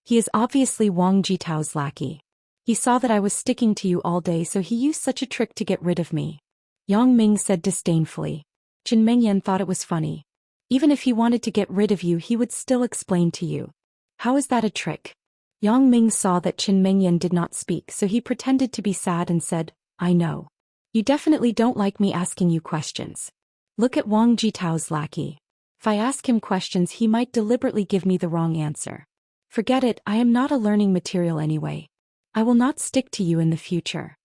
He is obviously Wang Jitao's lackey. He saw that I was sticking to you all day, so he used such a trick to get rid of me." Yang Ming said disdainfully. Chen Mingyan thought it was funny. Even if he wanted to get rid of you, he would still explain to you. How is that a trick? Yang Ming saw that Chen Mingyan did not speak, so he pretended to be sad and said, "I know. You definitely don't like me asking you questions. Look at Wang Jitao's lackey. If I ask him questions, he might deliberately give me the wrong answer. Forget it, I am not a learning material anyway. I will not stick to you in the future."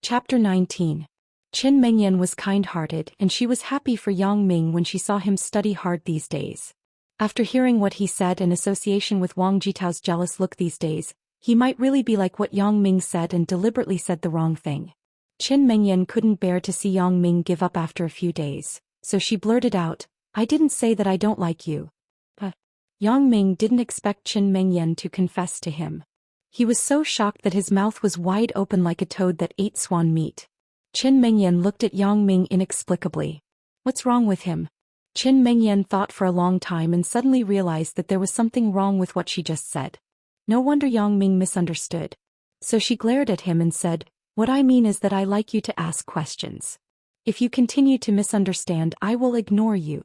Chapter 19. Chen Mengyan was kind-hearted, and she was happy for Yang Ming when she saw him study hard these days. After hearing what he said in association with Wang Jitao's jealous look these days, he might really be like what Yang Ming said and deliberately said the wrong thing. Qin Mengyan couldn't bear to see Yang Ming give up after a few days, so she blurted out, "I didn't say that I don't like you." But Yang Ming didn't expect Qin Mengyan to confess to him. He was so shocked that his mouth was wide open like a toad that ate swan meat. Qin Mengyan looked at Yang Ming inexplicably. What's wrong with him? Qin Mengyan thought for a long time and suddenly realized that there was something wrong with what she just said. No wonder Yang Ming misunderstood. So she glared at him and said, "What I mean is that I like you to ask questions. If you continue to misunderstand, I will ignore you."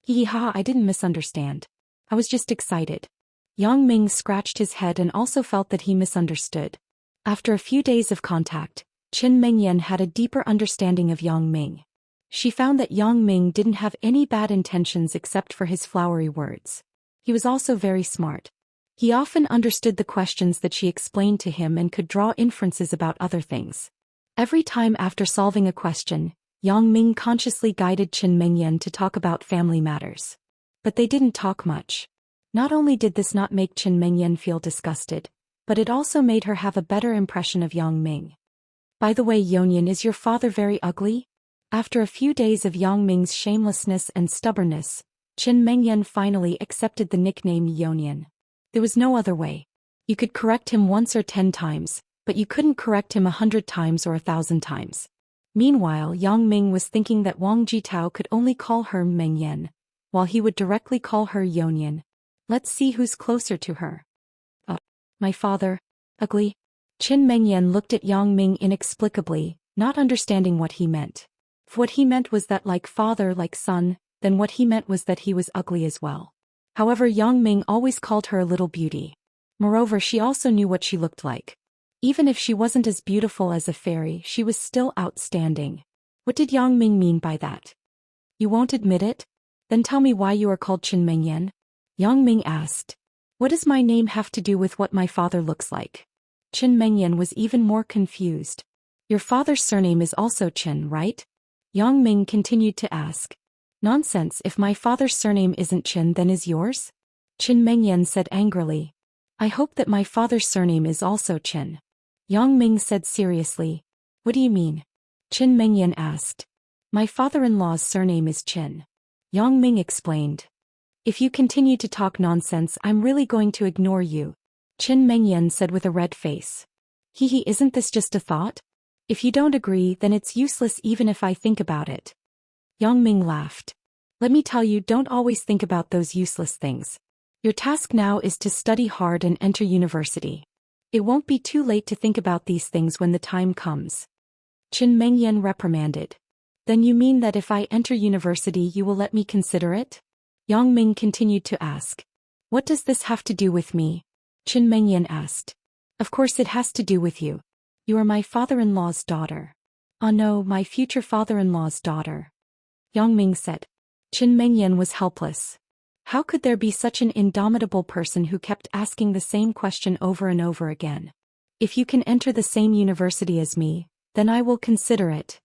Hee ha, I didn't misunderstand. I was just excited. Yang Ming scratched his head and also felt that he misunderstood. After a few days of contact, Qin Mengyan had a deeper understanding of Yang Ming. She found that Yang Ming didn't have any bad intentions except for his flowery words. He was also very smart. He often understood the questions that she explained to him and could draw inferences about other things. Every time after solving a question, Yang Ming consciously guided Qin Mengyan to talk about family matters. But they didn't talk much. Not only did this not make Qin Mengyan feel disgusted, but it also made her have a better impression of Yang Ming. "By the way, Yonian, is your father very ugly?" After a few days of Yang Ming's shamelessness and stubbornness, Qin Mengyan finally accepted the nickname Yonian. There was no other way. You could correct him once or 10 times, but you couldn't correct him 100 times or 1,000 times. Meanwhile, Yang Ming was thinking that Wang Jitao could only call her Mengyan, while he would directly call her Yonian. Let's see who's closer to her. My father. Ugly? Qin Mengyan looked at Yang Ming inexplicably, not understanding what he meant. If what he meant was that like father like son, then what he meant was that he was ugly as well. However, Yang Ming always called her a little beauty. Moreover, she also knew what she looked like. Even if she wasn't as beautiful as a fairy, she was still outstanding. What did Yang Ming mean by that? You won't admit it? Then tell me why you are called Qin Mengyan? Yang Ming asked. What does my name have to do with what my father looks like? Qin Mengyan was even more confused. Your father's surname is also Qin, right? Yang Ming continued to ask. Nonsense, if my father's surname isn't Qin, then is yours? Qin Mengyan said angrily. I hope that my father's surname is also Qin. Yang Ming said seriously. What do you mean? Qin Mengyan asked. My father-in-law's surname is Qin. Yang Ming explained. If you continue to talk nonsense, I'm really going to ignore you. Qin Mengyan said with a red face. Hee, isn't this just a thought? If you don't agree, then it's useless even if I think about it. Yang Ming laughed. Let me tell you, don't always think about those useless things. Your task now is to study hard and enter university. It won't be too late to think about these things when the time comes. Qin Mengyan reprimanded. Then you mean that if I enter university you will let me consider it? Yang Ming continued to ask. What does this have to do with me? Qin Mengyan asked. Of course it has to do with you. You are my father-in-law's daughter. Oh no, my future father-in-law's daughter. Yang Ming said. Qin Mengyan was helpless. How could there be such an indomitable person who kept asking the same question over and over again? If you can enter the same university as me, then I will consider it.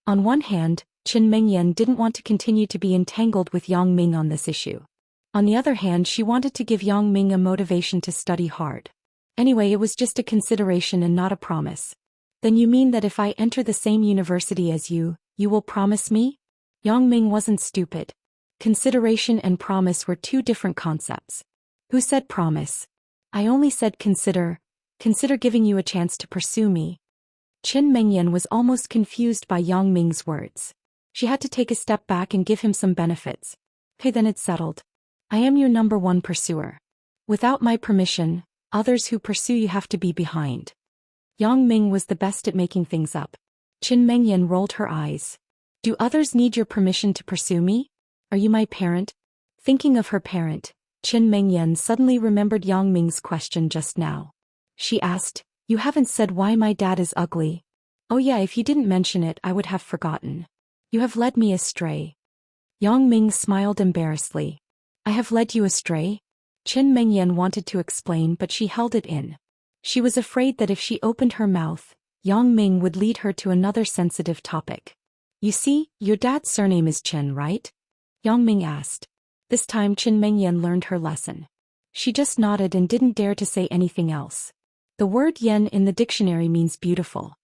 On one hand, Qin Mengyan didn't want to continue to be entangled with Yang Ming on this issue. On the other hand, she wanted to give Yang Ming a motivation to study hard. Anyway, it was just a consideration and not a promise. Then you mean that if I enter the same university as you will promise me? Yang Ming wasn't stupid. Consideration and promise were two different concepts. Who said promise? I only said consider giving you a chance to pursue me. Qin Mengyan was almost confused by Yang Ming's words. She had to take a step back and give him some benefits. Okay, then it's settled. I am your number one pursuer. Without my permission, others who pursue you have to be behind. Yang Ming was the best at making things up. Qin Mengyan rolled her eyes. Do others need your permission to pursue me? Are you my parent? Thinking of her parent, Qin Mengyan suddenly remembered Yang Ming's question just now. She asked, You haven't said why my dad is ugly. Oh yeah, if you didn't mention it, I would have forgotten. You have led me astray. Yang Ming smiled embarrassedly. I have led you astray? Qin Mengyan wanted to explain, but she held it in. She was afraid that if she opened her mouth, Yang Ming would lead her to another sensitive topic. You see, your dad's surname is Qin, right? Yang Ming asked. This time Qin Mengyan learned her lesson. She just nodded and didn't dare to say anything else. The word yen in the dictionary means beautiful.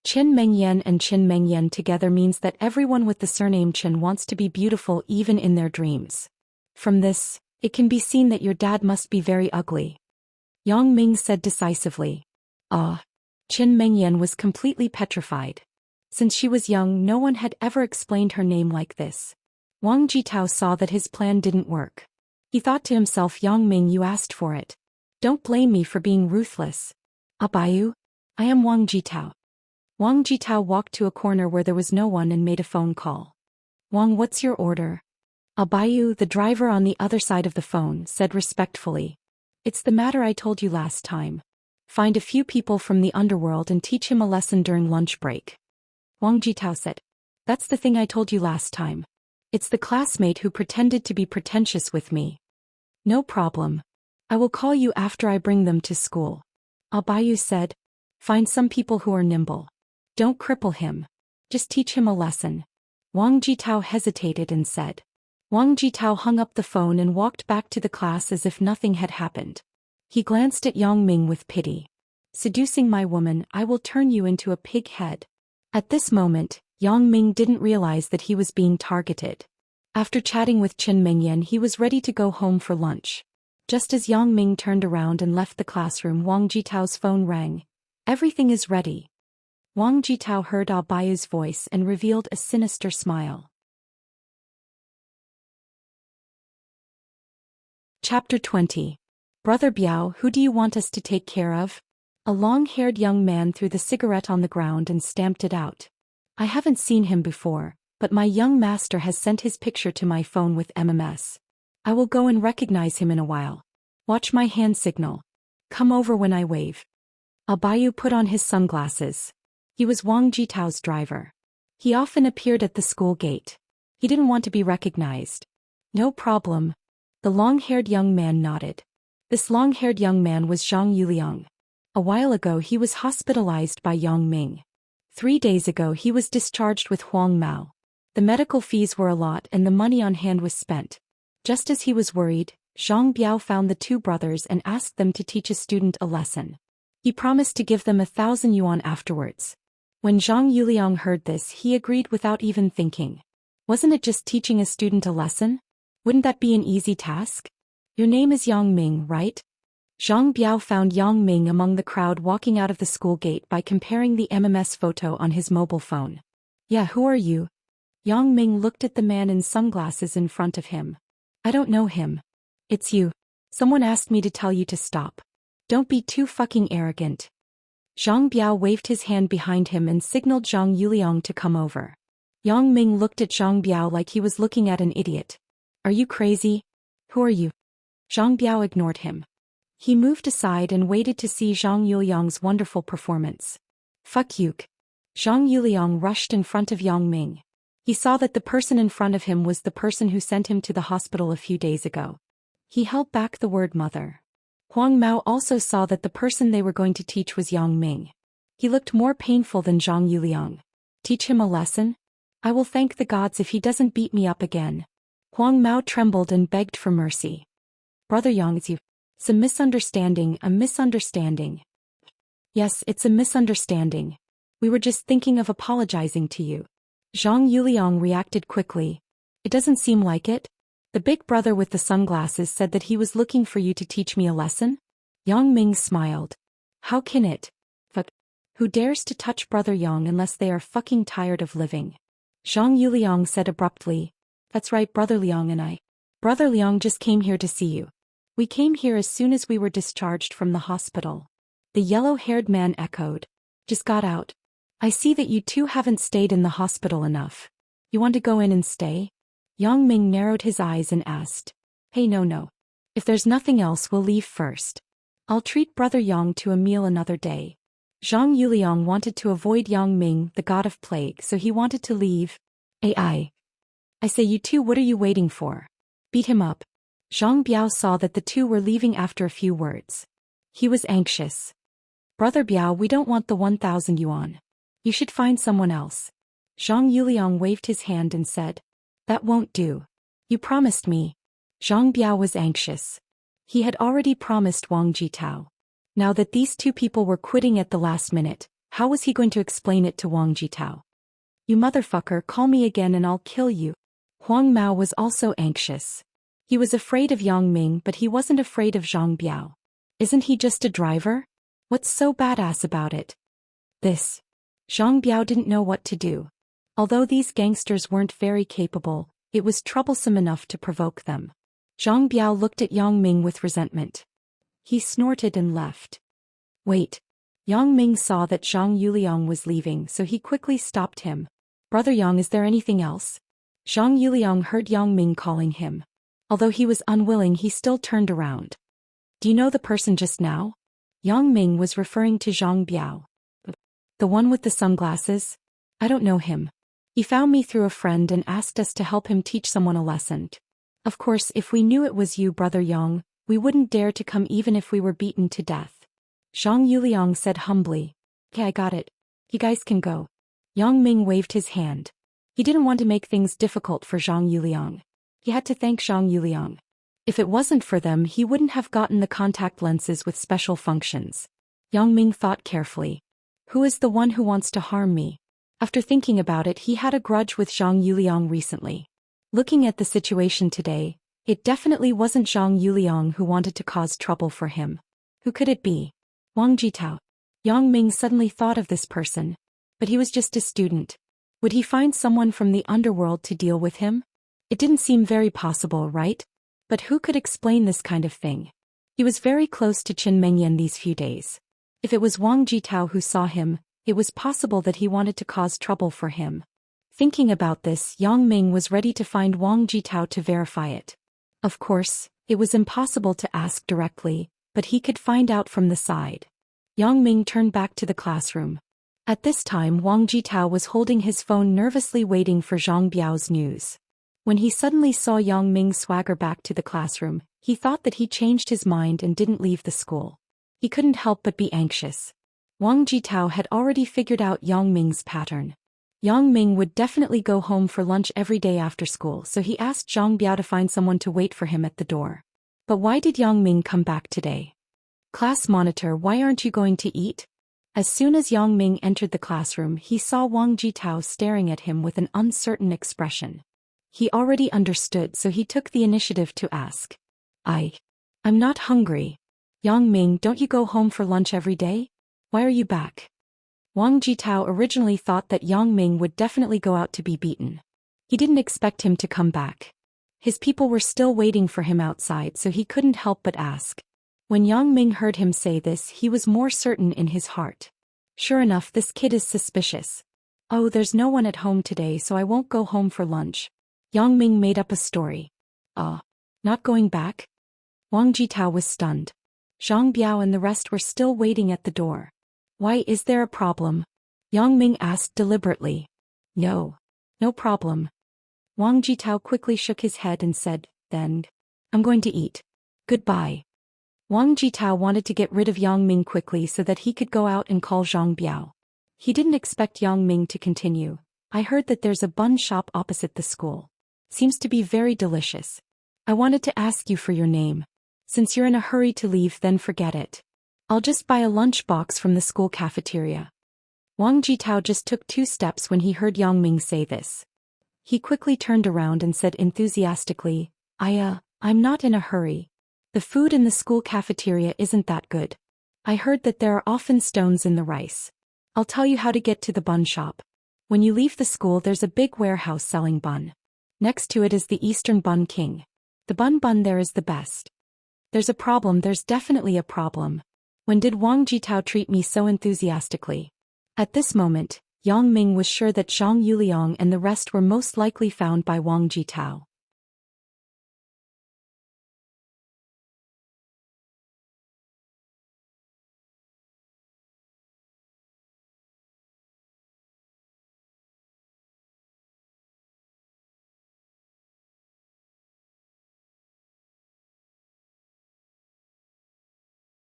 Qin Mengyan and Qin Mengyan together means that everyone with the surname Qin wants to be beautiful even in their dreams. From this, it can be seen that your dad must be very ugly. Yang Ming said decisively. Ah. Qin Mengyan was completely petrified. Since she was young, no one had ever explained her name like this. Wang Jitao saw that his plan didn't work. He thought to himself, Yang Ming, you asked for it. Don't blame me for being ruthless. Abayu? I am Wang Jitao. Wang Jitao walked to a corner where there was no one and made a phone call. Wang, what's your order? Abayu, the driver on the other side of the phone, said respectfully. It's the matter I told you last time. Find a few people from the underworld and teach him a lesson during lunch break. Wang Jitao said. That's the thing I told you last time. It's the classmate who pretended to be pretentious with me. No problem. I will call you after I bring them to school. Abayu said. Find some people who are nimble. Don't cripple him. Just teach him a lesson. Wang Jitao hesitated and said. Wang Jitao hung up the phone and walked back to the class as if nothing had happened. He glanced at Yang Ming with pity. Seducing my woman, I will turn you into a pig head. At this moment, Yang Ming didn't realize that he was being targeted. After chatting with Qin Mengyan, he was ready to go home for lunch. Just as Yang Ming turned around and left the classroom, Wang Jitao's phone rang. Everything is ready. Wang Jitao heard Abayu's voice and revealed a sinister smile. Chapter 20. Brother Biao, who do you want us to take care of? A long-haired young man threw the cigarette on the ground and stamped it out. I haven't seen him before, but my young master has sent his picture to my phone with MMS. I will go and recognize him in a while. Watch my hand signal. Come over when I wave. Abayu put on his sunglasses. He was Wang Jitao's driver. He often appeared at the school gate. He didn't want to be recognized. No problem. The long-haired young man nodded. This long-haired young man was Zhang Yuliang. A while ago he was hospitalized by Yang Ming. 3 days ago he was discharged with Huang Mao. The medical fees were a lot and the money on hand was spent. Just as he was worried, Zhang Biao found the two brothers and asked them to teach a student a lesson. He promised to give them 1,000 yuan afterwards. When Zhang Yuliang heard this, he agreed without even thinking. Wasn't it just teaching a student a lesson? Wouldn't that be an easy task? Your name is Yang Ming, right? Zhang Biao found Yang Ming among the crowd walking out of the school gate by comparing the MMS photo on his mobile phone. Yeah, who are you? Yang Ming looked at the man in sunglasses in front of him. I don't know him. It's you. Someone asked me to tell you to stop. Don't be too fucking arrogant. Zhang Biao waved his hand behind him and signaled Zhang Yuliang to come over. Yang Ming looked at Zhang Biao like he was looking at an idiot. Are you crazy? Who are you? Zhang Biao ignored him. He moved aside and waited to see Zhang Yuliang's wonderful performance. Fuck you. Zhang Yuliang rushed in front of Yang Ming. He saw that the person in front of him was the person who sent him to the hospital a few days ago. He held back the word mother. Huang Mao also saw that the person they were going to teach was Yang Ming. He looked more painful than Zhang Yuliang. Teach him a lesson? I will thank the gods if he doesn't beat me up again. Huang Mao trembled and begged for mercy. Brother Yang, it's you. It's a misunderstanding, a misunderstanding. Yes, it's a misunderstanding. We were just thinking of apologizing to you. Zhang Yuliang reacted quickly. It doesn't seem like it. The big brother with the sunglasses said that he was looking for you to teach me a lesson? Yang Ming smiled. How can it? Fuck. Who dares to touch Brother Yang unless they are fucking tired of living? Zhang Yuliang said abruptly. That's right, Brother Liang and I. Brother Liang just came here to see you. We came here as soon as we were discharged from the hospital. The yellow-haired man echoed. Just got out. I see that you two haven't stayed in the hospital enough. You want to go in and stay? Yang Ming narrowed his eyes and asked. Hey, no. If there's nothing else, we'll leave first. I'll treat Brother Yang to a meal another day. Zhang Yuliang wanted to avoid Yang Ming, the god of plague, so he wanted to leave. I say, you two, what are you waiting for? Beat him up. Zhang Biao saw that the two were leaving after a few words. He was anxious. Brother Biao, we don't want the 1,000 yuan. You should find someone else. Zhang Yuliang waved his hand and said. That won't do. You promised me. Zhang Biao was anxious. He had already promised Wang Jitao. Now that these two people were quitting at the last minute, how was he going to explain it to Wang Jitao? You motherfucker, call me again and I'll kill you. Huang Mao was also anxious. He was afraid of Yang Ming, but he wasn't afraid of Zhang Biao. Isn't he just a driver? What's so badass about it? This. Zhang Biao didn't know what to do. Although these gangsters weren't very capable, it was troublesome enough to provoke them. Zhang Biao looked at Yang Ming with resentment. He snorted and left. Wait. Yang Ming saw that Zhang Yuliang was leaving, so he quickly stopped him. Brother Yang, is there anything else? Zhang Yuliang heard Yang Ming calling him. Although he was unwilling, he still turned around. Do you know the person just now? Yang Ming was referring to Zhang Biao. The one with the sunglasses? I don't know him. He found me through a friend and asked us to help him teach someone a lesson. Of course, if we knew it was you, Brother Yang, we wouldn't dare to come even if we were beaten to death. Zhang Yuliang said humbly. Okay, I got it. You guys can go. Yang Ming waved his hand. He didn't want to make things difficult for Zhang Yuliang. He had to thank Zhang Yuliang. If it wasn't for them, he wouldn't have gotten the contact lenses with special functions. Yang Ming thought carefully. Who is the one who wants to harm me? After thinking about it, he had a grudge with Zhang Yuliang recently. Looking at the situation today, it definitely wasn't Zhang Yuliang who wanted to cause trouble for him. Who could it be? Wang Jitao. Yang Ming suddenly thought of this person. But he was just a student. Would he find someone from the underworld to deal with him? It didn't seem very possible, right? But who could explain this kind of thing? He was very close to Qin Mengyan these few days. If it was Wang Jitao who saw him, it was possible that he wanted to cause trouble for him. Thinking about this, Yang Ming was ready to find Wang Jitao to verify it. Of course, it was impossible to ask directly, but he could find out from the side. Yang Ming turned back to the classroom. At this time, Wang Jitao was holding his phone nervously waiting for Zhang Biao's news. When he suddenly saw Yang Ming swagger back to the classroom, he thought that he changed his mind and didn't leave the school. He couldn't help but be anxious. Wang Jitao had already figured out Yang Ming's pattern. Yang Ming would definitely go home for lunch every day after school, so he asked Zhang Biao to find someone to wait for him at the door. But why did Yang Ming come back today? Class monitor, why aren't you going to eat? As soon as Yang Ming entered the classroom, he saw Wang Jitao staring at him with an uncertain expression. He already understood, so he took the initiative to ask. I'm not hungry. Yang Ming, don't you go home for lunch every day? Why are you back? Wang Jitao originally thought that Yang Ming would definitely go out to be beaten. He didn't expect him to come back. His people were still waiting for him outside, so he couldn't help but ask. When Yang Ming heard him say this, he was more certain in his heart. Sure enough, this kid is suspicious. Oh, there's no one at home today, so I won't go home for lunch. Yang Ming made up a story. Not going back? Wang Jitao was stunned. Zhang Biao and the rest were still waiting at the door. Why, is there a problem? Yang Ming asked deliberately. No problem. Wang Jitao quickly shook his head and said, then, I'm going to eat. Goodbye. Wang Jitao wanted to get rid of Yang Ming quickly so that he could go out and call Zhang Biao. He didn't expect Yang Ming to continue. I heard that there's a bun shop opposite the school. Seems to be very delicious. I wanted to ask you for your name. Since you're in a hurry to leave, then forget it. I'll just buy a lunch box from the school cafeteria. Wang Jitao just took 2 steps when he heard Yang Ming say this. He quickly turned around and said enthusiastically, I'm not in a hurry. The food in the school cafeteria isn't that good. I heard that there are often stones in the rice. I'll tell you how to get to the bun shop. When you leave the school, there's a big warehouse selling bun. Next to it is the Eastern Bun King. The bun there is the best. There's a problem, there's definitely a problem. When did Wang Jitao treat me so enthusiastically? At this moment, Yang Ming was sure that Zhang Yuliang and the rest were most likely found by Wang Jitao.